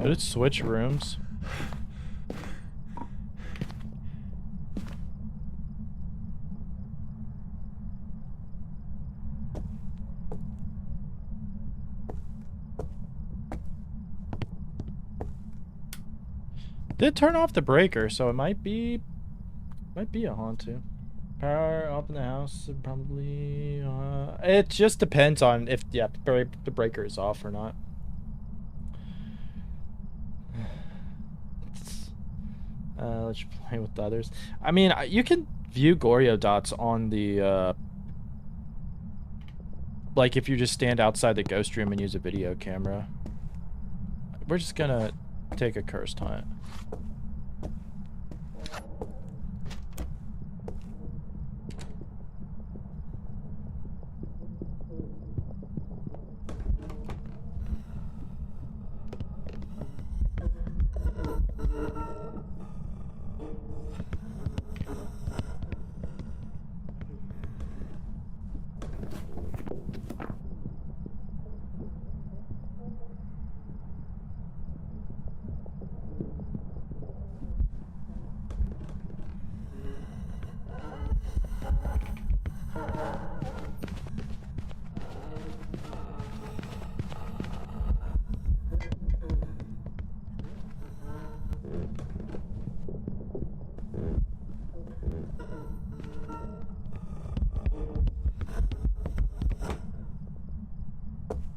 Did it switch rooms? Did turn off the breaker, so it might be a Hauntu. Power up in the house, probably. It just depends on if the breaker is off or not. Let's play with the others. I mean, you can view Goryo dots on the like if you just stand outside the ghost room and use a video camera. We're just gonna take a cursed hunt.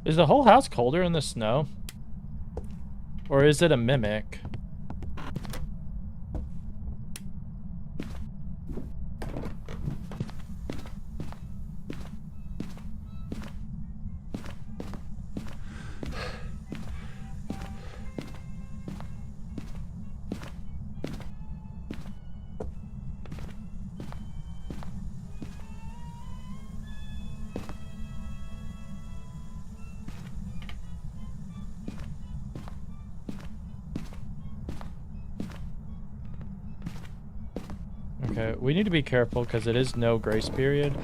Is the whole house colder in the snow? Or is it a mimic? Okay, we need to be careful because it is no grace period.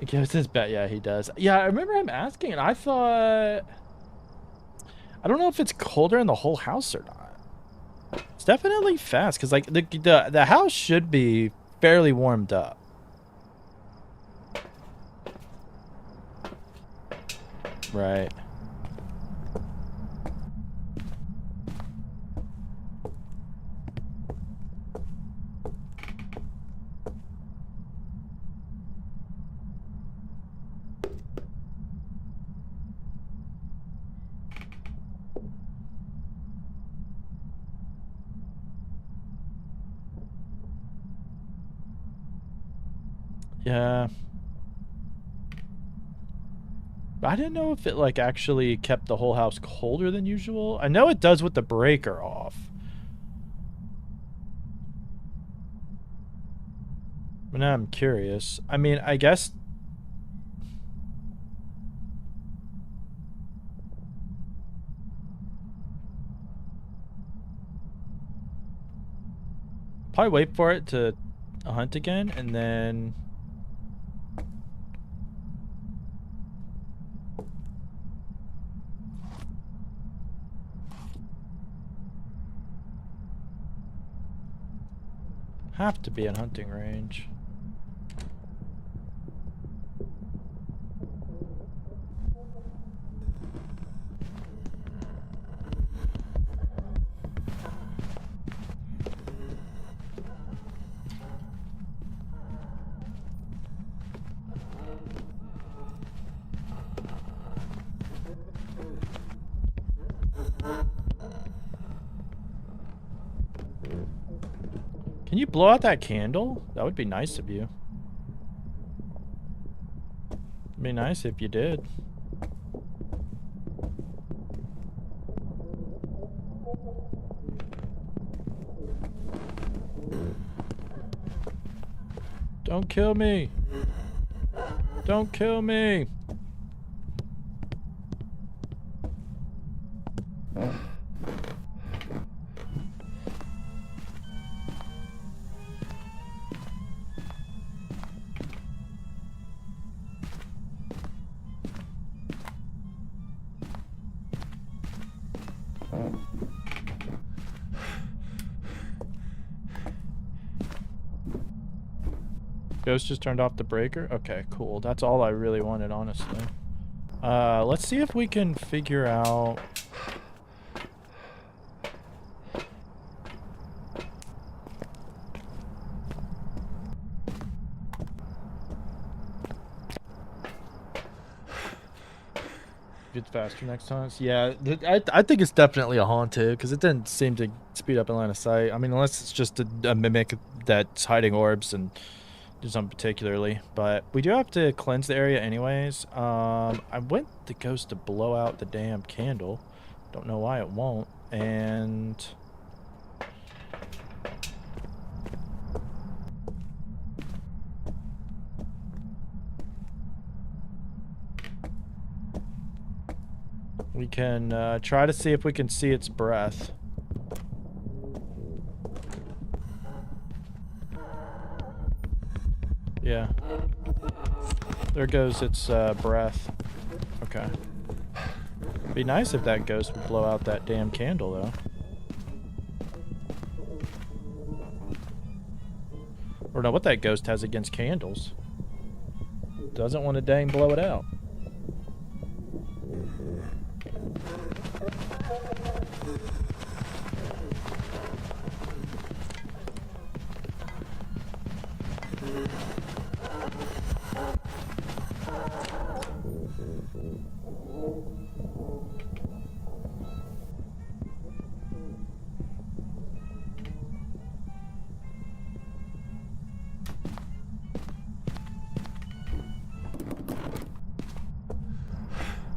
He gives his bet. Yeah, he does. Yeah, I remember him asking, and I thought... I don't know if it's colder in the whole house or not. It's definitely fast because, like, the house should be fairly warmed up. Right. Yeah. I didn't know if it, like, actually kept the whole house colder than usual. I know it does with the breaker off. But now I'm curious. I mean, I guess... Probably wait for it to hunt again, and then... Have to be in hunting range. Can you blow out that candle? That would be nice of you. It'd be nice if you did. Don't kill me. Don't kill me. Ghost just turned off the breaker? Okay, cool. That's all I really wanted, honestly. Let's see if we can figure out... Get faster next time. So yeah, I think it's definitely a haunted because it didn't seem to speed up in line of sight. I mean, unless it's just a mimic that's hiding orbs and do something particularly. But we do have to cleanse the area anyways. I went the ghost to blow out the damn candle. Don't know why it won't. And... we can try to see if we can see its breath. Yeah. There goes its breath. Okay. Be nice if that ghost would blow out that damn candle, though. Or know what that ghost has against candles. Doesn't want to dang blow it out.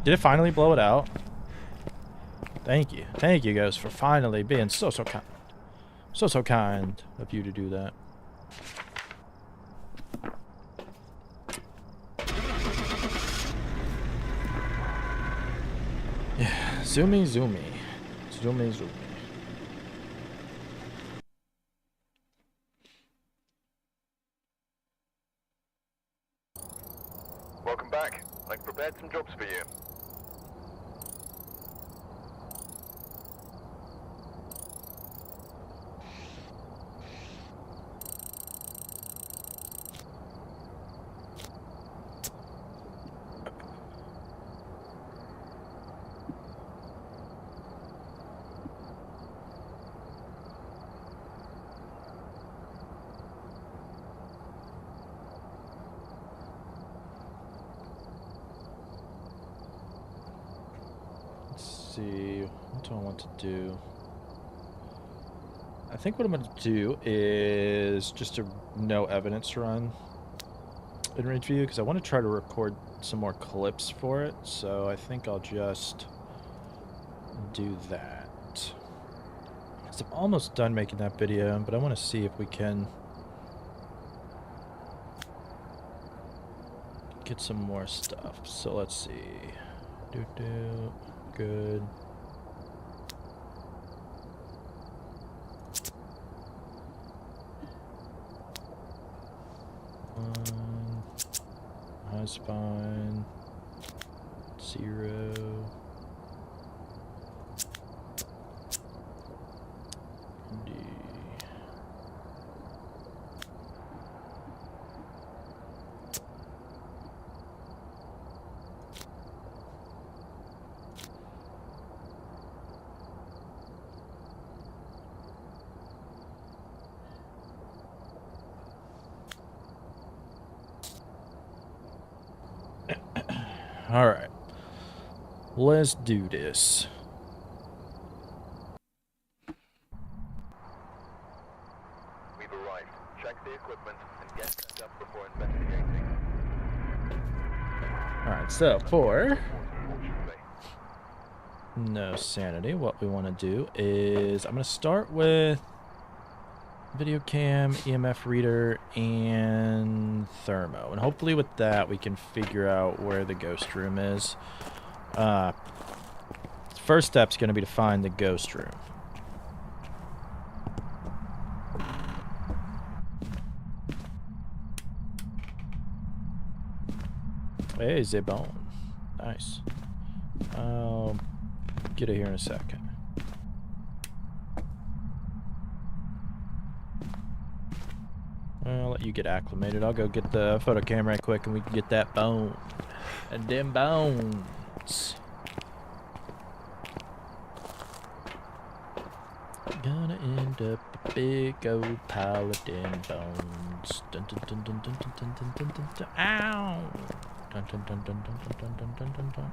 Did it finally blow it out? Thank you. Thank you, Ghost, for finally being so kind. So kind of you to do that. Yeah, zoomy. Welcome back. I've prepared some jobs for you. See, what do I want to do? I think what I'm going to do is just a no evidence run in range view because I want to try to record some more clips for it. So I think I'll just do that. So I'm almost done making that video, but I want to see if we can get some more stuff. So let's see. Good. High spine. 0. D. All right, let's do this. We've arrived. Check the equipment and get set up before investigating. All right, so for Unfortunately. no sanity, what we want to do is I'm going to start with video cam, EMF reader, and thermo. And hopefully with that we can figure out where the ghost room is. First step's going to be to find the ghost room. Hey, Zebone. Nice. I'll get it here in a second. I'll let you get acclimated. I'll go get the photo camera right quick and we can get that bone. And them bones. Gonna end up a big old pile of damn bones. Dun dun dun dun dun dun dun dun dun dun dun. Ow! Dun dun dun dun dun dun dun dun dun dun.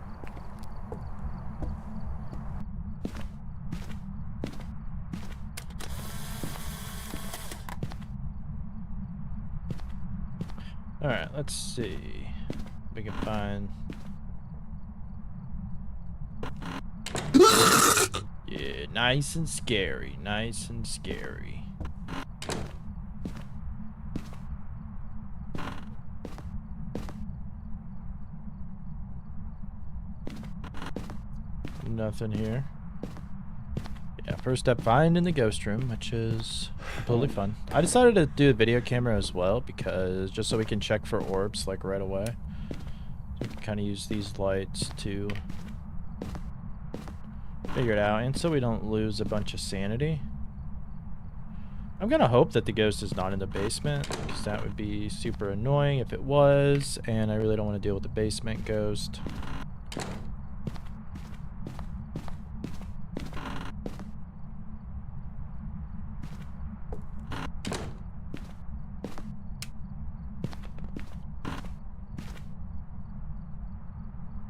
Alright, let's see if we can find... Yeah, nice and scary, nice and scary. Nothing here. Yeah, first step, finding the ghost room, which is totally fun. I decided to do the video camera as well because just so we can check for orbs like right away. So we can kind of use these lights to figure it out, and so we don't lose a bunch of sanity. I'm gonna hope that the ghost is not in the basement because that would be super annoying if it was, and I really don't want to deal with the basement ghost.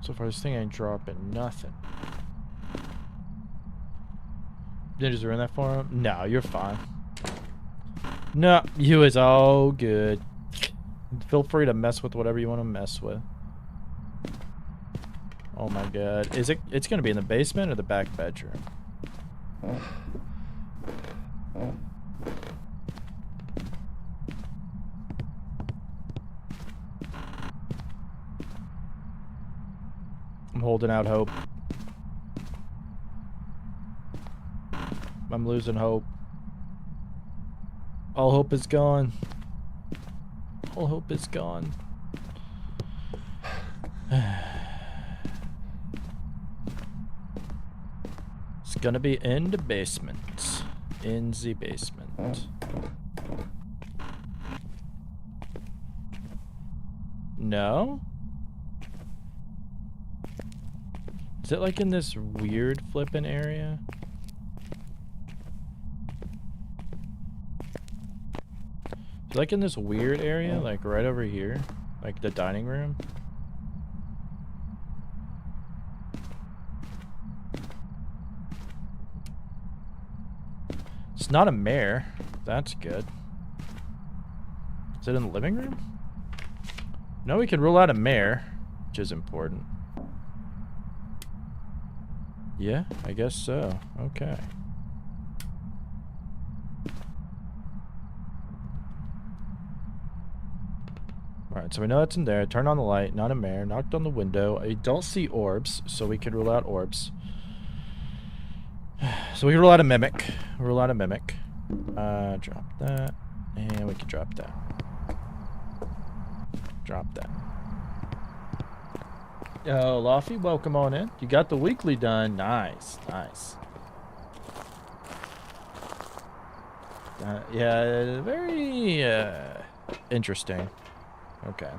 So far, this thing ain't dropping nothing. Ninjas are in that for him? No, you're fine. No, you is all good. Feel free to mess with whatever you want to mess with. Oh my god. Is it? It's gonna be in the basement or the back bedroom? I'm holding out hope. I'm losing hope. All hope is gone. All hope is gone. It's gonna be in the basement. In the basement. No? Is it like in this weird flippin' area? Is it like in this weird area? Like right over here? Like the dining room? It's not a mare. That's good. Is it in the living room? No, we can rule out a mare, which is important. Yeah, I guess so. Okay. Alright, so we know it's in there. Turn on the light, not a mare. Knocked on the window. I don't see orbs, so we could rule out orbs. So we can rule out a mimic. Rule out a mimic. Drop that. And we can drop that. Drop that. Yo, Lofty, welcome on in. You got the weekly done. Nice, nice. Yeah, very interesting. Okay.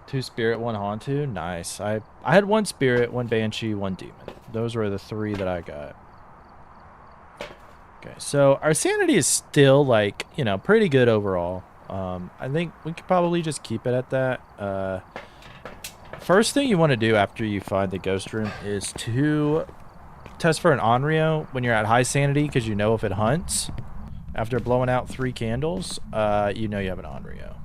2 spirit, 1 Hantu. Nice. I had 1 spirit, 1 banshee, 1 demon. Those were the 3 that I got. Okay, so our sanity is still, like, you know, pretty good overall. I think we could probably just keep it at that. First thing you want to do after you find the ghost room is to test for an Onryo when you're at high sanity, because you know if it hunts after blowing out 3 candles, you know you have an Onryo.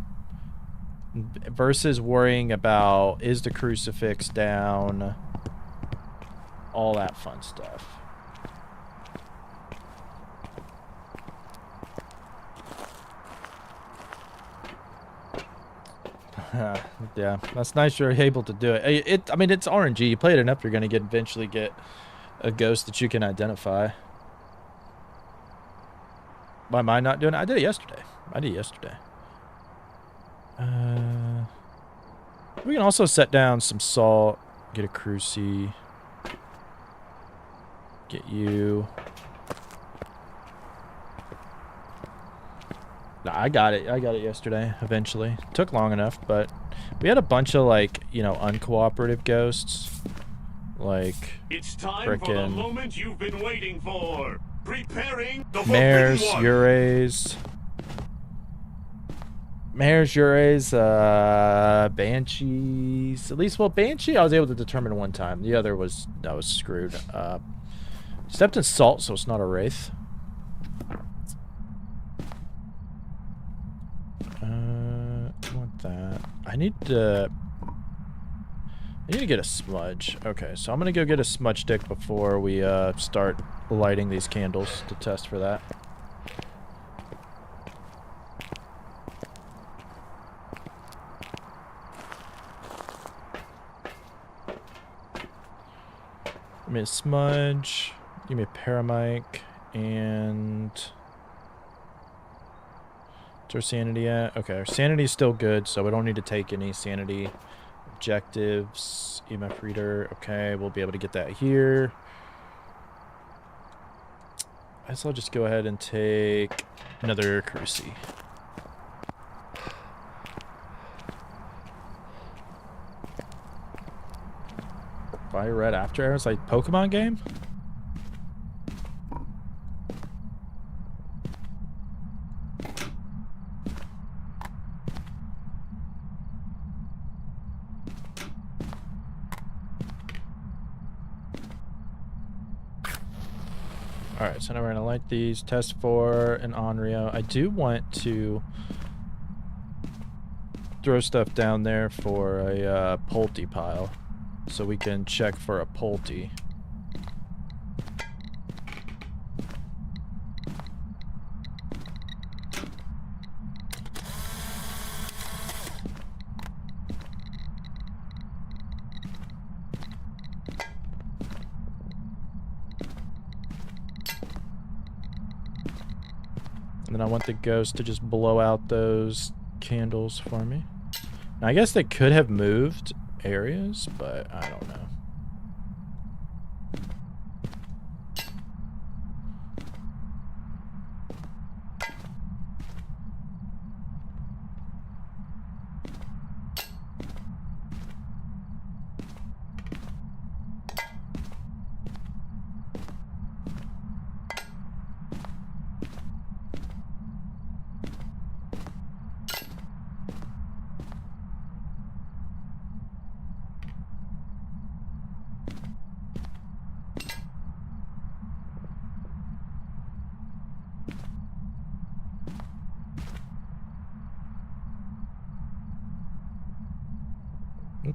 Versus worrying about, is the crucifix down, all that fun stuff. Yeah, that's nice you're able to do it. I mean, it's RNG. You play it enough, you're going to eventually get a ghost that you can identify. Why am I not doing it? I did it yesterday. We can also set down some salt, get a cruci, get you. I got it yesterday, eventually. Took long enough, but we had a bunch of, like, you know, uncooperative ghosts. Like, it's time for the moment you've been waiting for. Preparing the mares, Forbidden One. Ures, banshees. At least, well, banshee I was able to determine one time. The other was, I was screwed. Stepped in salt, so it's not a wraith. Want that. I need to get a smudge. Okay, so I'm gonna go get a smudge stick before we start lighting these candles to test for that. Give me a smudge. Give me a paramic and. What's our sanity at? Okay, our sanity is still good, so we don't need to take any sanity objectives. EMF reader. Okay, we'll be able to get that here. I guess I'll just go ahead and take another cruci. Fire red after arrows, like Pokemon game? Alright, so now we're going to light these. Test for an Onryo. I do want to throw stuff down there for a Pulte pile, so we can check for a Pulte. And then I want the ghost to just blow out those candles for me. Now, I guess they could have moved areas, but I don't know.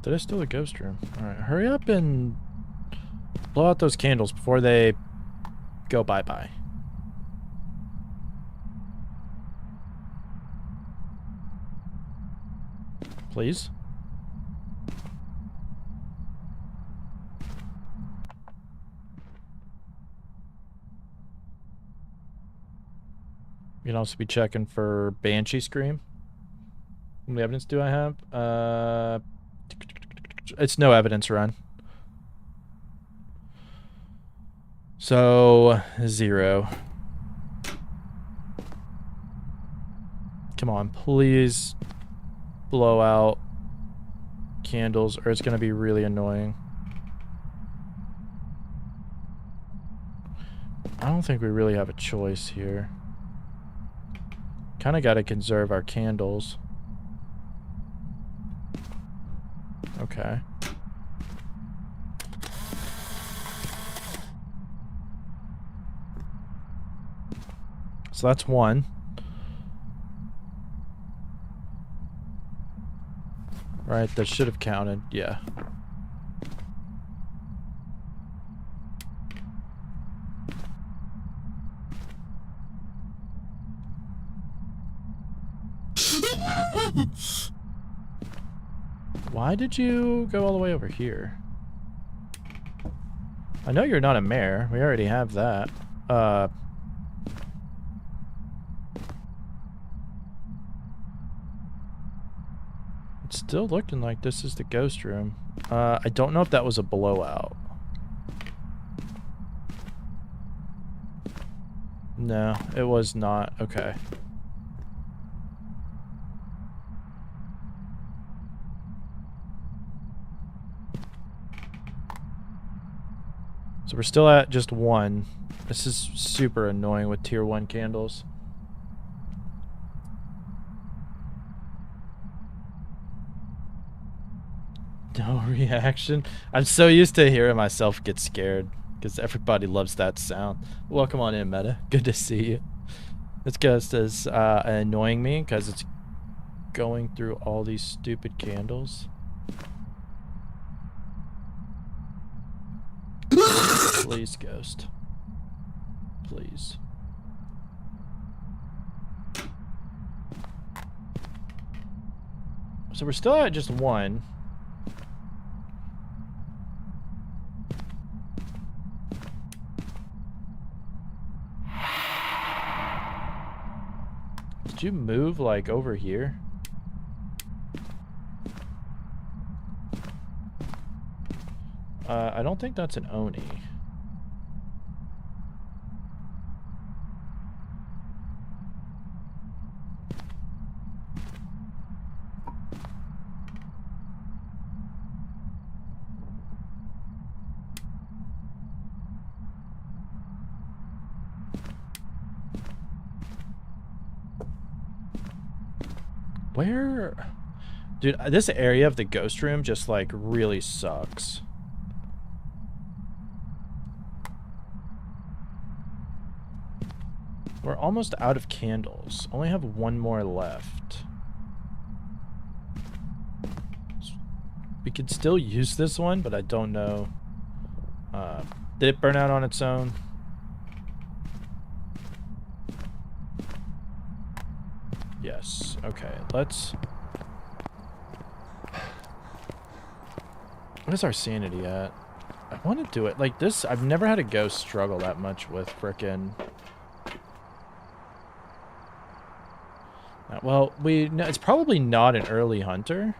Did I steal the ghost room? Alright, hurry up and blow out those candles before they go bye-bye. Please. You can also be checking for Banshee Scream. How many evidence do I have? It's no evidence run. So, 0. Come on, please blow out candles or it's going to be really annoying. I don't think we really have a choice here. Kind of got to conserve our candles. Okay. So that's 1. Right, that should have counted, yeah. Why did you go all the way over here? I know you're not a mayor. We already have that. It's still looking like this is the ghost room. I don't know if that was a blowout. No, it was not. Okay. So we're still at just 1. This is super annoying with tier 1 candles. No reaction. I'm so used to hearing myself get scared because everybody loves that sound. Welcome on in, Meta. Good to see you. It's just as annoying me because it's going through all these stupid candles. Please, ghost. Please. So we're still at just 1. Did you move like over here? I don't think that's an Oni. Where? Dude, this area of the ghost room just like really sucks. We're almost out of candles. Only have 1 more left. We could still use this one, but I don't know. Did it burn out on its own? Yes. Okay, let's... What is our sanity at? I want to do it like this. I've never had a ghost struggle that much with frickin'... Well, no, it's probably not an early hunter.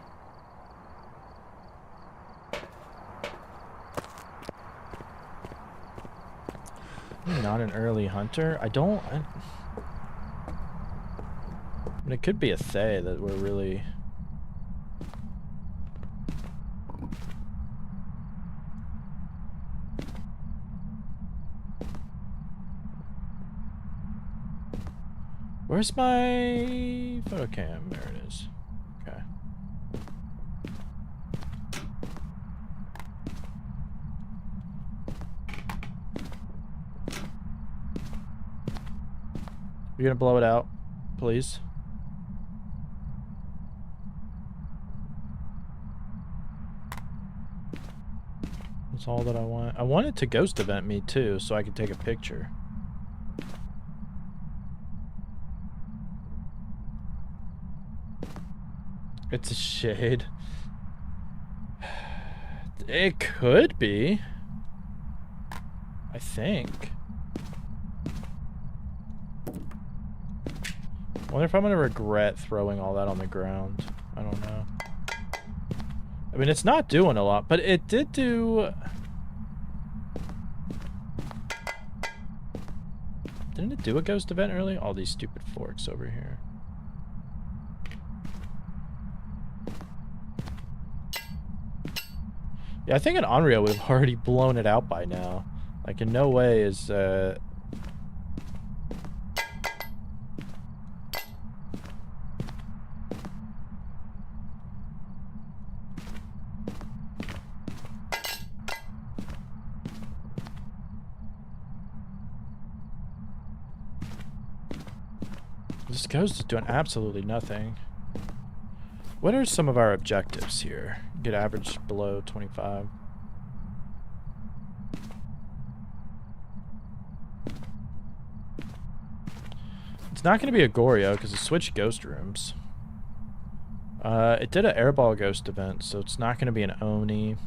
Not an early hunter. I mean, it could be a Thay that we're really... Where's my photo cam? There it is. Okay. You're gonna blow it out, please. That's all that I want. I want it to ghost event me too, so I could take a picture. It's a shade. It could be. I think. Wonder if I'm gonna regret throwing all that on the ground. I don't know. I mean, it's not doing a lot, but it did do... Didn't it do a ghost event early? All these stupid forks over here. Yeah, I think an Onryo would have already blown it out by now. Like, in no way is... This ghost is doing absolutely nothing. What are some of our objectives here? Get average below 25. It's not going to be a Goryo because it switched ghost rooms. It did an airball ghost event, so it's not going to be an Oni.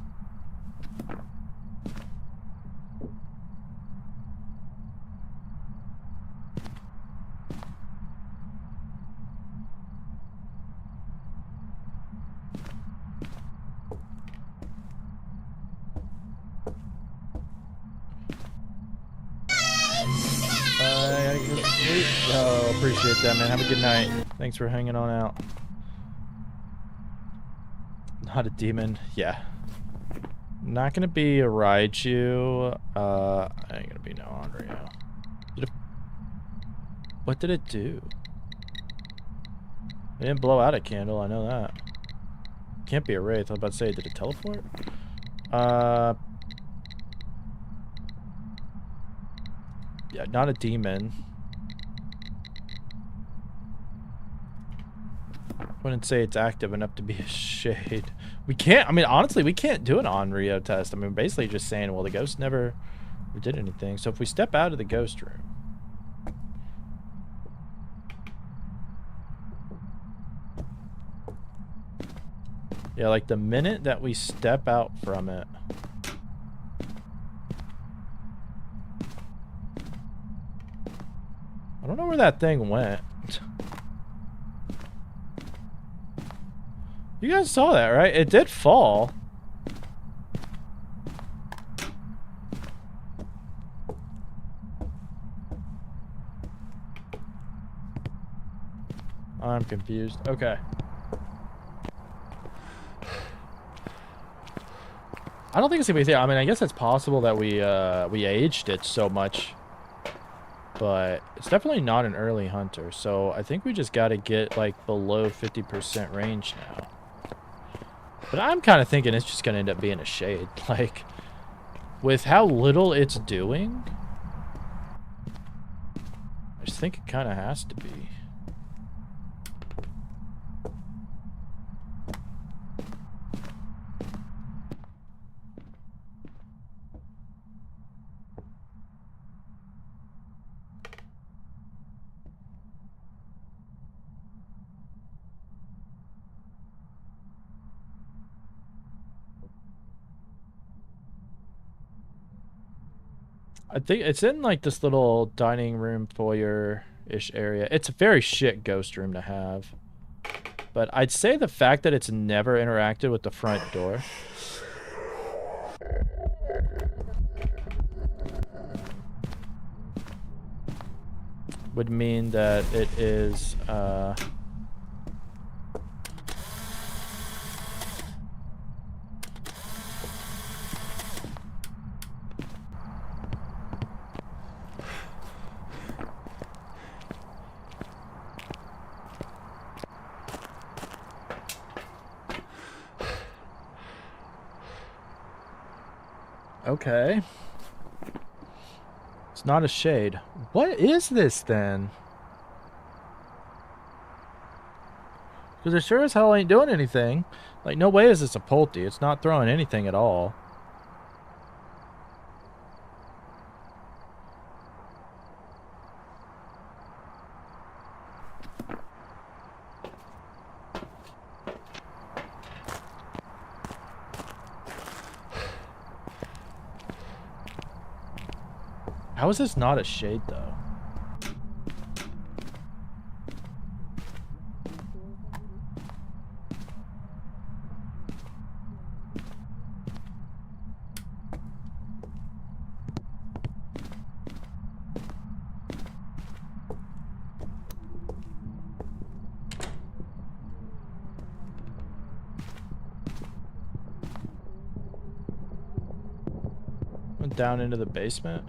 Oh, appreciate that, man. Have a good night. Thanks for hanging on out. Not a demon. Yeah. Not gonna be a Raichu. Ain't gonna be no Onryo. What did it do? It didn't blow out a candle, I know that. Can't be a Wraith. I was about to say, did it teleport? Yeah, not a demon. Wouldn't say it's active enough to be a shade. We can't, I mean, honestly, we can't do an Onryo test. I mean, basically just saying, well, the ghost never did anything. So if we step out of the ghost room. Yeah, like the minute that we step out from it. I don't know where that thing went. You guys saw that, right? It did fall. I'm confused. Okay. I don't think it's gonna be a thing. I mean, I guess it's possible that we aged it so much, but it's definitely not an early hunter. So I think we just got to get like below 50% range now. But I'm kind of thinking it's just gonna end up being a shade. Like, with how little it's doing, I just think it kind of has to be. I think it's in like this little dining room foyer-ish area. It's a very shit ghost room to have. But I'd say the fact that it's never interacted with the front door. Would mean that it is, okay. It's not a shade. What is this then? Because it sure as hell ain't doing anything. Like, no way is this a Pulte. It's not throwing anything at all. How is this not a shade, though? Went down into the basement.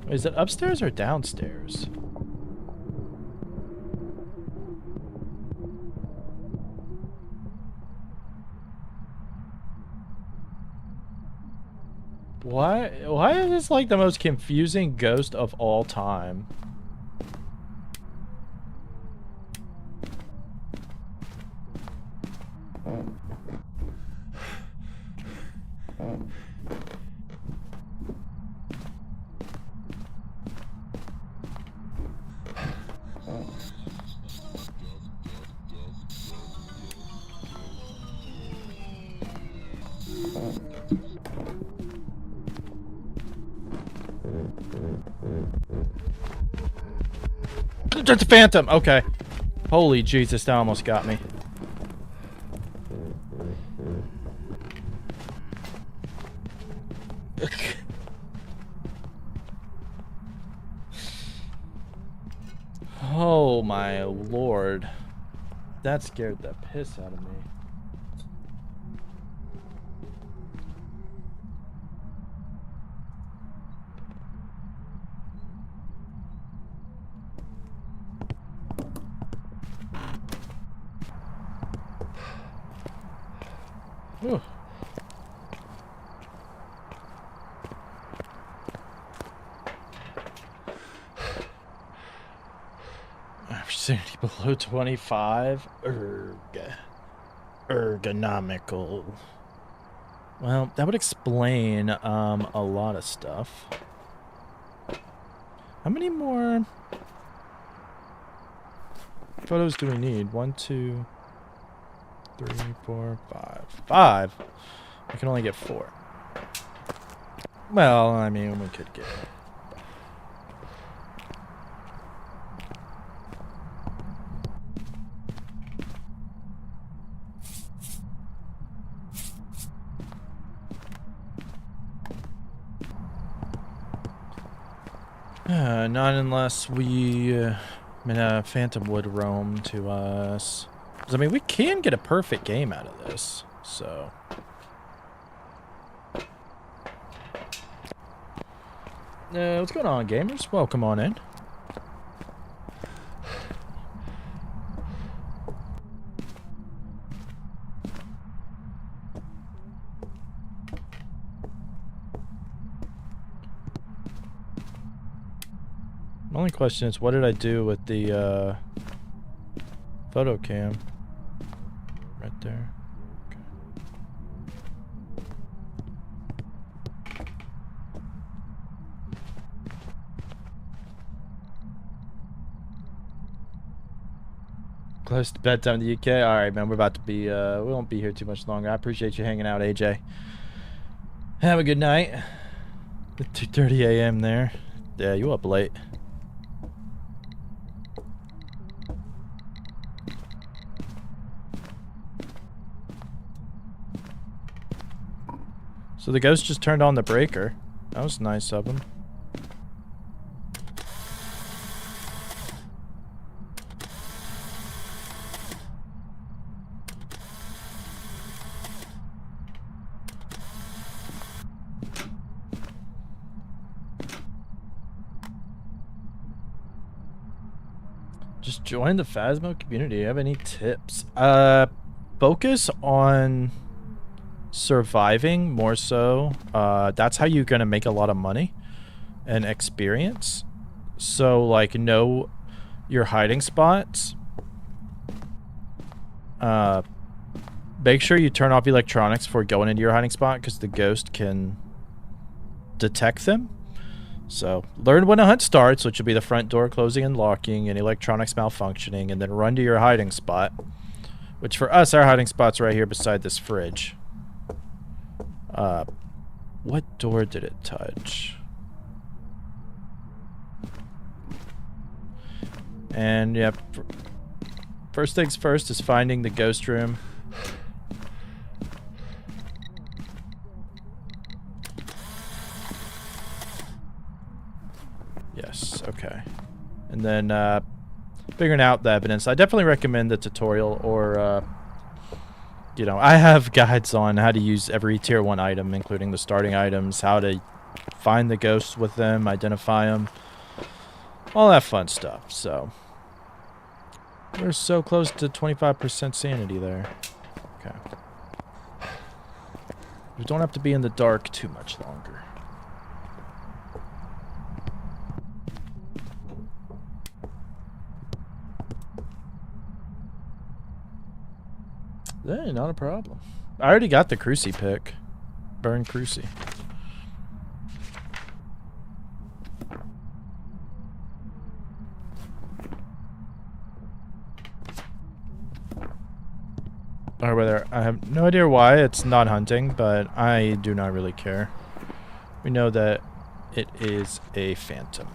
Is it upstairs or downstairs? Why is this like the most confusing ghost of all time? It's a phantom. Okay. Holy Jesus, that almost got me. Oh my lord. That scared the piss out of me. Whew. Opportunity below 25. Ergonomical. Well, that would explain a lot of stuff. How many more photos do we need? 1, 2, 3, 4, 5. 5? I can only get 4. Well, I mean, we could get... not unless we... Phantom would roam to us. I mean, we can get a perfect game out of this, so... what's going on, gamers? Welcome on in. My only question is, what did I do with the, photo cam? Right there. Okay. Close to bedtime in the UK. All right, man. We're about to be. We won't be here too much longer. I appreciate you hanging out, AJ. Have a good night. 2:30 a.m. there. Yeah, you up late. So the ghost just turned on the breaker. That was nice of him. Just join the Phasmo community. Do you have any tips? Focus on surviving more so. That's how you're gonna make a lot of money and experience. So like, know your hiding spots. Make sure you turn off electronics before going into your hiding spot, because the ghost can detect them. So learn when a hunt starts, which will be the front door closing and locking and electronics malfunctioning, and then run to your hiding spot. Which for us, our hiding spot's right here beside this fridge. What door did it touch? And yeah, first things first is finding the ghost room. Yes, okay. And then figuring out the evidence. I definitely recommend the tutorial or, you know, I have guides on how to use every tier 1 item, including the starting items, how to find the ghosts with them, identify them, all that fun stuff. So we're so close to 25% sanity there. Okay. We don't have to be in the dark too much longer. Hey, not a problem. I already got the Cruci pick. Burn Cruci. Or whether I have no idea why it's not hunting, but I do not really care. We know that it is a phantom.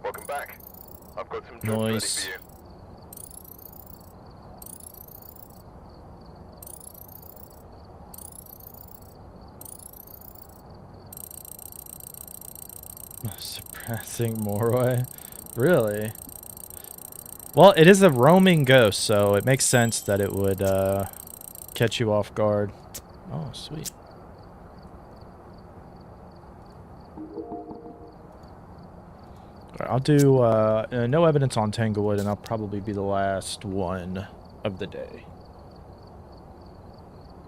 Welcome back. I've got some jobs ready Nice. for you. Suppressing Moroi? Really? Well, it is a roaming ghost, so it makes sense that it would catch you off guard. Oh, sweet. Alright, I'll do no evidence on Tanglewood, and I'll probably be the last one of the day.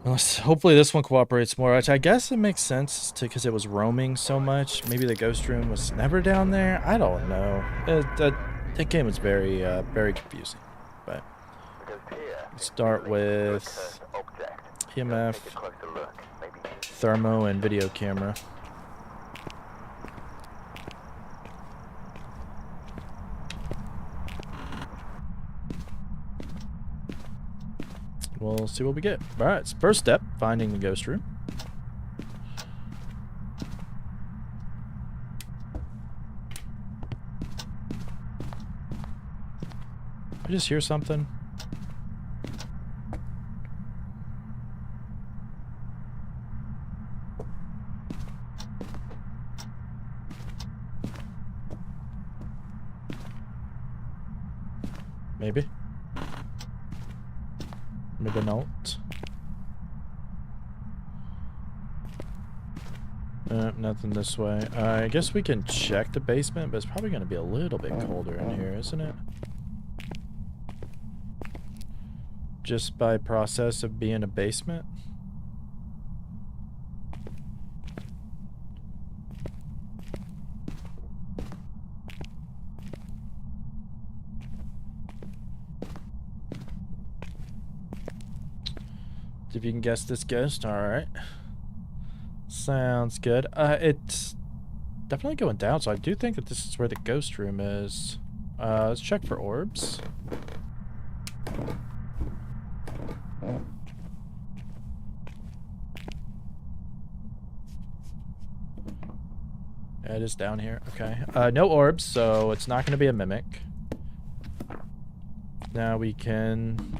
Unless, hopefully this one cooperates more, which I guess it makes sense because it was roaming so much. Maybe the ghost room was never down there. I don't know. That game was very, very confusing. But let's start with EMF, thermo, and video camera. We'll see what we get. Alright, first step, finding the ghost room. I just hear something. Maybe. Maybe not. Nothing this way. I guess we can check the basement, but it's probably going to be a little bit colder in here, isn't it? Just by process of being a basement. If you can guess this ghost, alright. Sounds good. It's definitely going down, so I do think that this is where the ghost room is. Let's check for orbs. Yeah, it is down here. Okay. No orbs, so it's not going to be a mimic. Now we can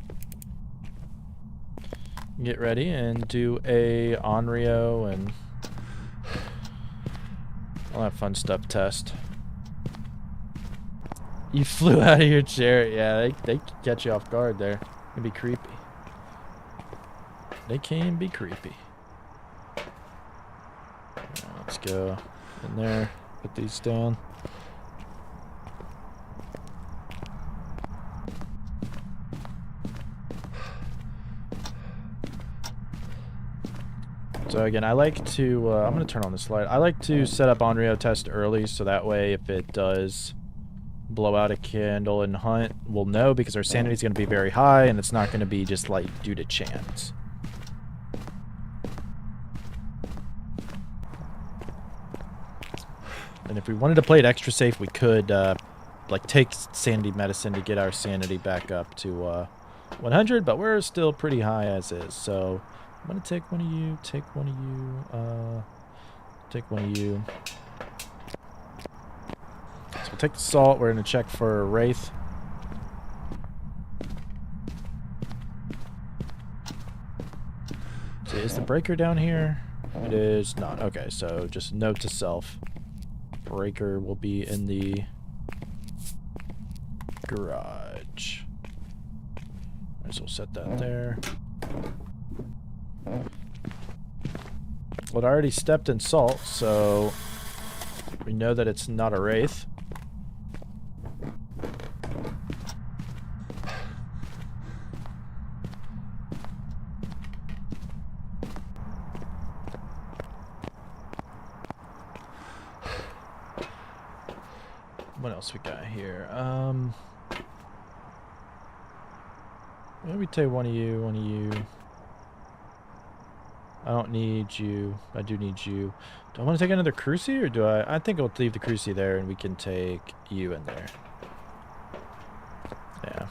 get ready and do a Onryo and all that fun stuff test. You flew out of your chair. Yeah, they can catch you off guard there. It can be creepy. They can be creepy. Let's go in there. Put these down. So again, I like to, I'm going to turn on the slide. I like to set up Onryo test early so that way if it does blow out a candle and hunt, we'll know because our sanity is going to be very high and it's not going to be just like due to chance. And if we wanted to play it extra safe, we could like take sanity medicine to get our sanity back up to 100, but we're still pretty high as is. So I'm gonna take one of you, take one of you, take one of you. So we'll take the salt. We're gonna check for a wraith. So is the breaker down here? It is not. Okay, so just note to self. Breaker will be in the garage. Might as well set that there. Well, it already stepped in salt, so we know that it's not a wraith. What else we got here? Maybe take one of you, one of you. I don't need you. I do need you. Do I want to take another Cruci, or do I? I think I'll leave the Cruci there, and we can take you in there. Yeah.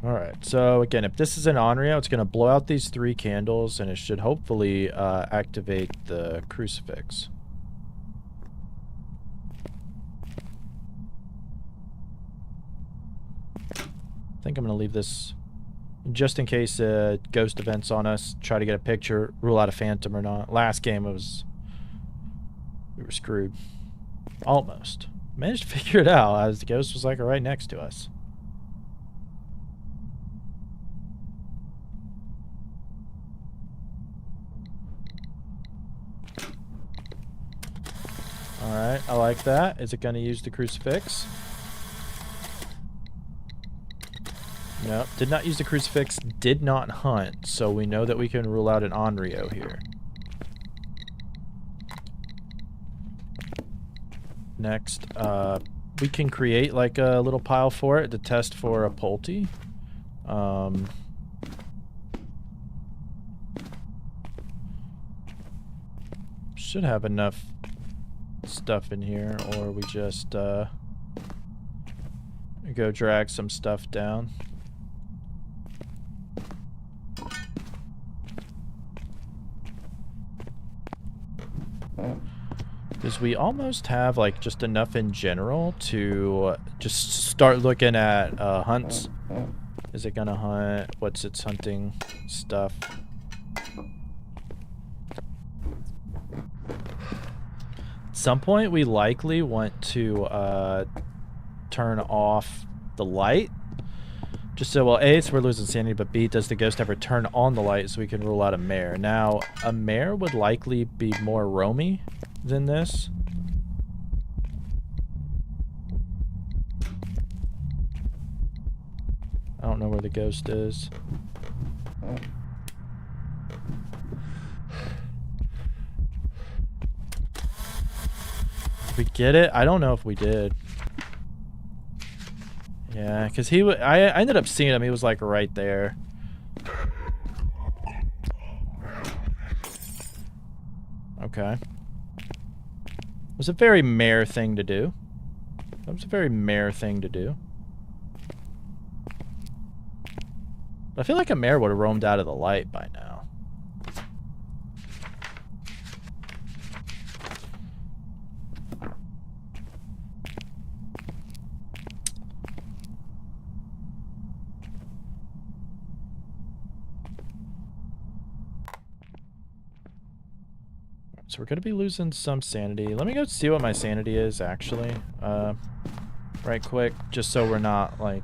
Alright, so again, if this is an Onryo, it's going to blow out these 3 candles, and it should hopefully activate the crucifix. I think I'm going to leave this just in case ghost events on us, try to get a picture, rule out a phantom or not. Last game we were screwed. Almost. Managed to figure it out as the ghost was like right next to us. Alright, I like that. Is it going to use the crucifix? No, did not use the crucifix, did not hunt, so we know that we can rule out an Onryo here. Next, we can create like a little pile for it to test for a Polty. Should have enough stuff in here, or we just go drag some stuff down. Because we almost have like just enough in general to just start looking at hunts. Is it gonna hunt? What's its hunting stuff? At some point we likely want to turn off the light. Just so, well, A, so we're losing sanity, but B, does the ghost ever turn on the light so we can rule out a mare? Now, a mare would likely be more roamy than this. I don't know where the ghost is. Did we get it? I don't know if we did. Yeah, because I ended up seeing him. He was like right there. Okay. It was a very mare thing to do. That was a very mare thing to do. I feel like a mare would have roamed out of the light by now. So we're going to be losing some sanity. Let me go see what my sanity is, actually. Right quick, just so we're not, like...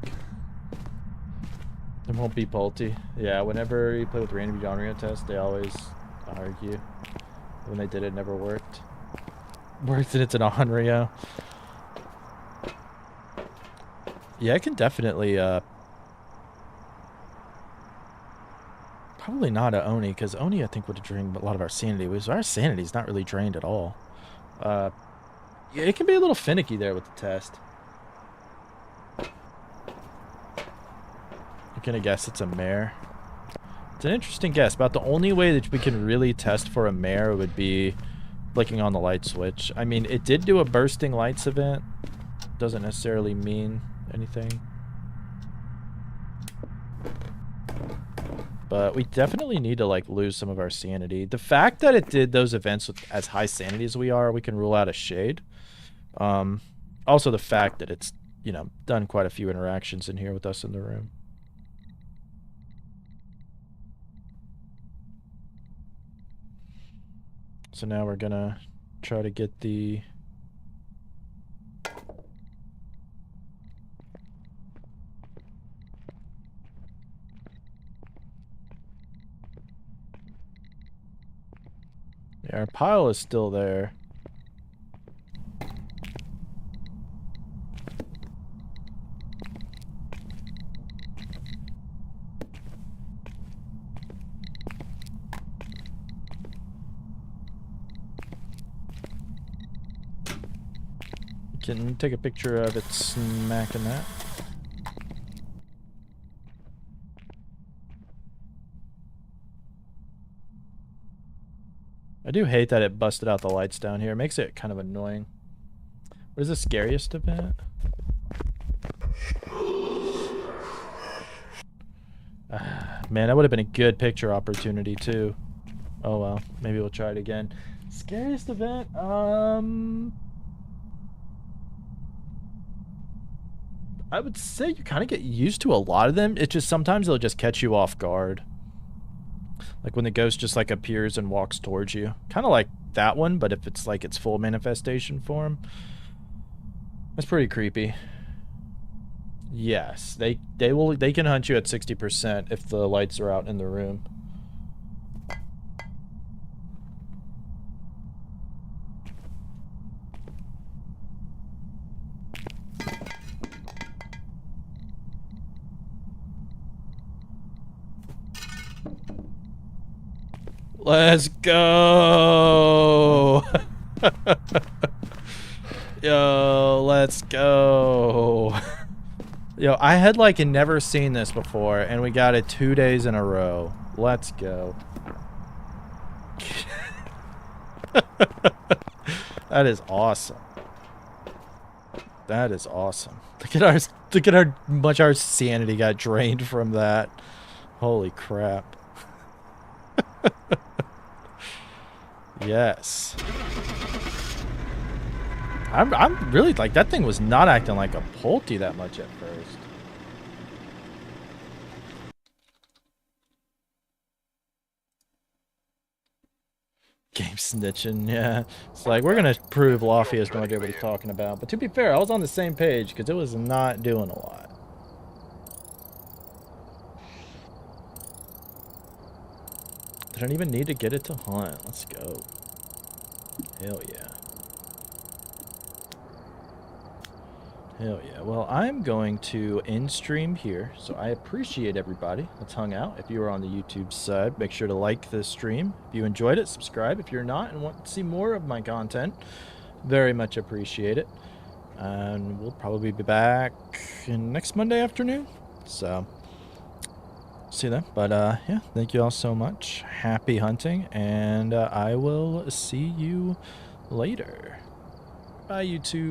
It won't be Polty. Yeah, whenever you play with random Onryo test, they always argue. When they did, it never worked. Worse than it's an Onryo. Yeah, I can definitely, probably not a Oni, because Oni, I think, would have drained a lot of our sanity. Whereas our sanity's not really drained at all. Yeah, it can be a little finicky there with the test. I'm gonna guess it's a mare. It's an interesting guess. About the only way that we can really test for a mare would be flicking on the light switch. I mean, it did do a bursting lights event. Doesn't necessarily mean anything. But we definitely need to, like, lose some of our sanity. The fact that it did those events with as high sanity as we are, we can rule out a shade. Also the fact that it's, you know, done quite a few interactions in here with us in the room. So now we're gonna try to get the... Yeah, our pile is still there. Can take a picture of it smacking that. I do hate that it busted out the lights down here. It makes it kind of annoying. What is the scariest event? Man, that would have been a good picture opportunity too. Oh well, maybe we'll try it again. Scariest event? I would say you kind of get used to a lot of them. It's just sometimes they'll just catch you off guard. Like when the ghost just like appears and walks towards you. Kind of like that one, but if it's like its full manifestation form. That's pretty creepy. Yes, they can hunt you at 60% if the lights are out in the room. Let's go! Yo, let's go! Yo, I had like never seen this before, and we got it 2 days in a row. Let's go. That is awesome. That is awesome. Look at how much our sanity got drained from that. Holy crap. Yes. I'm really like, that thing was not acting like a Polty that much at first. Game snitching, yeah. It's like, we're gonna prove Lofty has no idea what he's talking about. But to be fair, I was on the same page because it was not doing a lot. I don't even need to get it to hunt. Let's go. Hell yeah. Hell yeah. Well, I'm going to end stream here. So I appreciate everybody that's hung out. If you were on the YouTube side, make sure to like this stream. If you enjoyed it, subscribe. If you're not and want to see more of my content, very much appreciate it. And we'll probably be back next Monday afternoon. So... see you then. But yeah, thank you all so much. Happy hunting, and I will see you later. Bye, YouTube.